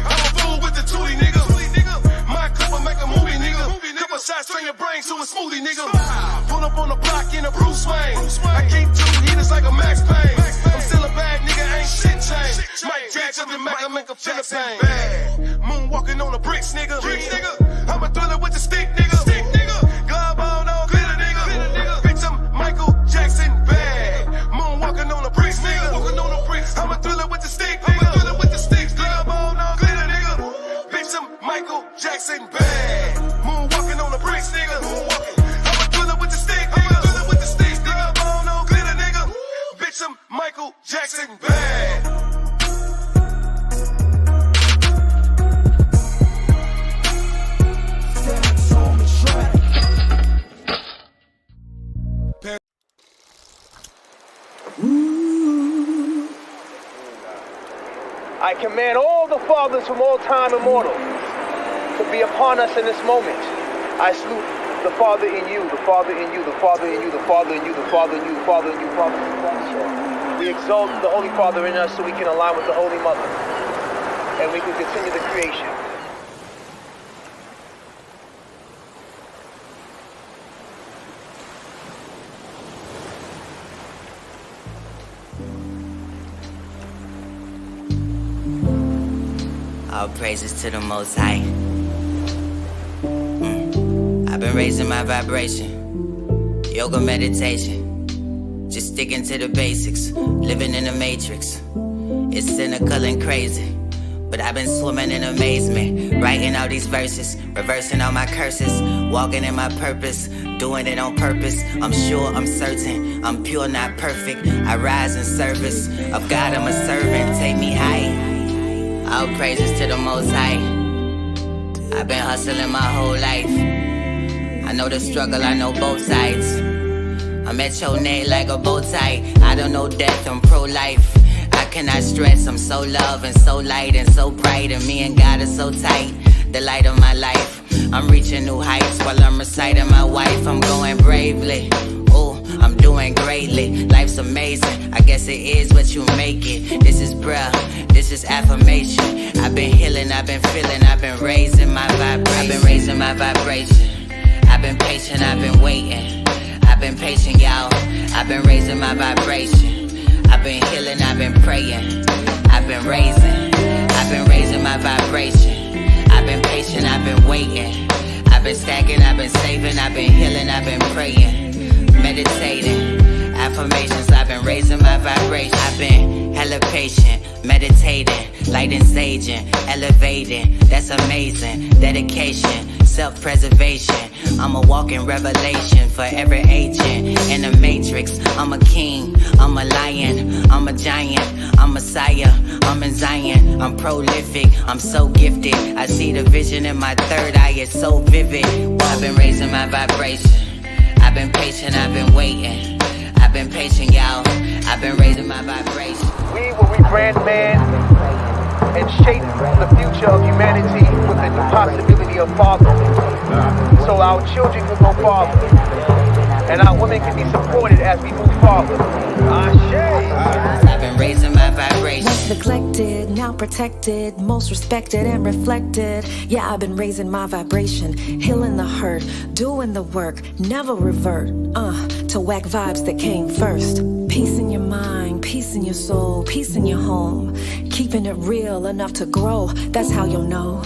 I'm a fool with the tootie, nigga. My clip will make a movie, nigga. Couple shots, turn your brain to a smoothie, nigga. Pull up on the block in a Bruce Wayne. I keep 2 heaters like a Max Payne. I'm still a bad nigga, ain't shit changed. Mike Jackson, the Mac, I make a Philippine. Moonwalking on the bricks, nigga. I'm a thriller with the stick, nigga. Glove on, glitter, nigga. Bitch, I'm Michael Jackson bad. Moonwalking on the bricks, nigga. I'm a thriller with the stick, nigga. Glove on, glitter, nigga. Bitch, I'm Michael Jackson bad. Moonwalking on the bricks, nigga. I'm a thriller with the stick, nigga. Glove on, glitter, nigga. Bitch, I'm Michael Jackson bad. I command all the fathers from all time immortal to be upon us in this moment. I salute the Father in you, the Father in you, the Father in you, the Father in you, the Father in you, the Father in you, Father in you. We exalt the Holy Father in us so we can align with the Holy Mother, and we can continue the creation. All praises to the Most High. I've been raising my vibration, yoga meditation, just sticking to the basics, living in the matrix. It's cynical and crazy, but I've been swimming in amazement, writing all these verses, reversing all my curses, walking in my purpose, doing it on purpose. I'm sure, I'm certain, I'm pure, not perfect. I rise in service of God, I'm a servant, take me high. All praises to the Most High. I've been hustling my whole life. I know the struggle, I know both sides. I'm at your neck like a bow tie. I don't know death, I'm pro-life. I cannot stress, I'm so love and so light and so bright. And me and God are so tight, the light of my life. I'm reaching new heights while I'm reciting my wife. I'm going bravely, ooh, I'm doing greatly. Life's amazing, I guess it is what you make it. This is prayer, this is affirmation. I've been healing, I've been feeling, I've been raising my vibration. I've been patient, I've been waiting. I've been patient, y'all. I've been raising my vibration. I've been healing, I've been praying. I've been raising my vibration. I've been patient, I've been waiting. I've been stacking, I've been saving, I've been healing, I've been praying, meditating, affirmations, I've been raising my vibration. I've been hella patient, meditating, lighting, saging, elevating, that's amazing, dedication, self-preservation. I'm a walking revelation for every agent in the matrix. I'm a king, I'm a lion, I'm a giant, I'm Messiah, I'm in Zion, I'm prolific, I'm so gifted. I see the vision in my third eye, it's so vivid. I've been raising my vibration. I've been patient, I've been waiting. I've been patient, y'all. I've been raising my vibration. We will rebrand man and shape the future of humanity with the possibility of father. So our children can go farther. and our women can be supported as we move forward. I've been raising my vibration. Once neglected, now protected, most respected and reflected. Yeah, I've been raising my vibration, healing the hurt, doing the work, never revert. To whack vibes that came first. Peace in your mind, peace in your soul, peace in your home. Keeping it real enough to grow, that's how you'll know.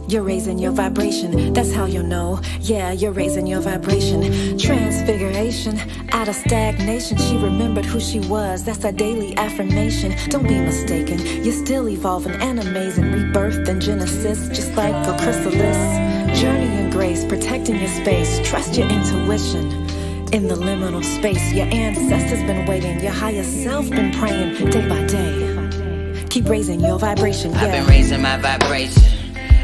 You're raising your vibration, that's how you'll know. Yeah, you're raising your vibration. Transfiguration, out of stagnation. She remembered who she was, that's a daily affirmation. Don't be mistaken, you're still evolving and amazing. Rebirth and genesis, just like a chrysalis. Journey in grace, protecting your space. Trust your intuition. In the liminal space, your ancestors been waiting. Your higher self been praying day by day. Keep raising your vibration, yeah. I've been raising my vibration.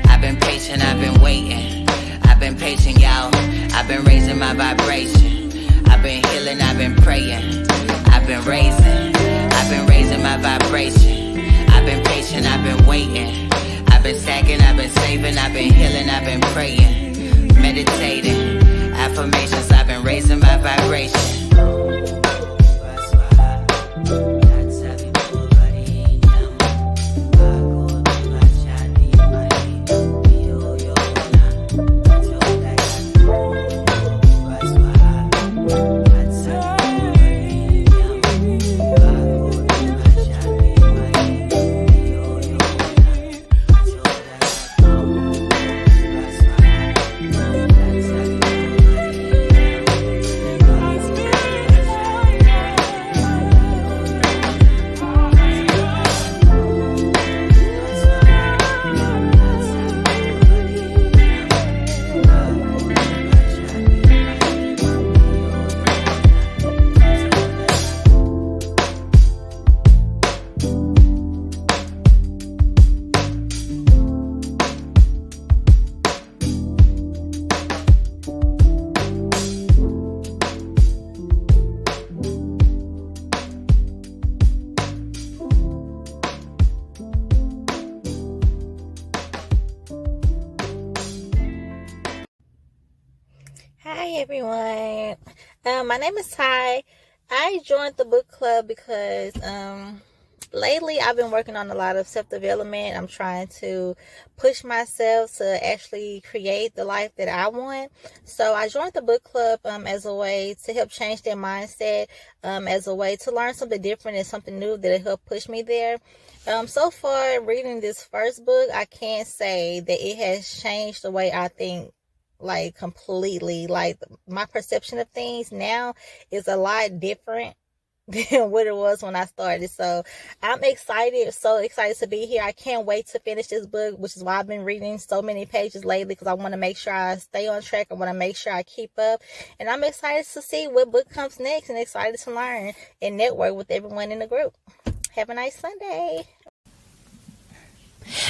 I've been patient, I've been waiting. I've been patient, y'all. I've been raising my vibration. I've been healing, I've been praying. I've been raising my vibration. I've been patient, I've been waiting. I've been stacking, I've been saving, I've been healing, I've been praying. Meditating, affirmations, I've been raising my vibration. Hi everyone. My name is Ty. I joined the book club because lately I've been working on a lot of self-development. I'm trying to push myself to actually create the life that I want. So I joined the book club as a way to help change their mindset, as a way to learn something different and something new that'll help push me there. So far, reading this first book, I can't say that it has changed the way I think, like completely. Like my perception of things now is a lot different than what it was when I started. So I'm excited, so excited to be here. I can't wait to finish this book, which is why I've been reading so many pages lately, because I want to make sure I stay on track. I want to make sure I keep up, and I'm excited to see what book comes next, and excited to learn and network with everyone in the group. Have a nice Sunday.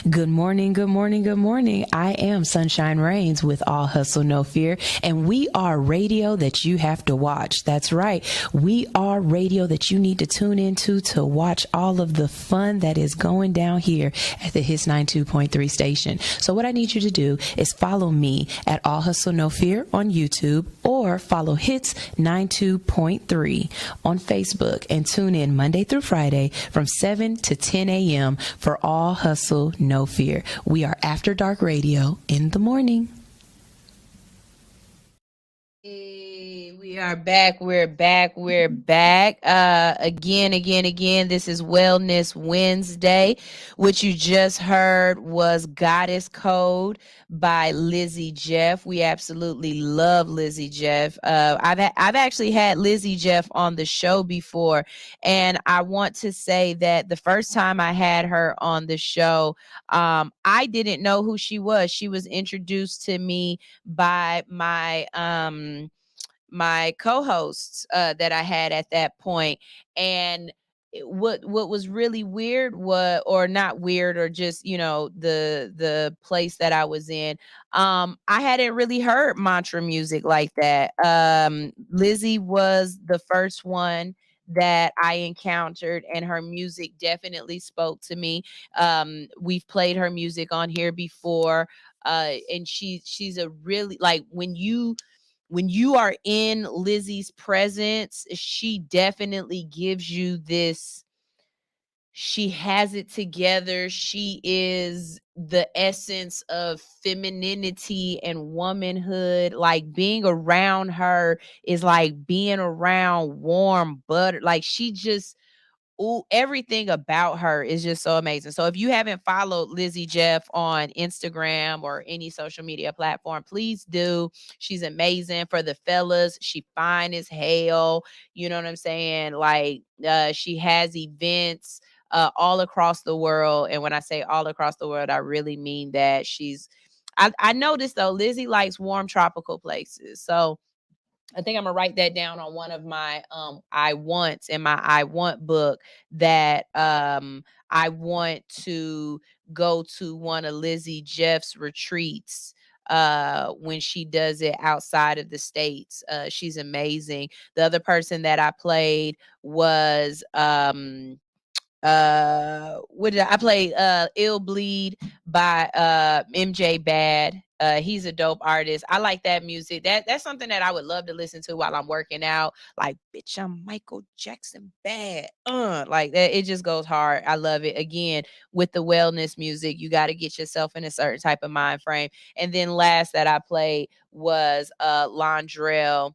Good morning, good morning, good morning. I am Sunshine Reigns with All Hustle, No Fear, and we are radio that you have to watch. That's right. We are radio that you need to tune into to watch all of the fun that is going down here at the Hits 92.3 station. So what I need you to do is follow me at All Hustle, No Fear on YouTube, or follow Hits 92.3 on Facebook, and tune in Monday through Friday from 7 to 10 a.m. for All Hustle, No Fear. We are After Dark Radio in the morning. Hey, we are back. We're back. We're back. Again. This is Wellness Wednesday. What you just heard was Goddess Code by Lizzie Jeff. We absolutely love Lizzie Jeff. I've actually had Lizzie Jeff on the show before, and I want to say that the first time I had her on the show, I didn't know who she was. She was introduced to me by my co-hosts that I had at that point. And what was really weird was, or not weird, or just, the place that I was in, I hadn't really heard mantra music like that. Lizzie was the first one that I encountered, and her music definitely spoke to me. We've played her music on here before, and she's a really, like, when you are in Lizzie's presence, she definitely gives you this. She has it together. She is the essence of femininity and womanhood. Like being around her is like being around warm butter. Like she just, ooh, everything about her is just so amazing. So if you haven't followed Lizzie Jeff on Instagram or any social media platform, please do. She's amazing. For the fellas, she fine as hell. You know what I'm saying? Like she has events all across the world. And when I say all across the world, I really mean that. I noticed though, Lizzie likes warm tropical places. So I think I'm gonna write that down on one of my I wants in my I want book, that I want to go to one of Lizzie Jeff's retreats when she does it outside of the states. She's amazing. The other person that I played was what did I play? Ill Bleed by MJ Bad. He's a dope artist. I like that music. That's something that I would love to listen to while I'm working out. Like, bitch, I'm Michael Jackson bad. Like that, it just goes hard. I love it. Again, with the wellness music, you got to get yourself in a certain type of mind frame. And then last that I played was Londrell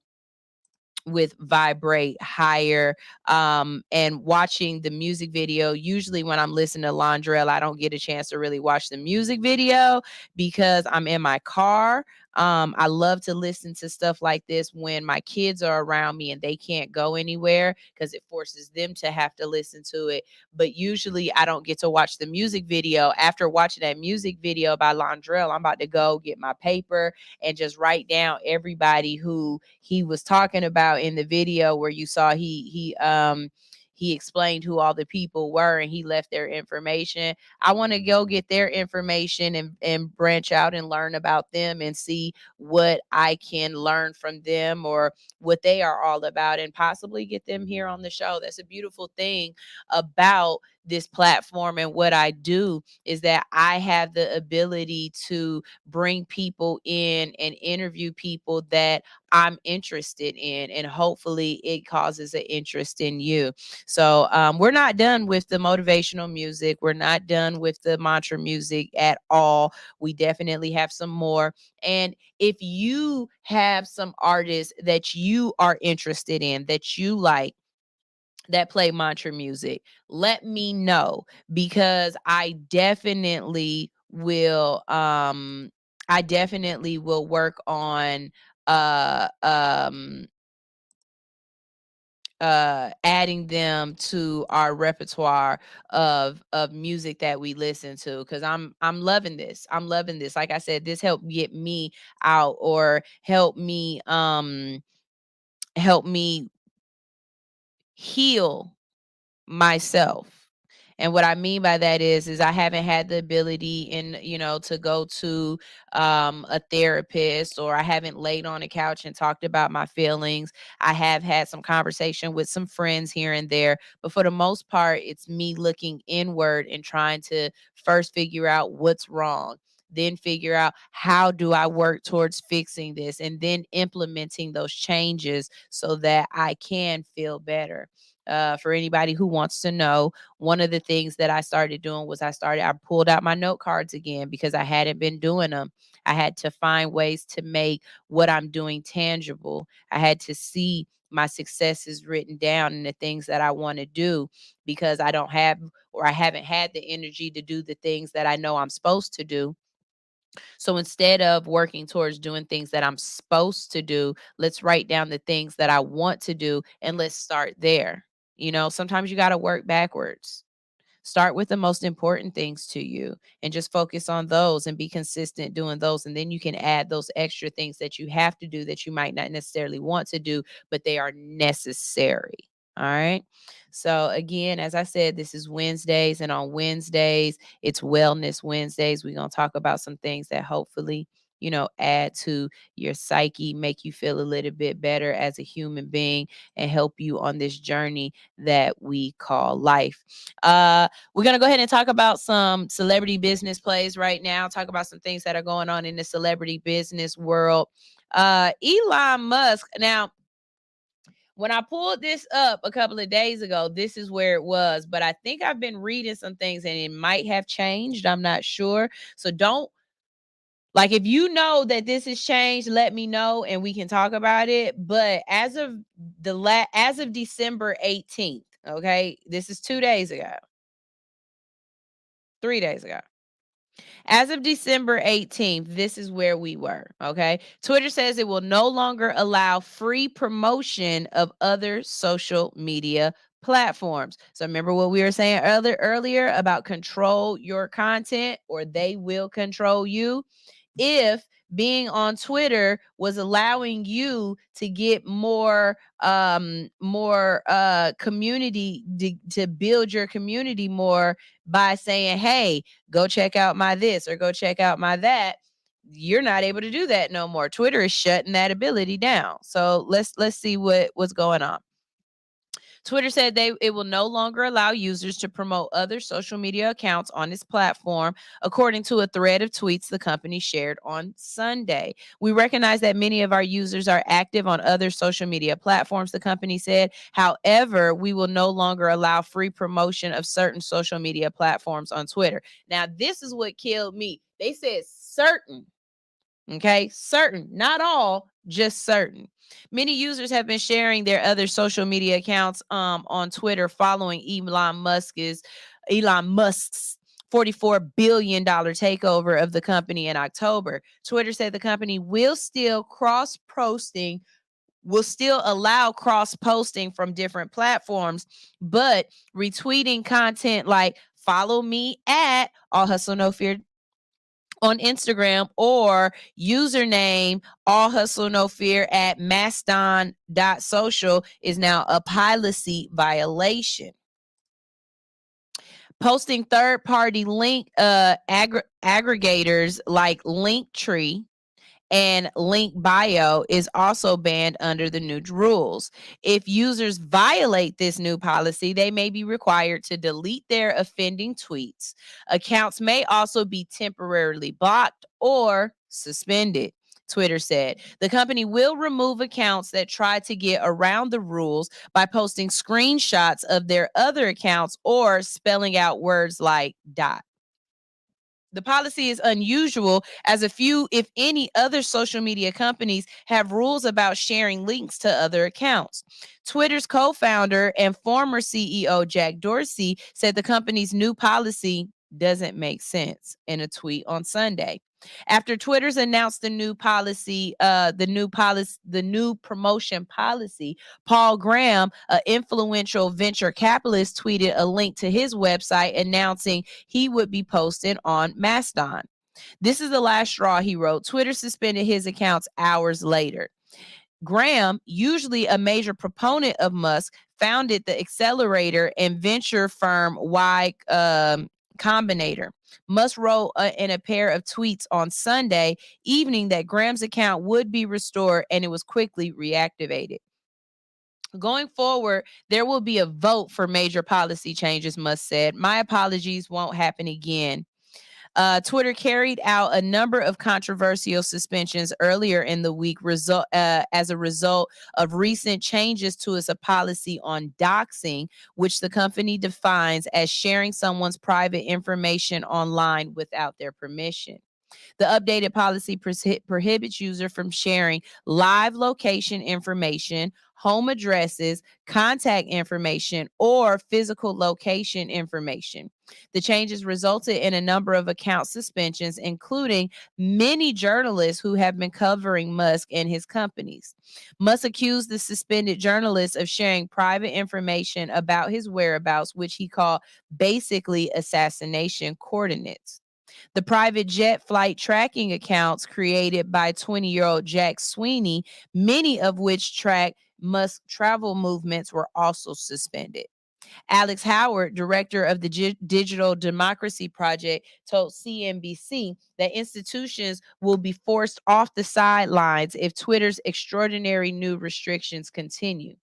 with Vibrate Higher. And watching the music video, usually when I'm listening to Londrell, I don't get a chance to really watch the music video because I'm in my car. I love to listen to stuff like this when my kids are around me and they can't go anywhere because it forces them to have to listen to it. But usually I don't get to watch the music video. After watching that music video by Londrell, I'm about to go get my paper and just write down everybody who he was talking about in the video, where you saw he explained who all the people were and he left their information. I want to go get their information and branch out and learn about them and see what I can learn from them or what they are all about, and possibly get them here on the show. That's a beautiful thing about this platform and what I do, is that I have the ability to bring people in and interview people that I'm interested in, and hopefully it causes an interest in you. So we're not done with the motivational music. We're not done with the mantra music at all. We definitely have some more. And if you have some artists that you are interested in, that you like, that play mantra music, let me know, because I definitely will work on uh um adding them to our repertoire of music that we listen to, because I'm loving this. I'm loving this. Like I said, this helped get me out, or help me heal myself. And what I mean by that is I haven't had the ability to go to a therapist, or I haven't laid on a couch and talked about my feelings. I have had some conversation with some friends here and there, but for the most part, it's me looking inward and trying to first figure out what's wrong, then figure out how do I work towards fixing this, and then implementing those changes so that I can feel better. For anybody who wants to know, one of the things that I started doing was I pulled out my note cards again because I hadn't been doing them. I had to find ways to make what I'm doing tangible. I had to see my successes written down and the things that I want to do, because I don't have, or I haven't had the energy to do the things that I know I'm supposed to do. So instead of working towards doing things that I'm supposed to do, let's write down the things that I want to do and let's start there. Sometimes you got to work backwards. Start with the most important things to you and just focus on those and be consistent doing those. And then you can add those extra things that you have to do that you might not necessarily want to do, but they are necessary. All right. So, again, as I said, this is Wednesdays, and on Wednesdays, it's Wellness Wednesdays. We're going to talk about some things that hopefully, add to your psyche, make you feel a little bit better as a human being, and help you on this journey that we call life. We're going to go ahead and talk about some celebrity business plays right now, talk about some things that are going on in the celebrity business world. Elon Musk. Now, when I pulled this up a couple of days ago, this is where it was. But I think I've been reading some things and it might have changed. I'm not sure. So don't, like, if you know that this has changed, let me know and we can talk about it. But as of as of December 18th, okay, this is 2 days ago, 3 days ago. As of December 18th, this is where we were. Okay. Twitter says it will no longer allow free promotion of other social media platforms. So remember what we were saying earlier about control your content, or they will control you. If being on Twitter was allowing you to get more community, to build your community more by saying, hey, go check out my this or go check out my that, you're not able to do that no more. Twitter is shutting that ability down. So let's see what's going on. Twitter said it will no longer allow users to promote other social media accounts on its platform, according to a thread of tweets the company shared on Sunday. We recognize that many of our users are active on other social media platforms, the company said. However, we will no longer allow free promotion of certain social media platforms on Twitter. Now, this is what killed me. They said certain. Okay, certain, not all, just certain. Many users have been sharing their other social media accounts on Twitter following Elon Musk's $44 billion takeover of the company in October. Twitter said the company will still allow cross posting from different platforms, but retweeting content like follow me at All Hustle No Fear on Instagram, or username All Hustle No Fear at mastodon.social is now a policy violation. Posting third-party link aggregators like Linktree and link bio is also banned under the new rules. If users violate this new policy, they may be required to delete their offending tweets. Accounts may also be temporarily blocked or suspended. Twitter said the company will remove accounts that try to get around the rules by posting screenshots of their other accounts or spelling out words like dot. The policy is unusual, as a few, if any, other social media companies have rules about sharing links to other accounts. Twitter's co-founder and former CEO Jack Dorsey said the company's new policy doesn't make sense in a tweet on Sunday. After Twitter's announced the new promotion policy, Paul Graham, an influential venture capitalist, tweeted a link to his website announcing he would be posting on Mastodon. This is the last straw, he wrote. Twitter suspended his accounts hours later. Graham, usually a major proponent of Musk, founded the accelerator and venture firm Y Combinator. Musk wrote in a pair of tweets on Sunday evening that Graham's account would be restored, and it was quickly reactivated. Going forward, there will be a vote for major policy changes, Musk said. My apologies, won't happen again. Twitter carried out a number of controversial suspensions earlier in the week as a result of recent changes to its policy on doxing, which the company defines as sharing someone's private information online without their permission. The updated policy prohibits users from sharing live location information, home addresses, contact information, or physical location information. The changes resulted in a number of account suspensions, including many journalists who have been covering Musk and his companies. Musk accused the suspended journalists of sharing private information about his whereabouts, which he called basically assassination coordinates. The private jet flight tracking accounts created by 20-year-old Jack Sweeney, many of which track Musk travel movements, were also suspended. Alix Howard, director of the Digital Democracy Project, told CNBC that institutions will be forced off the sidelines if Twitter's extraordinary new restrictions continue.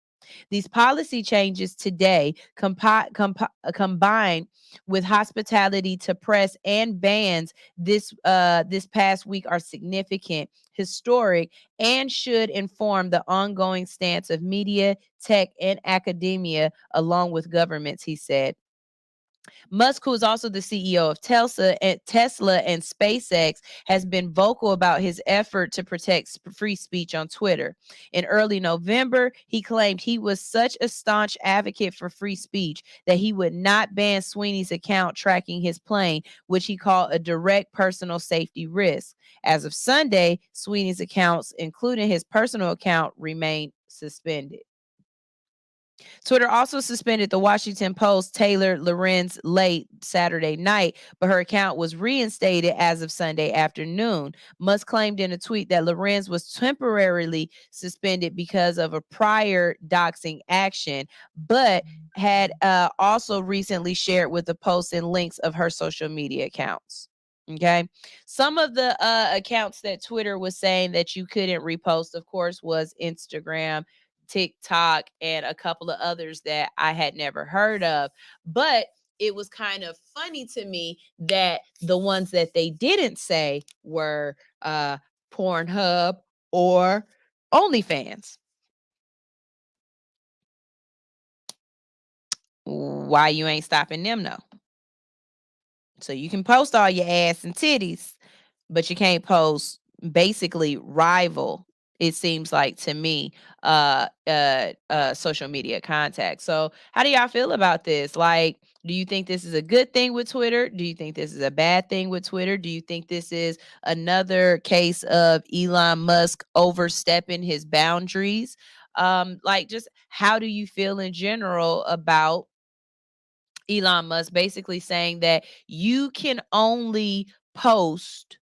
These policy changes today, combined with hospitality to press and bans this past week, are significant, historic, and should inform the ongoing stance of media, tech, and academia, along with governments, he said. Musk, who is also the CEO of Tesla and SpaceX, has been vocal about his effort to protect free speech on Twitter. In early November, he claimed he was such a staunch advocate for free speech that he would not ban Sweeney's account tracking his plane, which he called a direct personal safety risk. As of Sunday, Sweeney's accounts, including his personal account, remain suspended. Twitter also suspended the Washington Post Taylor Lorenz late Saturday night, but her account was reinstated as of Sunday afternoon. Musk claimed in a tweet that Lorenz was temporarily suspended because of a prior doxing action, but had also recently shared with the Post and links of her social media accounts. Okay. Some of the accounts that Twitter was saying that you couldn't repost, of course, was Instagram, TikTok, and a couple of others that I had never heard of. But it was kind of funny to me that the ones that they didn't say were Pornhub or OnlyFans. Why you ain't stopping them, though? So you can post all your ass and titties, but you can't post basically rival, it seems like to me, social media contact. So how do y'all feel about this? Like, do you think this is a good thing with Twitter? Do you think this is a bad thing with Twitter? Do you think this is another case of Elon Musk overstepping his boundaries? Like, just how do you feel in general about Elon Musk basically saying that you can only post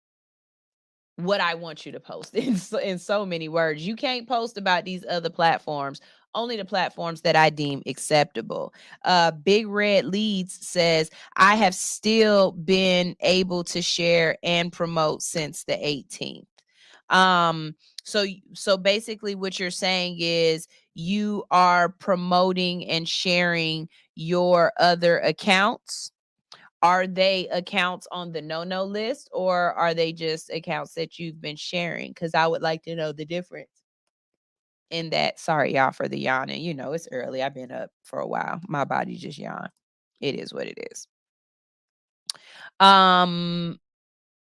what I want you to post in so many words. You can't post about these other platforms, only the platforms that I deem acceptable. Big Red Leads says, I have still been able to share and promote since the 18th. So basically what you're saying is you are promoting and sharing your other accounts. Are they accounts on the no list, or are they just accounts that you've been sharing? Because I would like to know the difference in that. Sorry, y'all, for the yawning. You know, it's early. I've been up for a while. My body just yawned. It is what it is. Oh,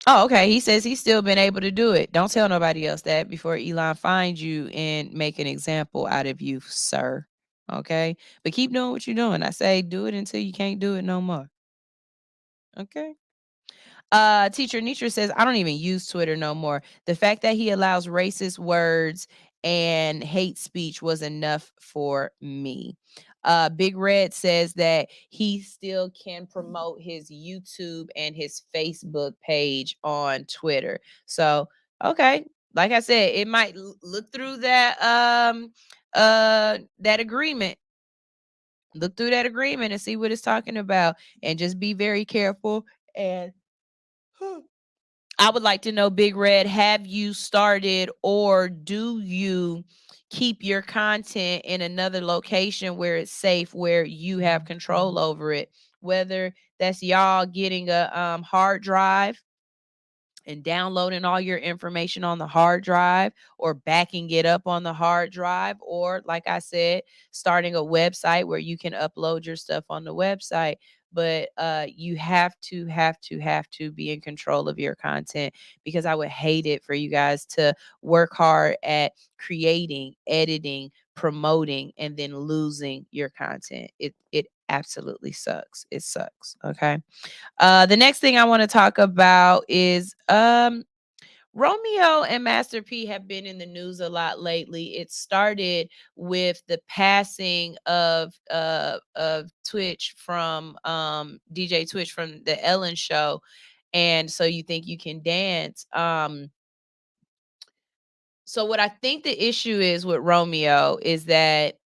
okay. He says he's still been able to do it. Don't tell nobody else that before Elon finds you and make an example out of you, sir. Okay. But keep doing what you're doing. I say do it until you can't do it no more. Okay. Teacher Nietzsche says, I don't even use Twitter no more. The fact that he allows racist words and hate speech was enough for me. Big Red says that he still can promote his YouTube and his Facebook page on Twitter. So, okay. Like I said, it might look through that agreement. Look through that agreement and see what it's talking about, and just be very careful. And I would like to know, Big Red, have you started or do you keep your content in another location where it's safe, where you have control over it? Whether that's y'all getting a hard drive and downloading all your information on the hard drive, or backing it up on the hard drive, or like I said, starting a website where you can upload your stuff on the website. But you have to be in control of your content, because I would hate it for you guys to work hard at creating, editing, promoting, and then losing your content. It absolutely sucks. It sucks. Okay. The next thing I want to talk about is Romeo and Master P have been in the news a lot lately. It started with the passing of Twitch from DJ Twitch from the Ellen show, and So You Think You Can Dance. So what I think the issue is with Romeo is that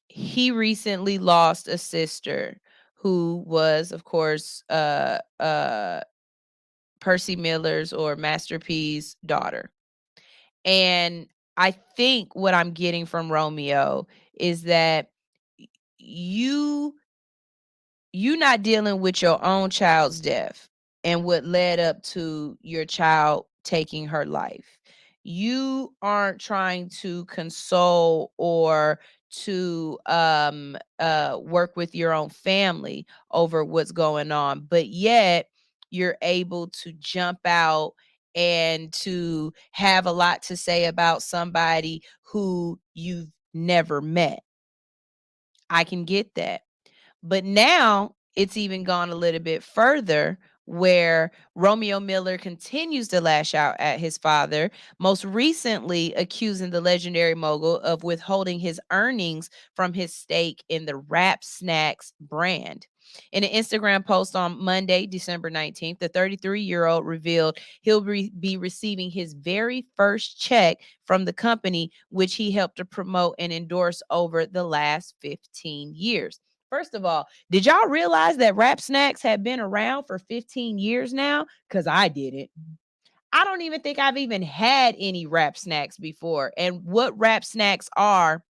he recently lost a sister who was, of course, Percy Miller's, or Master P's, daughter. And I think what I'm getting from Romeo is that you not dealing with your own child's death and what led up to your child taking her life. You aren't trying to console or to work with your own family over what's going on, but yet you're able to jump out and to have a lot to say about somebody who you've never met. I can get that. But now it's even gone a little bit further where Romeo Miller continues to lash out at his father, most recently accusing the legendary mogul of withholding his earnings from his stake in the Rap Snacks brand. In an Instagram post on Monday, December 19th, the 33-year-old revealed he'll be receiving his very first check from the company, which he helped to promote and endorse over the last 15 years. First of all, did y'all realize that Rap Snacks have been around for 15 years now? Because I didn't. I don't even think I've even had any Rap Snacks before. And what Rap Snacks are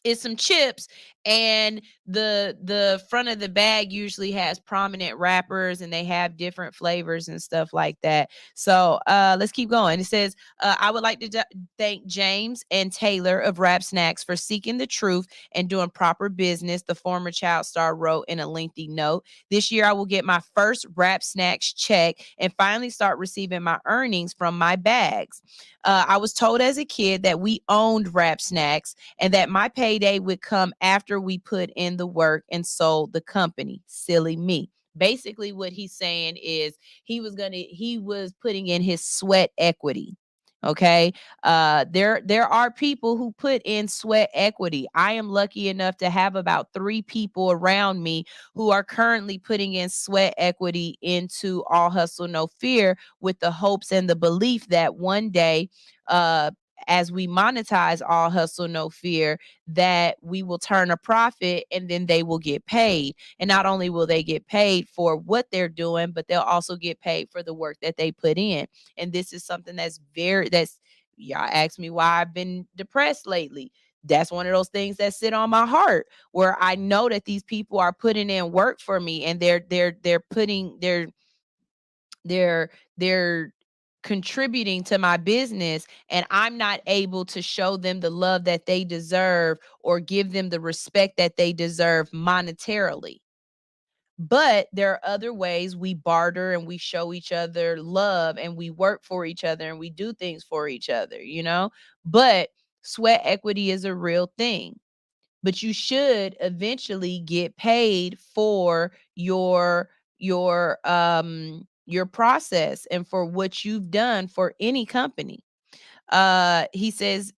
is some chips, and the front of the bag usually has prominent wrappers, and they have different flavors and stuff like that. So let's keep going. It says, I would like to thank James and Taylor of Rap Snacks for seeking the truth and doing proper business, the former child star wrote in a lengthy note. This year I will get my first Rap Snacks check and finally start receiving my earnings from my bags. I was told as a kid that we owned Rap Snacks and that my payday would come after we put in the work and sold the company. Silly me. Basically, what he's saying is he was putting in his sweat equity. Okay. There are people who put in sweat equity. I am lucky enough to have about 3 people around me who are currently putting in sweat equity into All Hustle No Fear, with the hopes and the belief that one day, as we monetize All Hustle No Fear, that we will turn a profit and then they will get paid. And not only will they get paid for what they're doing, but they'll also get paid for the work that they put in. And this is something y'all ask me why I've been depressed lately. That's one of those things that sit on my heart, where I know that these people are putting in work for me, and they're contributing to my business, and I'm not able to show them the love that they deserve or give them the respect that they deserve monetarily. But there are other ways we barter and we show each other love, and we work for each other and we do things for each other, But sweat equity is a real thing. But you should eventually get paid for your process and for what you've done for any company. He says,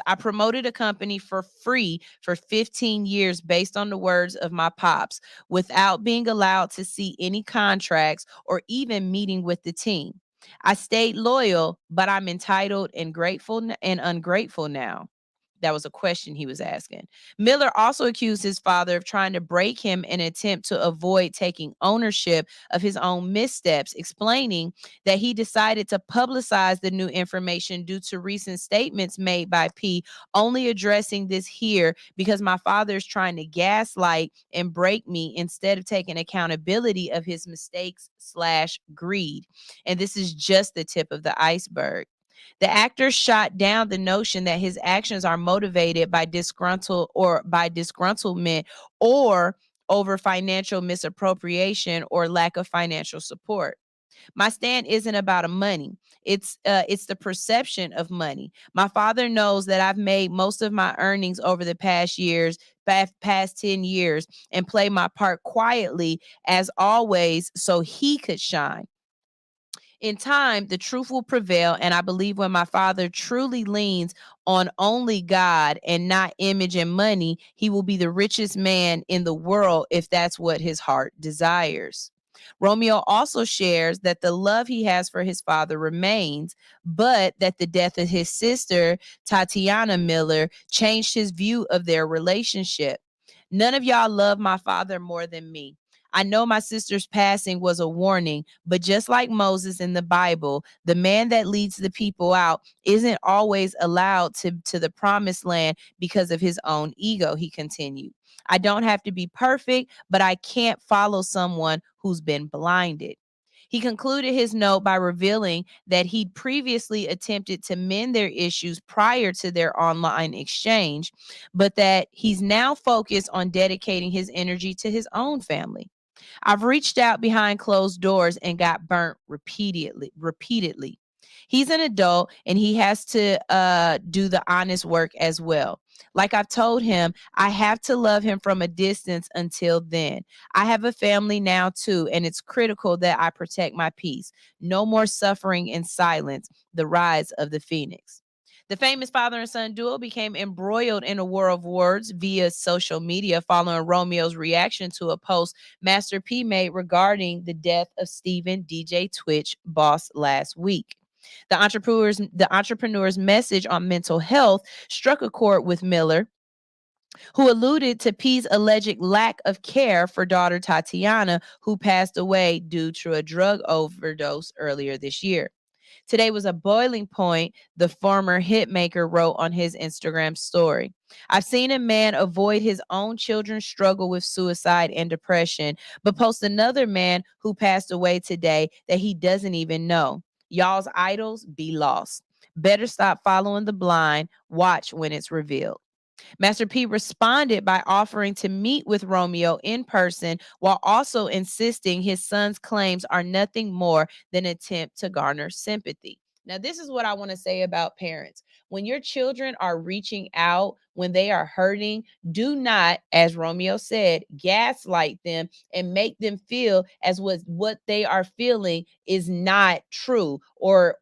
I promoted a company for free for 15 years based on the words of my pops, without being allowed to see any contracts or even meeting with the team. I stayed loyal, but I'm entitled and grateful and ungrateful now. That was a question he was asking. Miller also accused his father of trying to break him in an attempt to avoid taking ownership of his own missteps, explaining that he decided to publicize the new information due to recent statements made by P, only addressing this here because my father is trying to gaslight and break me instead of taking accountability of his mistakes/greed. And this is just the tip of the iceberg. The actor shot down the notion that his actions are motivated by disgruntlement or over financial misappropriation or lack of financial support. My stand isn't about money. It's the perception of money. My father knows that I've made most of my earnings over the past 10 years, and play my part quietly as always so he could shine. In time, the truth will prevail, and I believe when my father truly leans on only God and not image and money, he will be the richest man in the world if that's what his heart desires. Romeo also shares that the love he has for his father remains, but that the death of his sister, Tatiana Miller, changed his view of their relationship. None of y'all love my father more than me. I know my sister's passing was a warning, but just like Moses in the Bible, the man that leads the people out isn't always allowed to the promised land because of his own ego, he continued. I don't have to be perfect, but I can't follow someone who's been blinded. He concluded his note by revealing that he'd previously attempted to mend their issues prior to their online exchange, but that he's now focused on dedicating his energy to his own family. I've reached out behind closed doors and got burnt repeatedly. He's an adult and he has to do the honest work as well. Like I've told him, I have to love him from a distance until then. I have a family now too, and it's critical that I protect my peace. No more suffering in silence. The rise of the phoenix. The famous father and son duo became embroiled in a war of words via social media following Romeo's reaction to a post Master P made regarding the death of Steven DJ Twitch boss last week. The entrepreneur's message on mental health struck a chord with Miller, who alluded to P's alleged lack of care for daughter Tatiana, who passed away due to a drug overdose earlier this year. Today was a boiling point, the former hitmaker wrote on his Instagram story. I've seen a man avoid his own children's struggle with suicide and depression, but post another man who passed away today that he doesn't even know. Y'all's idols be lost. Better stop following the blind. Watch when it's revealed. Master P responded by offering to meet with Romeo in person while also insisting his son's claims are nothing more than an attempt to garner sympathy. Now, this is what I want to say about parents. When your children are reaching out, when they are hurting, do not, as Romeo said, gaslight them and make them feel as what they are feeling is not true, or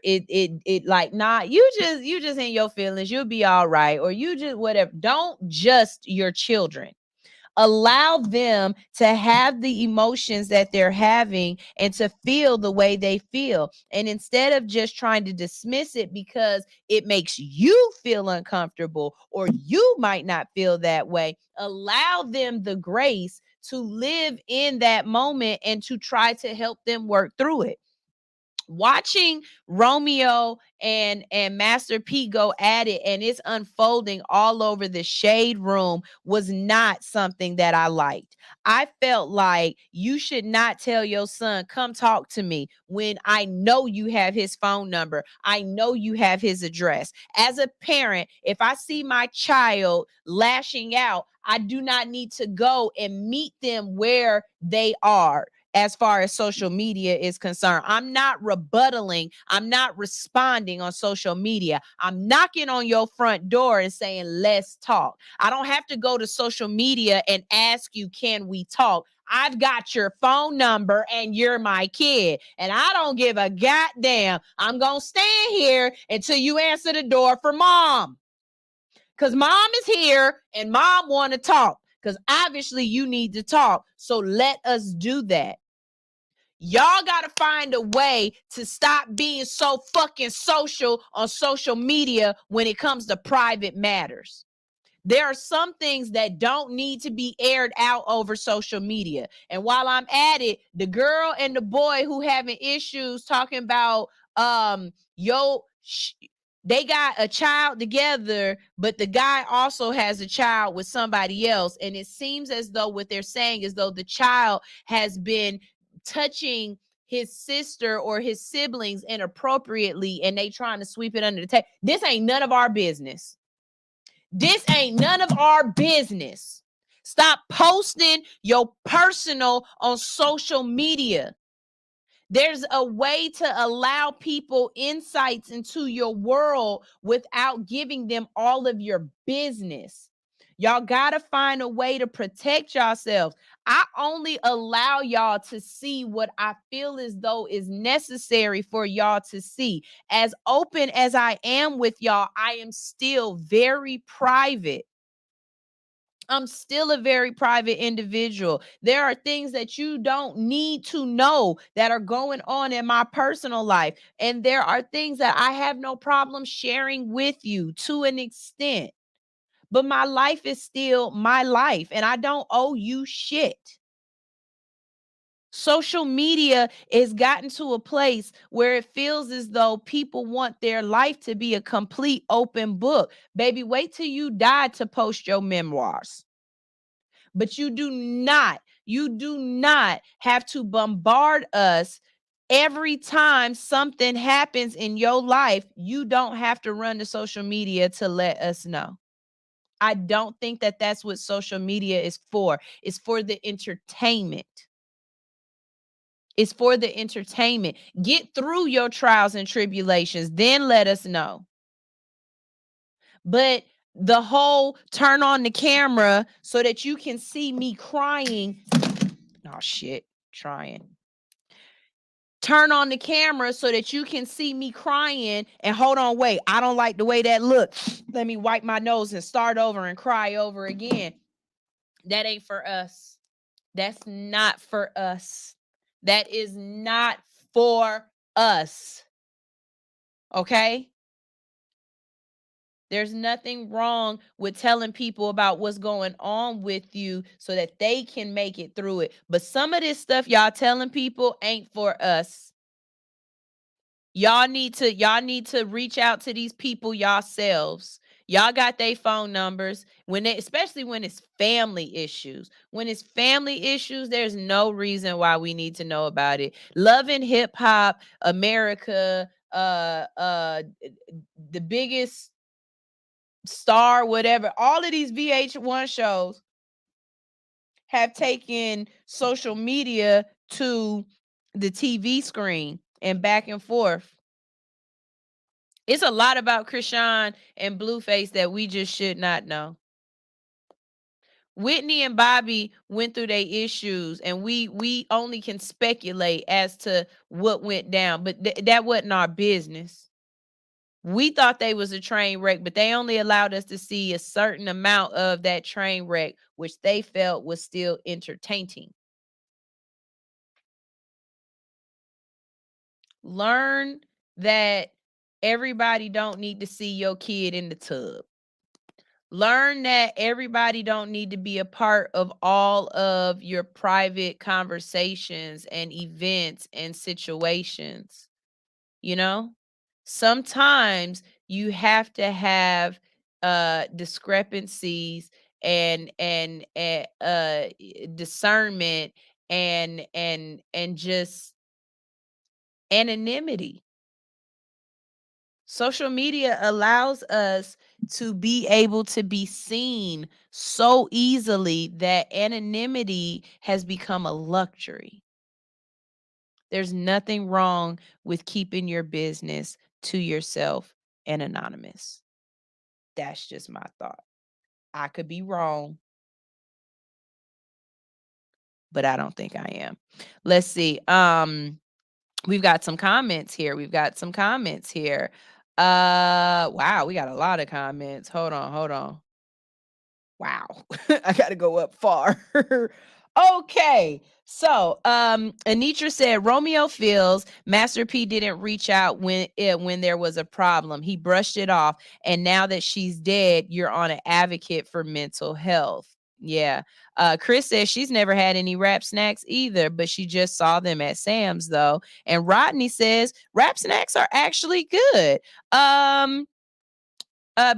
it like, nah, you just in your feelings, you'll be all right, or you just whatever. Don't just your children. Allow them to have the emotions that they're having and to feel the way they feel. And instead of just trying to dismiss it because it makes you feel uncomfortable or you might not feel that way, allow them the grace to live in that moment and to try to help them work through it. Watching Romeo and Master P go at it and it's unfolding all over the shade room was not something that I liked. I felt like you should not tell your son, come talk to me, when I know you have his phone number. I know you have his address. As a parent, if I see my child lashing out, I do not need to go and meet them where they are. As far as social media is concerned, I'm not rebuttaling. I'm not responding on social media. I'm knocking on your front door and saying, let's talk. I don't have to go to social media and ask you, can we talk? I've got your phone number and you're my kid. And I don't give a goddamn. I'm going to stand here until you answer the door for mom. Because mom is here and mom want to talk. Because obviously you need to talk. So let us do that. Y'all got to find a way to stop being so fucking social on social media when it comes to private matters. There are some things that don't need to be aired out over social media. And while I'm at it, the girl and the boy who having issues talking about they got a child together, but the guy also has a child with somebody else. And it seems as though what they're saying is though the child has been touching his sister or his siblings inappropriately and they trying to sweep it under the table. This ain't none of our business. This ain't none of our business. Stop posting your personal on social media. There's a way to allow people insights into your world without giving them all of your business. Y'all got to find a way to protect yourselves. I only allow y'all to see what I feel as though is necessary for y'all to see. As open as I am with y'all, I am still very private. I'm still a very private individual. There are things that you don't need to know that are going on in my personal life. And there are things that I have no problem sharing with you to an extent. But my life is still my life, and I don't owe you shit. Social media has gotten to a place where it feels as though people want their life to be a complete open book. Baby, wait till you die to post your memoirs. But you do not have to bombard us every time something happens in your life. You don't have to run to social media to let us know. I don't think that that's what social media is for. It's for the entertainment. It's for the entertainment. Get through your trials and tribulations, then let us know. But the whole turn on the camera so that you can see me crying. Oh, shit. Trying. Turn on the camera so that you can see me crying and hold on, wait, I don't like the way that looks. Let me wipe my nose and start over and cry over again. That ain't for us. That's not for us. That is not for us. Okay? There's nothing wrong with telling people about what's going on with you so that they can make it through it. But some of this stuff y'all telling people ain't for us. Y'all need to reach out to these people yourselves. Y'all got their phone numbers especially when it's family issues. When it's family issues, there's no reason why we need to know about it. Love and Hip Hop America, the Biggest Star, whatever. All of these VH1 shows have taken social media to the TV screen and back and forth. It's a lot about Krishan and Blueface that we just should not know. Whitney and Bobby went through their issues, and we only can speculate as to what went down, but that wasn't our business. We thought they was a train wreck, but they only allowed us to see a certain amount of that train wreck, which they felt was still entertaining. Learn that everybody don't need to see your kid in the tub. Learn that everybody don't need to be a part of all of your private conversations and events and situations. You know, sometimes you have to have discrepancies and discernment and just anonymity. Social media allows us to be able to be seen so easily that anonymity has become a luxury. There's nothing wrong with keeping your business to yourself and anonymous. That's just my thought. I could be wrong, but I don't think I am. Let's see. We've got some comments here. Wow, we got a lot of comments. Hold on. Wow. I got to go up far. Okay. So, Anitra said Romeo feels Master P didn't reach out when there was a problem. He brushed it off, and now that she's dead, you're on an advocate for mental health. Yeah. Chris says she's never had any rap snacks either, but she just saw them at Sam's though. And Rodney says rap snacks are actually good.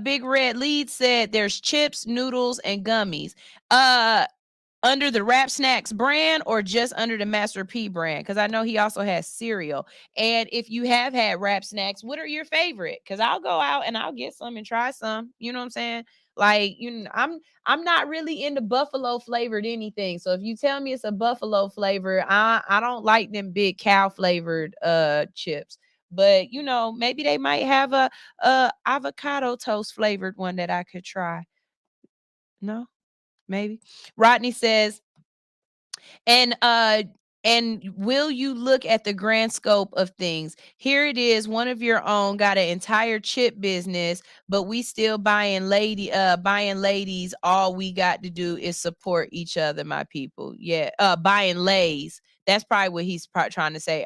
Big Red Lead said there's chips, noodles, and gummies. Under the Rap Snacks brand or just under the Master P brand? Because I know he also has cereal. And if you have had Rap Snacks, what are your favorite? Because I'll go out and I'll get some and try some. You know what I'm saying? Like, I'm not really into buffalo flavored anything. So if you tell me it's a buffalo flavor, I don't like them big cow flavored chips. But maybe they might have a avocado toast flavored one that I could try. No, maybe. Rodney says, and will you look at the grand scope of things? Here it is, one of your own got an entire chip business, but we still buying ladies. All we got to do is support each other, my people. Yeah, buying lays. That's probably what he's trying to say.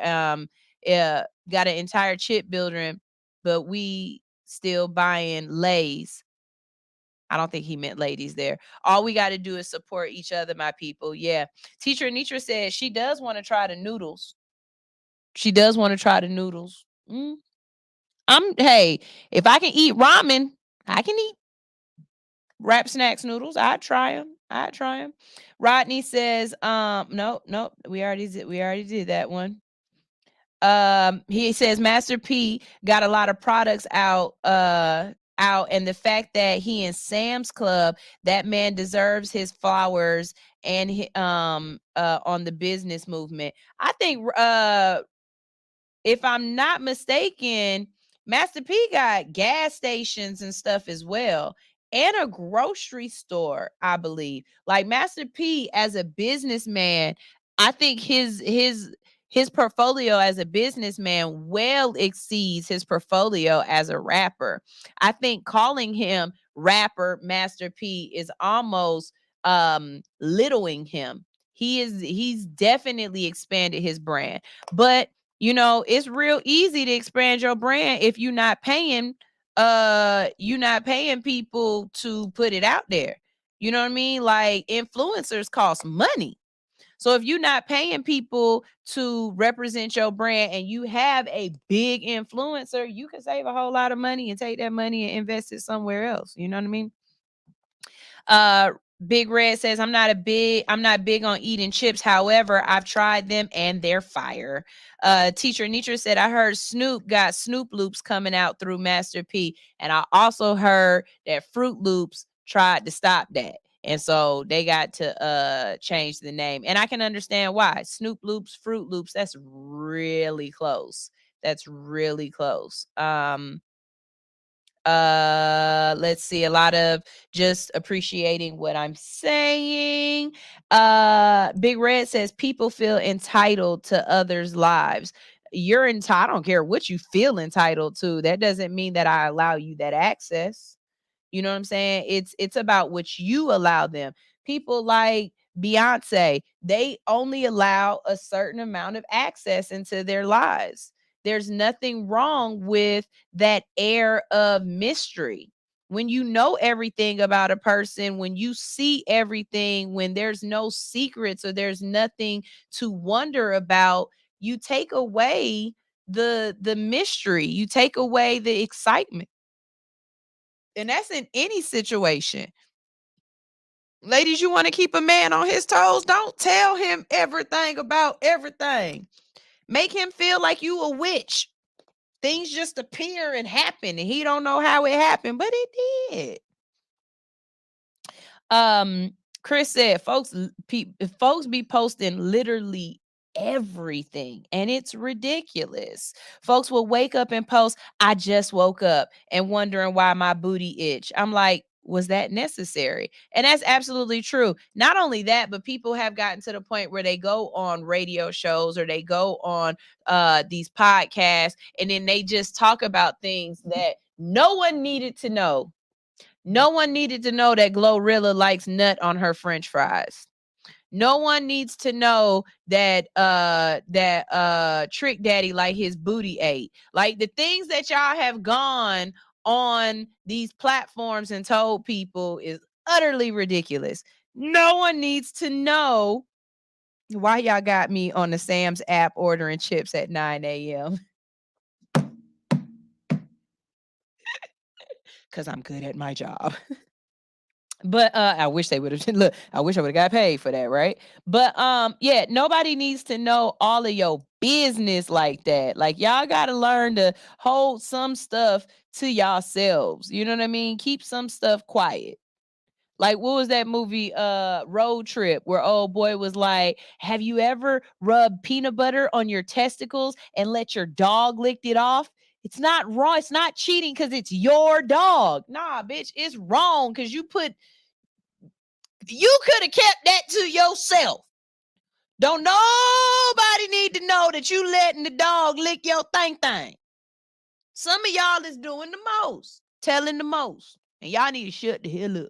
Got an entire chip building, but we still buying lays. I don't think he meant ladies there. All we got to do is support each other, my people. Yeah. Teacher Anitra said she does want to try the noodles. She does want to try the noodles. Hey, if I can eat ramen, I can eat wrap snacks noodles. I'd try them. I'd try them. Rodney says, nope. We already did that one. He says Master P got a lot of products out, and the fact that he in Sam's Club, that man deserves his flowers and on the business movement. I think if I'm not mistaken, Master P got gas stations and stuff as well, and a grocery store, I believe. Like Master P as a businessman, I think his portfolio as a businessman well exceeds his portfolio as a rapper. I think calling him rapper Master P is almost littling him. He's definitely expanded his brand. But it's real easy to expand your brand if you're not paying people to put it out there. You know what I mean? Like influencers cost money. So if you're not paying people to represent your brand and you have a big influencer, you can save a whole lot of money and take that money and invest it somewhere else. You know what I mean? Big Red says, I'm not big on eating chips. However, I've tried them and they're fire. Teacher Nitra said, I heard Snoop got Snoop Loops coming out through Master P. And I also heard that Fruit Loops tried to stop that. And so they got to change the name. And I can understand why. Snoop Loops, Fruit Loops, that's really close. That's really close. Let's see, a lot of just appreciating what I'm saying. Big Red says people feel entitled to others' lives. You're entitled. I don't care what you feel entitled to. That doesn't mean that I allow you that access. You know what I'm saying? It's about what you allow them. People like Beyonce, they only allow a certain amount of access into their lives. There's nothing wrong with that air of mystery. When you know everything about a person, when you see everything, when there's no secrets or there's nothing to wonder about, you take away the mystery. You take away the excitement. And that's in any situation. Ladies, you want to keep a man on his toes? Don't tell him everything about everything. Make him feel like you a witch. Things just appear and happen, and he don't know how it happened, but it did. Chris said, folks be posting literally everything, and it's ridiculous. Folks will wake up and post, I just woke up, and wondering why my booty itch. I'm like, was that necessary? And that's absolutely true. Not only that, but people have gotten to the point where they go on radio shows or they go on these podcasts, and then they just talk about things that no one needed to know. No one needed to know that Glorilla likes nut on her French fries. No one needs to know that Trick Daddy like his booty ate. Like the things that y'all have gone on these platforms and told people is utterly ridiculous. No one needs to know why y'all got me on the Sam's app ordering chips at 9 a.m. Because I'm good at my job. But I wish they would have look, I wish I would have got paid for that, right? But yeah, nobody needs to know all of your business like that. Like y'all gotta learn to hold some stuff to yourselves. You know what I mean? Keep some stuff quiet. Like what was that movie Road Trip where old boy was like, have you ever rubbed peanut butter on your testicles and let your dog lick it off? It's not wrong. It's not cheating because it's your dog. Nah, bitch, it's wrong because you could have kept that to yourself. Don't nobody need to know that you letting the dog lick your thing. Some of y'all is doing the most, telling the most, and y'all need to shut the hell up.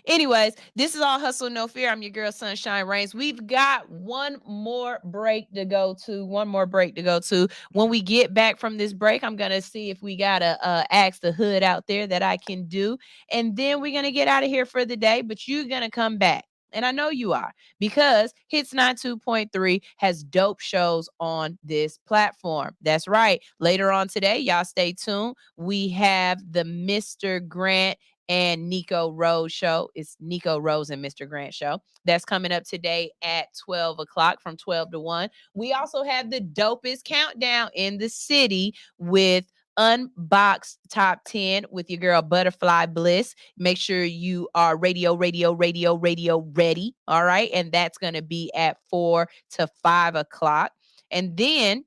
Anyways, this is All Hustle, No Fear. I'm your girl, Sunshine Reigns. We've got one more break to go to. When we get back from this break, I'm going to see if we got to ask the hood out there that I can do. And then we're going to get out of here for the day, but you're going to come back. And I know you are, because Hits 92.3 has dope shows on this platform. That's right. Later on today, y'all stay tuned. We have the Mr. Grant and Nico Rose show. It's Nico Rose and Mr. Grant show. That's coming up today at 12 o'clock from 12 to 1. We also have the dopest countdown in the city with Unboxed Top 10 with your girl Butterfly Bliss. Make sure you are radio ready. All right. And that's going to be at 4 to 5 o'clock. And then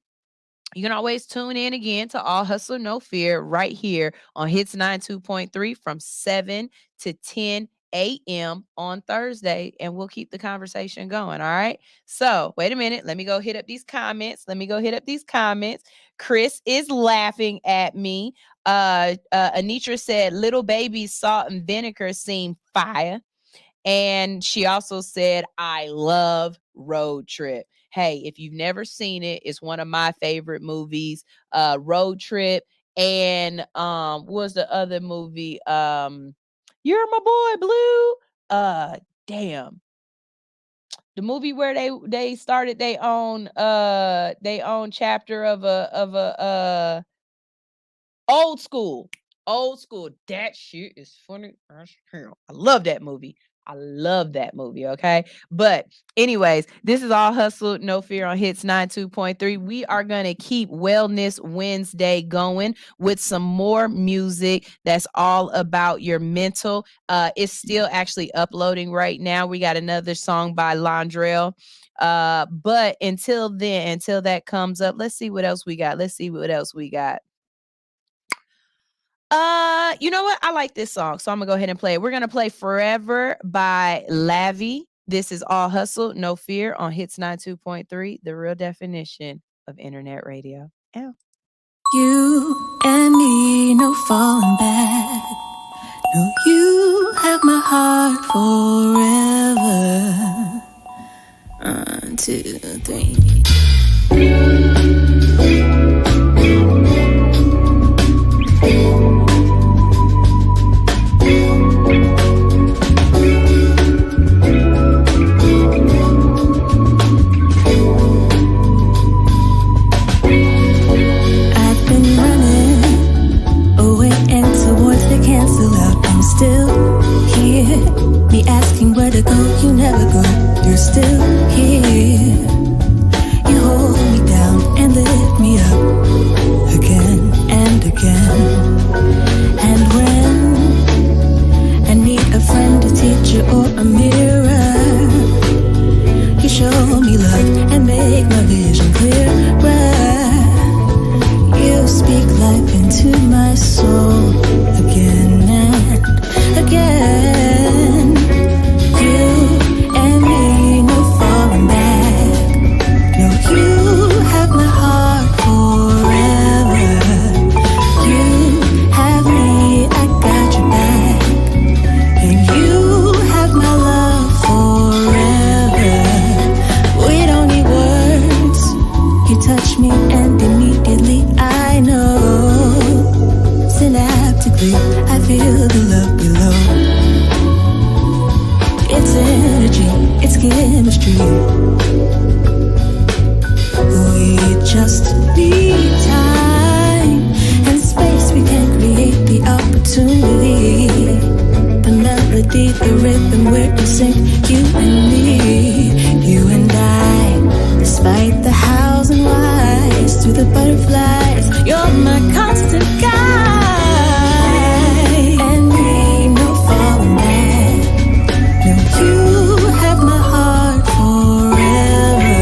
you can always tune in again to All Hustle, No Fear right here on Hits 92.3 from 7 to 10 a.m. on Thursday, and we'll keep the conversation going, all right? So, wait a minute. Let me go hit up these comments. Chris is laughing at me. Anitra said, Little Baby's Salt and Vinegar seem fire. And she also said, I love Road Trip. Hey, if you've never seen it, it's one of my favorite movies. Road Trip. And what was the other movie? You're My Boy Blue. Damn. The movie where they started their own chapter of a Old School. That shit is funny as hell. I love that movie. Okay. But anyways, this is All Hustle, No Fear on Hits 92.3. We are going to keep Wellness Wednesday going with some more music that's all about your mental. It's still actually uploading right now. We got another song by Londrell. But until that comes up, let's see what else we got. You know what? I like this song, so I'm gonna go ahead and play it. We're gonna play Forever by Lavi. This is All Hustle, No Fear on Hits 92.3, the real definition of internet radio. Ow. You and me, no falling back. No, you have my heart forever. 1, 2, 3. Still here, me asking where to go, you never go. You're still here. You hold me down and lift me up again and again. And when I need a friend, a teacher, or a mirror, you show me love and make my vision clearer. You speak life into my soul again and again. You and me, no falling back. No, you have my heart forever. You have me, I got your back. And you have my love forever. We don't need words. You touch me and immediately I know. Synaptically, I feel the love below. It's energy, it's chemistry. We just need time and space. We can create the opportunity. The melody, the rhythm, we're in sync. You and me, you and I. Despite the hows and whys, through the butterflies, you're my constant guide. And me, no falling back. No, you have my heart forever.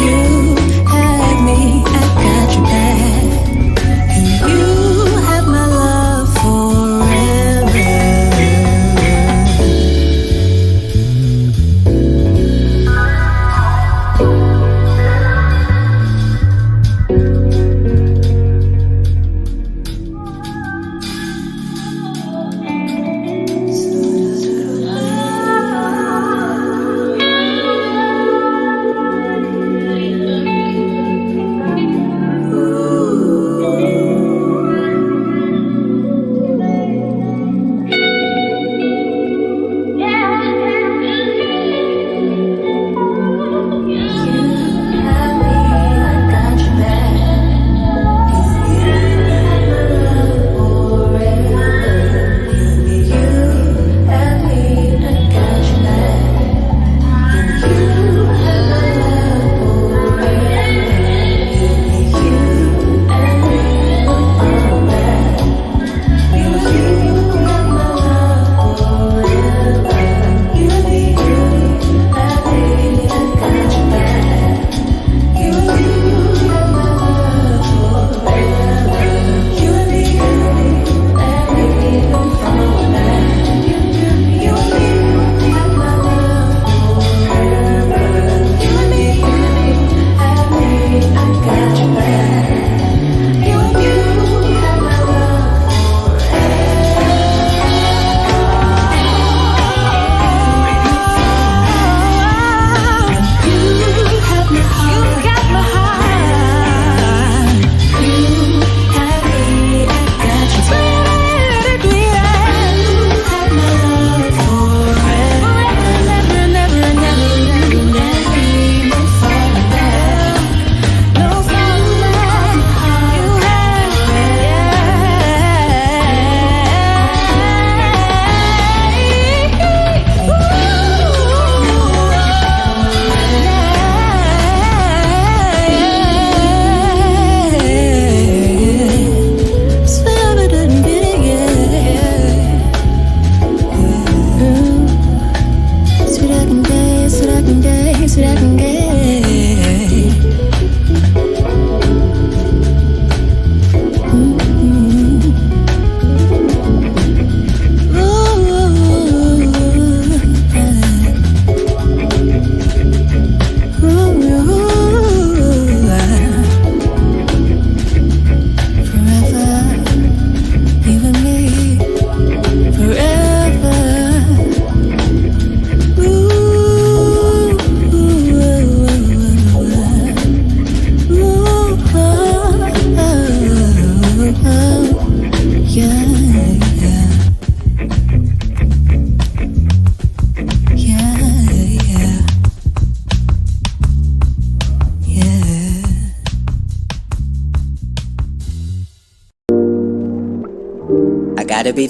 You have me, I got your back. And you have my love forever.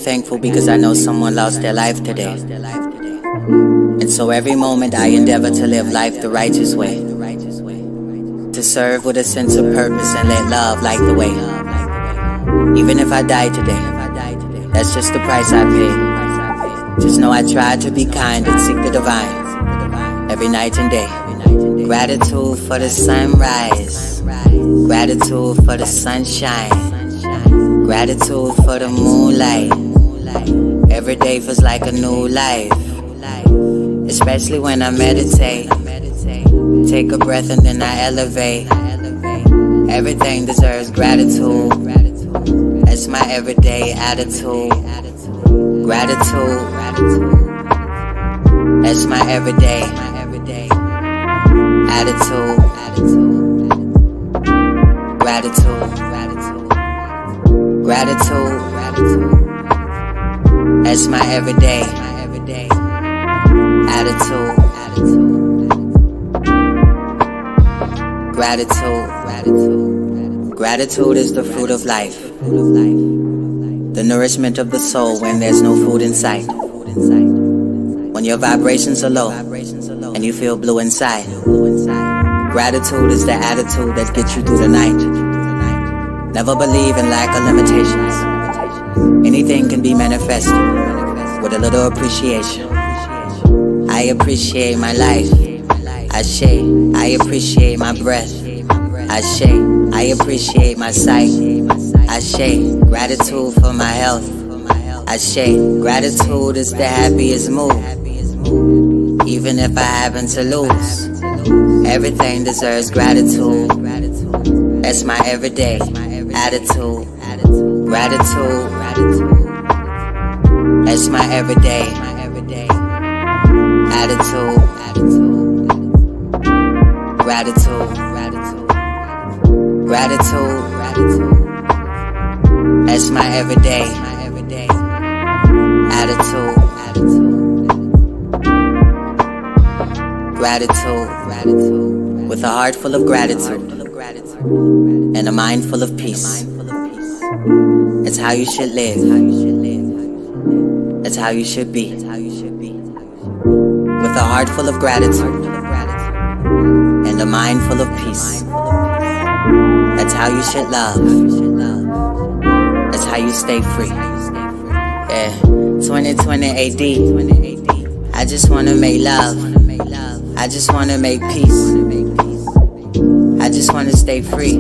thankful because I know someone lost their life today. And so every moment I endeavor to live life the righteous way. To serve with a sense of purpose and let love light the way. Even if I die today, that's just the price I pay. Just know I try to be kind and seek the divine every night and day. Gratitude for the sunrise, gratitude for the sunshine, gratitude for the moonlight. Every day feels like a new life, especially when I meditate. Take a breath and then I elevate. Everything deserves gratitude. That's my everyday attitude. Gratitude. That's my everyday attitude. Gratitude. Gratitude. That's my everyday attitude. Gratitude. Gratitude is the fruit of life. The nourishment of the soul when there's no food in sight. When your vibrations are low and you feel blue inside. Gratitude is the attitude that gets you through the night. Never believe in lack or limitations. Anything can be manifested with a little appreciation. I appreciate my life. I appreciate my breath. I appreciate my sight. Gratitude for my health. Gratitude is the happiest mood. Even if I happen to lose, everything deserves gratitude. That's my everyday attitude. Gratitude. That's my everyday attitude. Gratitude. Gratitude. That's my everyday attitude. Gratitude. With a heart full of gratitude and a mind full of peace. It's how you should live. It's how you should be. With a heart full of gratitude and a mind full of peace. That's how you should love. That's how you stay free. Yeah, 2020 AD. I just wanna make love. I just wanna make peace. I just wanna stay free.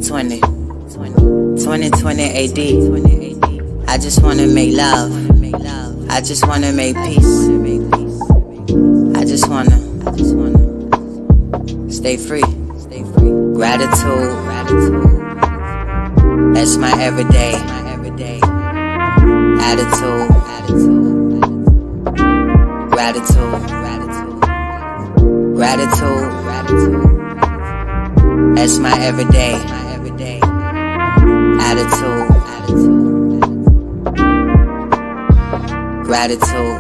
2020 AD. I just wanna make love. I just wanna make peace. I just wanna stay free. Gratitude. That's my everyday attitude. Gratitude. Gratitude. That's my everyday attitude. Gratitude.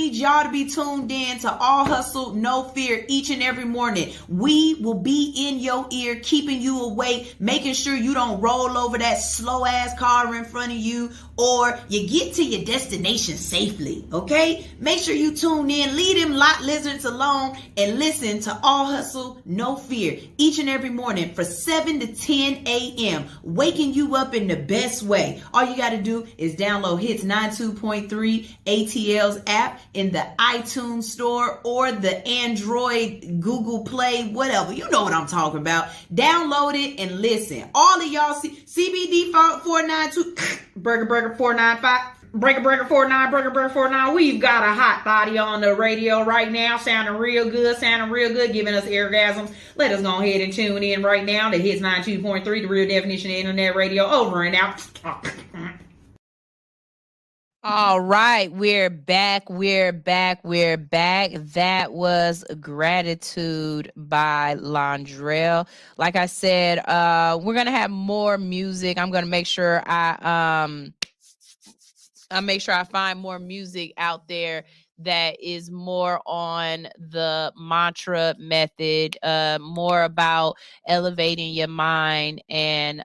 Y'all to be tuned in to All Hustle, No Fear each and every morning. We will be in your ear, keeping you awake, making sure you don't roll over that slow ass car in front of you, or you get to your destination safely. Okay, make sure you tune in, leave them lot lizards alone, and listen to All Hustle, No Fear each and every morning for 7 to 10 a.m. waking you up in the best way. All you got to do is download Hits 92.3 ATL ATL's app in the iTunes store or the Android, Google Play, whatever. You know what I'm talking about. Download it and listen. All of y'all CBD 492, Burger 495. Breaker 49, Breaker 49. We've got a hot body on the radio right now, sounding real good, giving us orgasms. Let us go ahead and tune in right now to Hits 92.3, the real definition of internet radio. Over and out. All right, we're back. That was Gratitude by Londrell. Like I said, we're gonna have more music. I'm gonna make sure I find more music out there that is more on the mantra method, more about elevating your mind and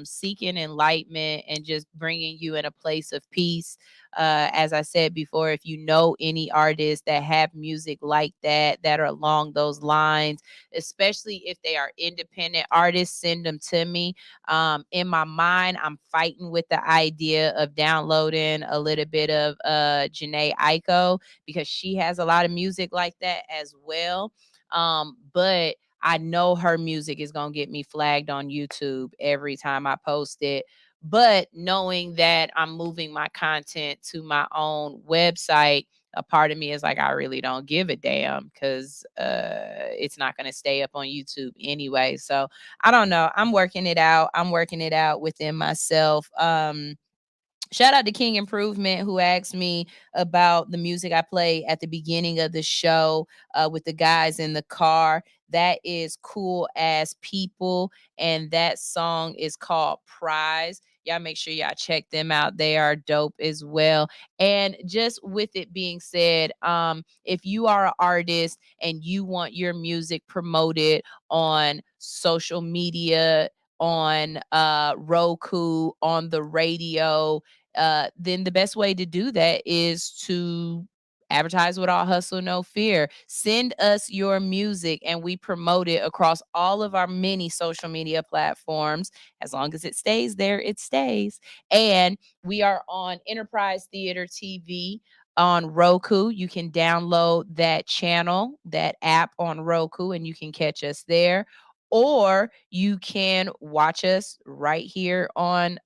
seeking enlightenment and just bringing you in a place of peace. As I said before, if you know any artists that have music like that are along those lines, especially if they are independent artists, send them to me. In my mind, I'm fighting with the idea of downloading a little bit of Janae Aiko, because she has a lot of music like that as well. But I know her music is going to get me flagged on YouTube every time I post it. But knowing that I'm moving my content to my own website, a part of me is like, I really don't give a damn, because it's not going to stay up on YouTube anyway. So I don't know. I'm working it out within myself. Shout out to King Improvement, who asked me about the music I play at the beginning of the show with the guys in the car. That is Cool As People, and that song is called Prize. Y'all make sure y'all check them out. They are dope as well. And just with it being said, if you are an artist and you want your music promoted on social media, on Roku, on the radio, then the best way to do that is to advertise with All Hustle No Fear. Send us your music and we promote it across all of our many social media platforms. As long as it stays there, it stays. And we are on Enterprise Theater TV on Roku. You can download that channel, that app on Roku, and you can catch us there. Or you can watch us right here on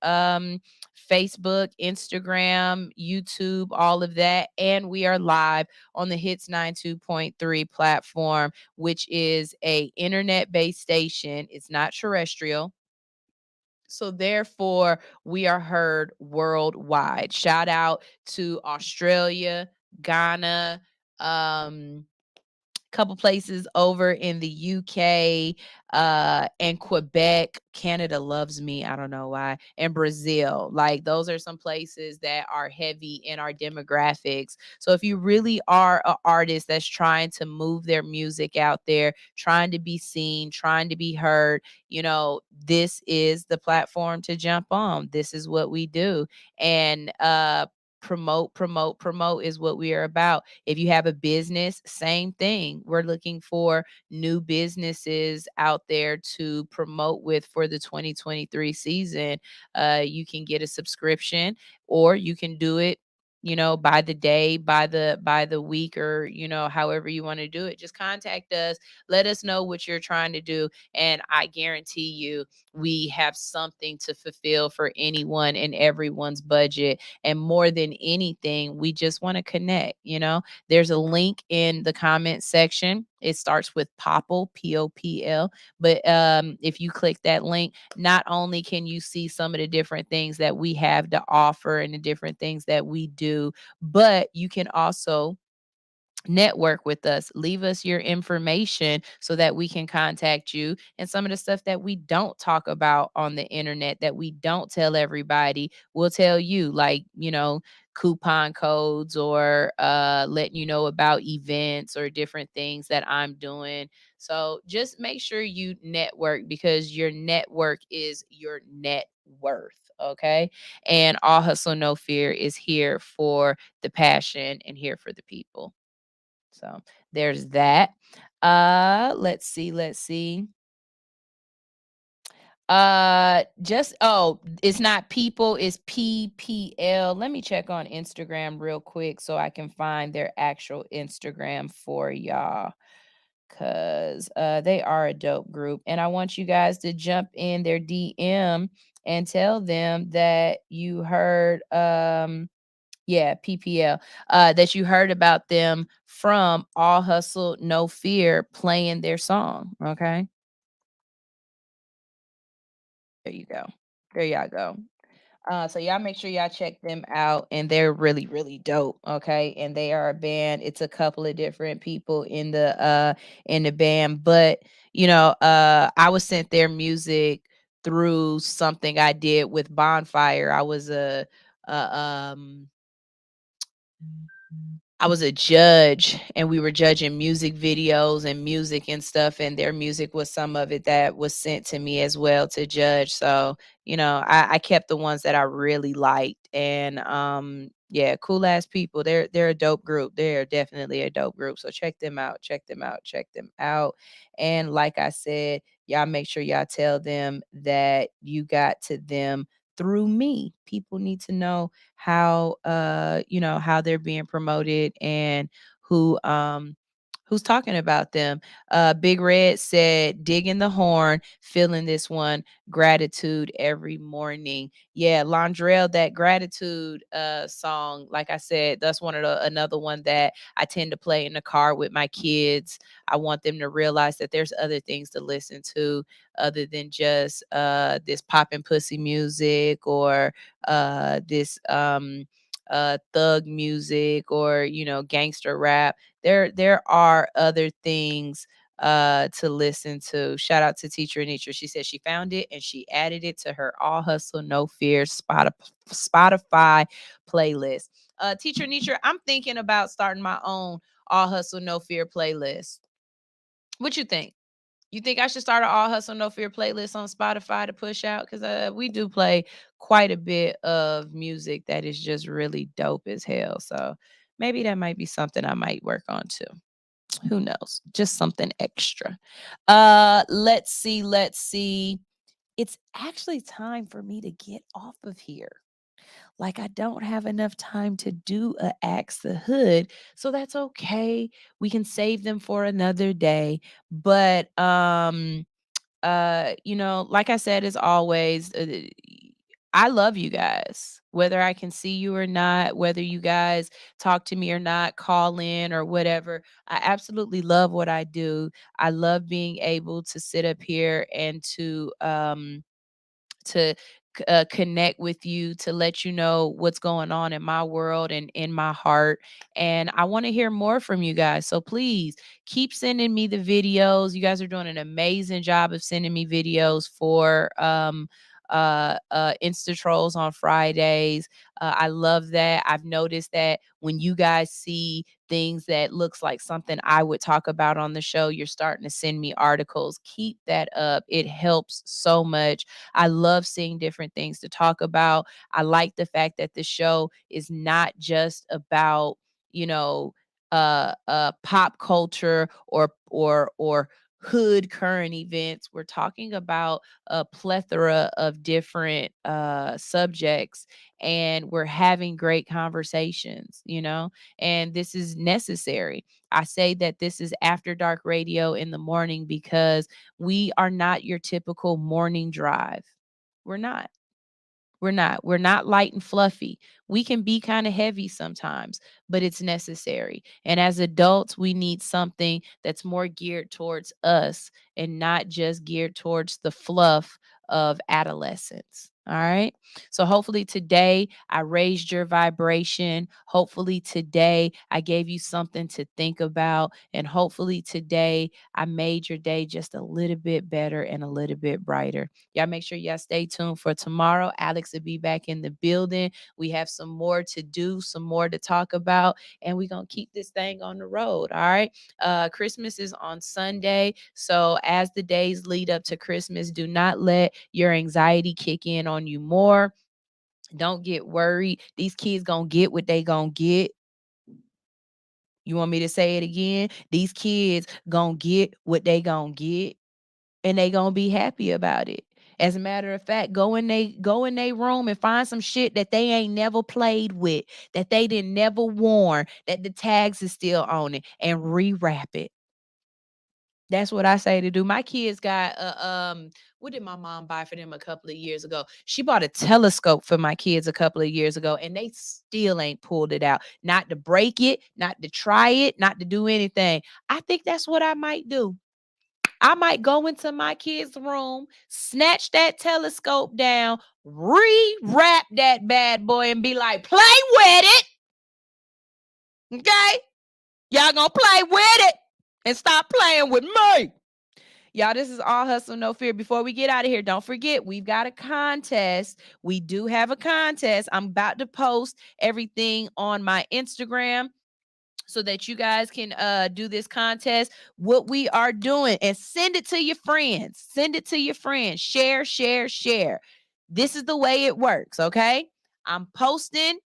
Facebook, Instagram, YouTube, all of that. And we are live on the Hits 92.3 platform, which is a internet-based station. It's not terrestrial. So therefore, we are heard worldwide. Shout out to Australia, Ghana, couple places over in the UK, and Quebec. Canada loves me. I don't know why. And Brazil. Like, those are some places that are heavy in our demographics. So if you really are an artist that's trying to move their music out there, trying to be seen, trying to be heard, this is the platform to jump on. This is what we do. And promote is what we are about. If you have a business, same thing. We're looking for new businesses out there to promote with for the 2023 season. You can get a subscription, or you can do it by the day, by the week, or however you want to do it. Just contact us, let us know what you're trying to do, and I guarantee you we have something to fulfill for anyone and everyone's budget. And more than anything, we just want to connect. There's a link in the comment section. It starts with Popl, Popl. But if you click that link, not only can you see some of the different things that we have to offer and the different things that we do, but you can also network with us. Leave us your information so that we can contact you. And some of the stuff that we don't talk about on the internet, that we don't tell everybody, we'll tell you, like, coupon codes, or letting you know about events or different things that I'm doing. So just make sure you network, because your network is your net worth. Okay. And All Hustle No Fear is here for the passion and here for the people. So there's that. Let's see. Just it's not people, it's PPL. Let me check on Instagram real quick so I can find their actual Instagram for y'all. Cause they are a dope group. And I want you guys to jump in their DM and tell them that you heard yeah, PPL, that you heard about them from All Hustle No Fear playing their song. Okay. There you go. There y'all go. So y'all make sure y'all check them out, and they're really, really dope. Okay, and they are a band. It's a couple of different people in the band, but I was sent their music through something I did with Bonfire. A um I was a judge, and we were judging music videos and music and stuff, and their music was some of it that was sent to me as well to judge. So, I kept the ones that I really liked. And yeah, cool ass people. They're a dope group. They're definitely a dope group. So check them out, check them out, check them out. And like I said, y'all make sure y'all tell them that you got to them through me. People need to know how they're being promoted and who's talking about them. Big Red said, digging the horn, feeling this one, gratitude every morning. Yeah, Londrell, that gratitude song, like I said, that's another one that I tend to play in the car with my kids. I want them to realize that there's other things to listen to other than just this poppin' pussy music or this thug music or gangster rap. There are other things to listen to. Shout out to Teacher Anitra. She said she found it and she added it to her All Hustle No Fear Spotify playlist. Teacher Anitra, I'm thinking about starting my own All Hustle No Fear playlist. What you think? You think I should start an All Hustle No Fear playlist on Spotify to push out? Because we do play quite a bit of music that is just really dope as hell. So maybe that might be something I might work on too. Who knows? Just something extra. Let's see. Let's see. It's actually time for me to get off of here. Like I don't have enough time to do a Axe the Hood, so that's okay. We can save them for another day. But like I said, as always, I love you guys. Whether I can see you or not, whether you guys talk to me or not, call in or whatever. I absolutely love what I do. I love being able to sit up here and to connect with you, to let you know what's going on in my world and in my heart. And I want to hear more from you guys. So please keep sending me the videos. You guys are doing an amazing job of sending me videos for Insta Trolls on Fridays. I love that. I've noticed that when you guys see things that looks like something I would talk about on the show, you're starting to send me articles. Keep that up. It helps so much. I love seeing different things to talk about. I like the fact that the show is not just about, you know, pop culture or hood current events. We're talking about a plethora of different subjects, and we're having great conversations. And this is necessary. I say that this is after dark radio in the morning because we are not your typical morning drive. We're not. We're not. We're not light and fluffy. We can be kind of heavy sometimes, but it's necessary. And as adults, we need something that's more geared towards us and not just geared towards the fluff of adolescence. All right. So hopefully today I raised your vibration. Hopefully today I gave you something to think about. And hopefully today I made your day just a little bit better and a little bit brighter. Y'all make sure y'all stay tuned for tomorrow. Alix will be back in the building. We have some more to do, some more to talk about, and we're going to keep this thing on the road. All right. Christmas is on Sunday. So as the days lead up to Christmas, do not let your anxiety kick in on you more. Don't get worried. These kids going to get what they going to get. You want me to say it again? These kids going to get what they going to get, and they going to be happy about it. As a matter of fact, go in they room and find some shit that they ain't never played with, that they didn't never worn, that the tags is still on it, and rewrap it. That's what I say to do. My kids got what did my mom buy for them a couple of years ago? She bought a telescope for my kids a couple of years ago, and they still ain't pulled it out. Not to break it, not to try it, not to do anything. I think that's what I might do. I might go into my kids' room, snatch that telescope down, rewrap that bad boy, and be like, play with it. Okay? Y'all gonna play with it and stop playing with me. Y'all, this is All Hustle, No Fear. Before we get out of here, don't forget, we've got a contest. We do have a contest. I'm about to post everything on my Instagram so that you guys can do this contest. What we are doing, and send it to your friends. Send it to your friends. Share, share, share. This is the way it works, okay? I'm posting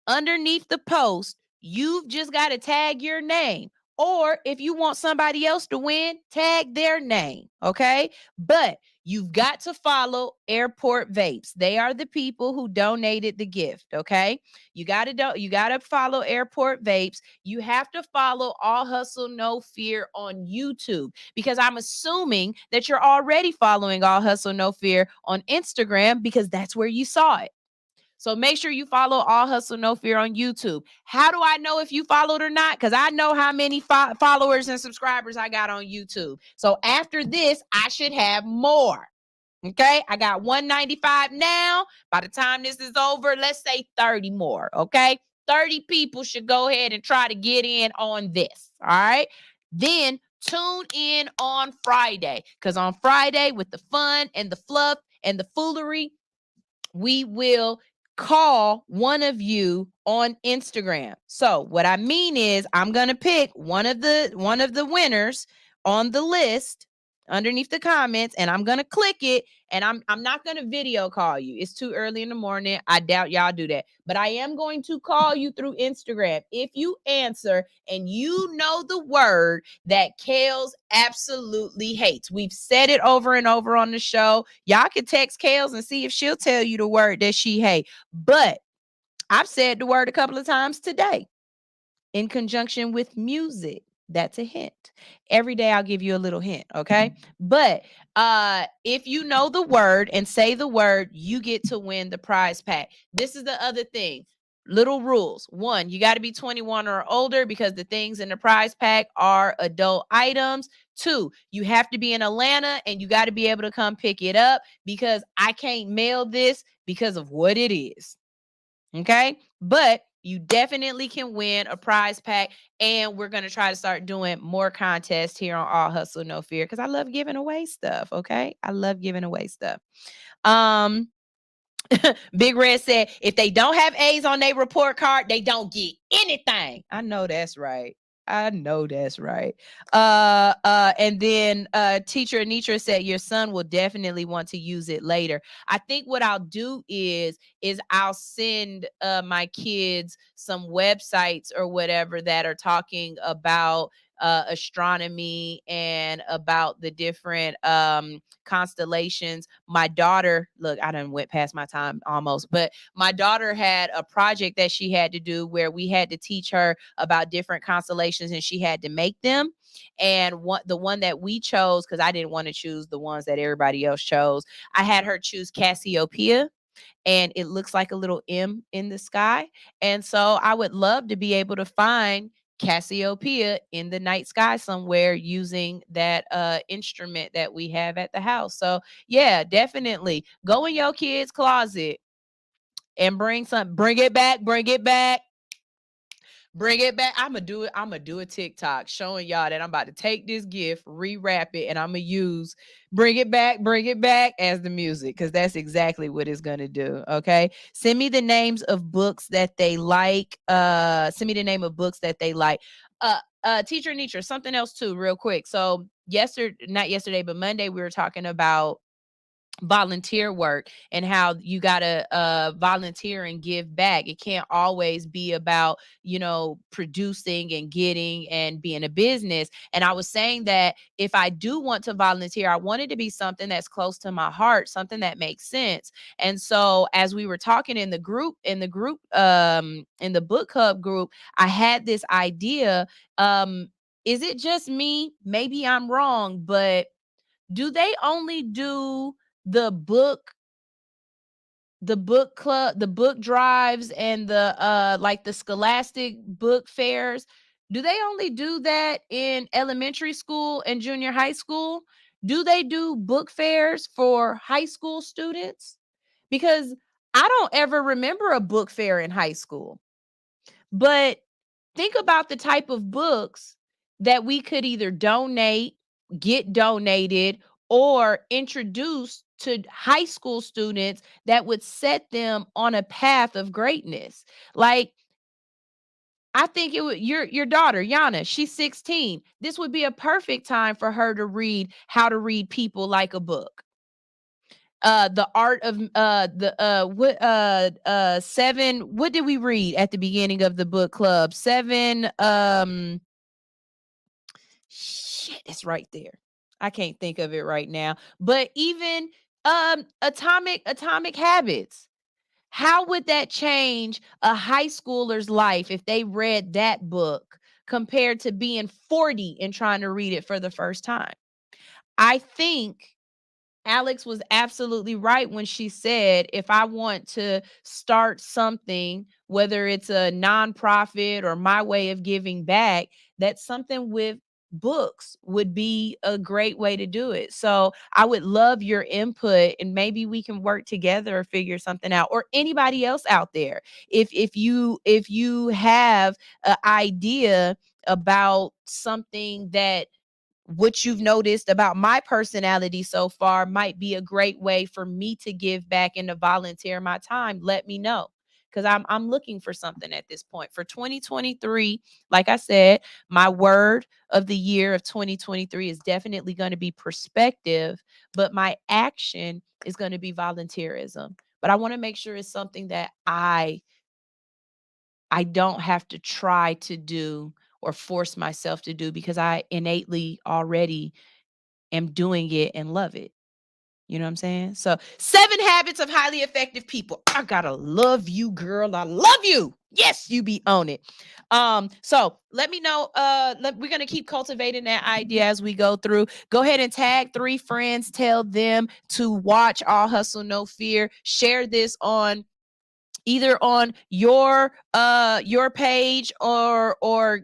underneath the post. You've just got to tag your name. Or if you want somebody else to win, tag their name, okay? But you've got to follow Airport Vapes. They are the people who donated the gift, okay? You got to follow Airport Vapes. You have to follow All Hustle No Fear on YouTube, because I'm assuming that you're already following All Hustle No Fear on Instagram, because that's where you saw it. So make sure you follow All Hustle No Fear on YouTube. How do I know if you followed or not? Because I know how many followers and subscribers I got on YouTube. So after this, I should have more. Okay, I got 195 now. By the time this is over, let's say 30 more. Okay, 30 people should go ahead and try to get in on this. All right, then tune in on Friday, because on Friday, with the fun and the fluff and the foolery, we will call one of you on Instagram. So what I mean is, I'm going to pick one of the winners on the list underneath the comments, and I'm going to click it, and I'm not going to video call you. It's too early in the morning. I doubt y'all do that. But I am going to call you through Instagram. If you answer and you know the word that Kales absolutely hates. We've said it over and over on the show. Y'all can text Kales and see if she'll tell you the word that she hates. But I've said the word a couple of times today in conjunction with music. That's a hint. Every day I'll give you a little hint, okay? But if you know the word and say the word, you get to win the prize pack. This is the other thing. Little rules. 1, you got to be 21 or older, because the things in the prize pack are adult items. 2, you have to be in Atlanta, and you got to be able to come pick it up, because I can't mail this because of what it is. Okay? But you definitely can win a prize pack, and we're going to try to start doing more contests here on All Hustle No Fear, because I love giving away stuff, okay? I love giving away stuff. Big Red said, if they don't have A's on their report card, they don't get anything. I know that's right. And then Teacher Anitra said, your son will definitely want to use it later. I think what I'll do is I'll send my kids some websites or whatever that are talking about astronomy and about the different constellations. My daughter, look, I done went past my time almost, but my daughter had a project that she had to do where we had to teach her about different constellations, and she had to make them. And the one that we chose, because I didn't want to choose the ones that everybody else chose, I had her choose Cassiopeia, and it looks like a little M in the sky. And so I would love to be able to find Cassiopeia in the night sky somewhere using that instrument that we have at the house. So yeah, definitely go in your kid's closet and bring it back. I'm gonna do a TikTok showing y'all that I'm about to take this gift, rewrap it, and I'm gonna use bring it back as the music, because that's exactly what it's gonna do. Okay. Send me the names of books that they like. Send me the name of books that they like. Teacher Nietzsche, something else too, real quick. So not yesterday, but Monday, we were talking about volunteer work and how you gotta volunteer and give back. It can't always be about, you know, producing and getting and being a business. And I was saying that if I do want to volunteer, I want it to be something that's close to my heart, something that makes sense. And so as we were talking in the book club group, I had this idea. Is it just me? Maybe I'm wrong, but do they only do the book club, the book drives, and the like the scholastic book fairs? Do they only do that in elementary school and junior high school? Do they do book fairs for high school students? Because I don't ever remember a book fair in high school. But think about the type of books that we could either donate, get donated, or introduce to high school students that would set them on a path of greatness. Like, I think it would, your daughter, Yana, she's 16. This would be a perfect time for her to read How to Read People Like a Book. The art of seven, what did we read at the beginning of the book club? Seven, shit, it's right there. I can't think of it right now. But even atomic habits. How would that change a high schooler's life if they read that book compared to being 40 and trying to read it for the first time? I think Alix was absolutely right when she said, if I want to start something, whether it's a nonprofit or my way of giving back, that something with books would be a great way to do it. So I would love your input, and maybe we can work together or figure something out, or anybody else out there. If you have an idea about something that what you've noticed about my personality so far might be a great way for me to give back and to volunteer my time, let me know. Because I'm looking for something at this point. For 2023, like I said, my word of the year of 2023 is definitely going to be perspective, but my action is going to be volunteerism. But I want to make sure it's something that I don't have to try to do or force myself to do, because I innately already am doing it and love it. You know what I'm saying? So 7 habits of highly effective people. I gotta love you, girl. I love you. Yes, you be on it. So let me know. We're gonna keep cultivating that idea as we go through. Go ahead and tag 3 friends. Tell them to watch All Hustle No Fear. Share this on either on your page, or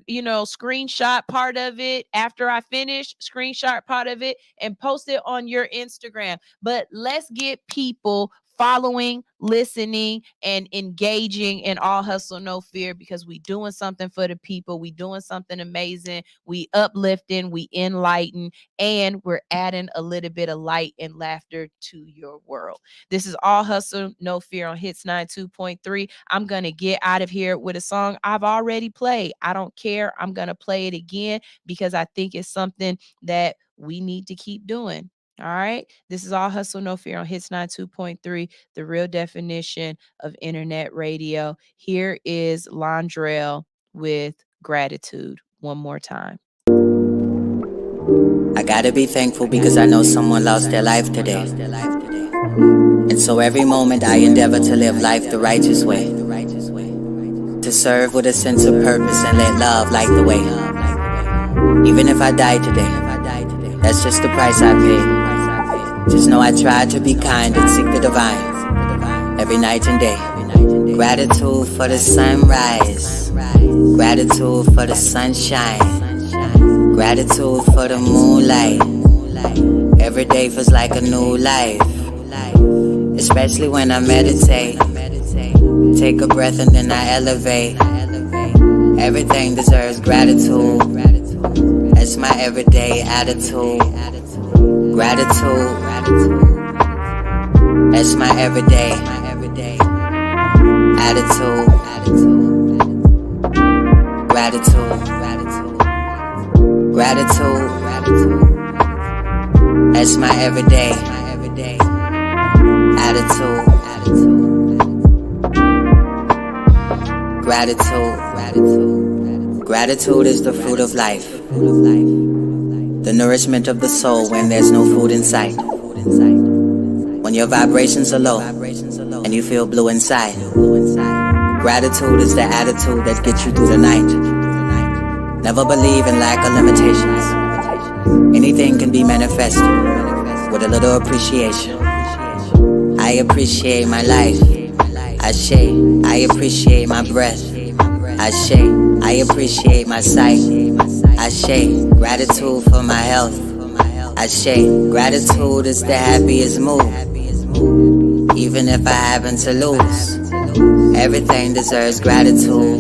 you know, screenshot part of it after I finish, screenshot part of it and post it on your Instagram. But let's get people following, listening, and engaging in All Hustle No Fear, because we doing something for the people. We doing something amazing. We uplifting, we enlighten, and we're adding a little bit of light and laughter to your world. This is All Hustle No Fear on Hits 92.3. I'm going to get out of here with a song I've already played. I don't care. I'm going to play it again because I think it's something that we need to keep doing. All right. This is All Hustle No Fear on Hits 92.3, the real definition of internet radio. Here is Londrell with Gratitude one more time. I gotta be thankful because I know someone lost their life today. And so every moment I endeavor to live life the righteous way, to serve with a sense of purpose and let love light the way. Even if I die today, that's just the price I pay. Just know I try to be kind and seek the divine every night and day. Gratitude for the sunrise, gratitude for the sunshine, gratitude for the moonlight. Every day feels like a new life, especially when I meditate. Take a breath and then I elevate. Everything deserves gratitude. That's my everyday attitude. Gratitude. That's my everyday attitude. Gratitude. Gratitude. That's my everyday attitude, gratitude. Gratitude is the fruit of life, the nourishment of the soul when there's no food in sight. When your vibrations are low and you feel blue inside, gratitude is the attitude that gets you through the night. Never believe in lack or limitations. Anything can be manifested with a little appreciation. I appreciate my life. I appreciate my breath. I appreciate my sight. Gratitude for my health. Gratitude is the happiest mood. Even if I happen to lose, everything deserves gratitude.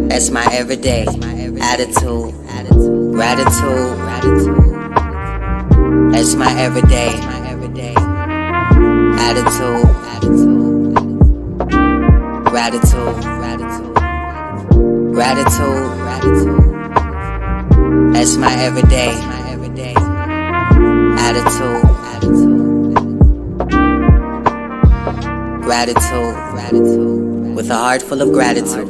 That's my everyday attitude. Gratitude. That's my everyday attitude. Gratitude. That's my everyday attitude. Gratitude. With a heart full of gratitude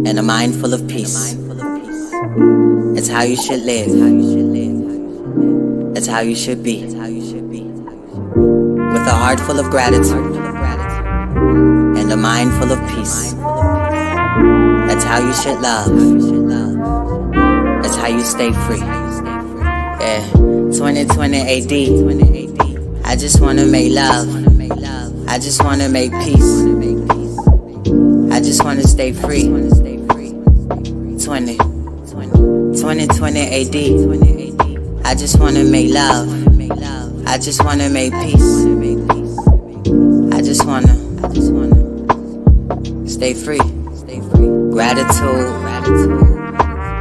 and a mind full of peace. It's how you should live. It's how you should be. With a heart full of gratitude and a mind full of peace. That's how you should love. That's how you stay free. Yeah, 2020 AD. I just wanna make love. I just wanna make peace. I just wanna stay free. 2020 AD. I just wanna make love. I just wanna make peace. I just wanna stay free. Gratitude.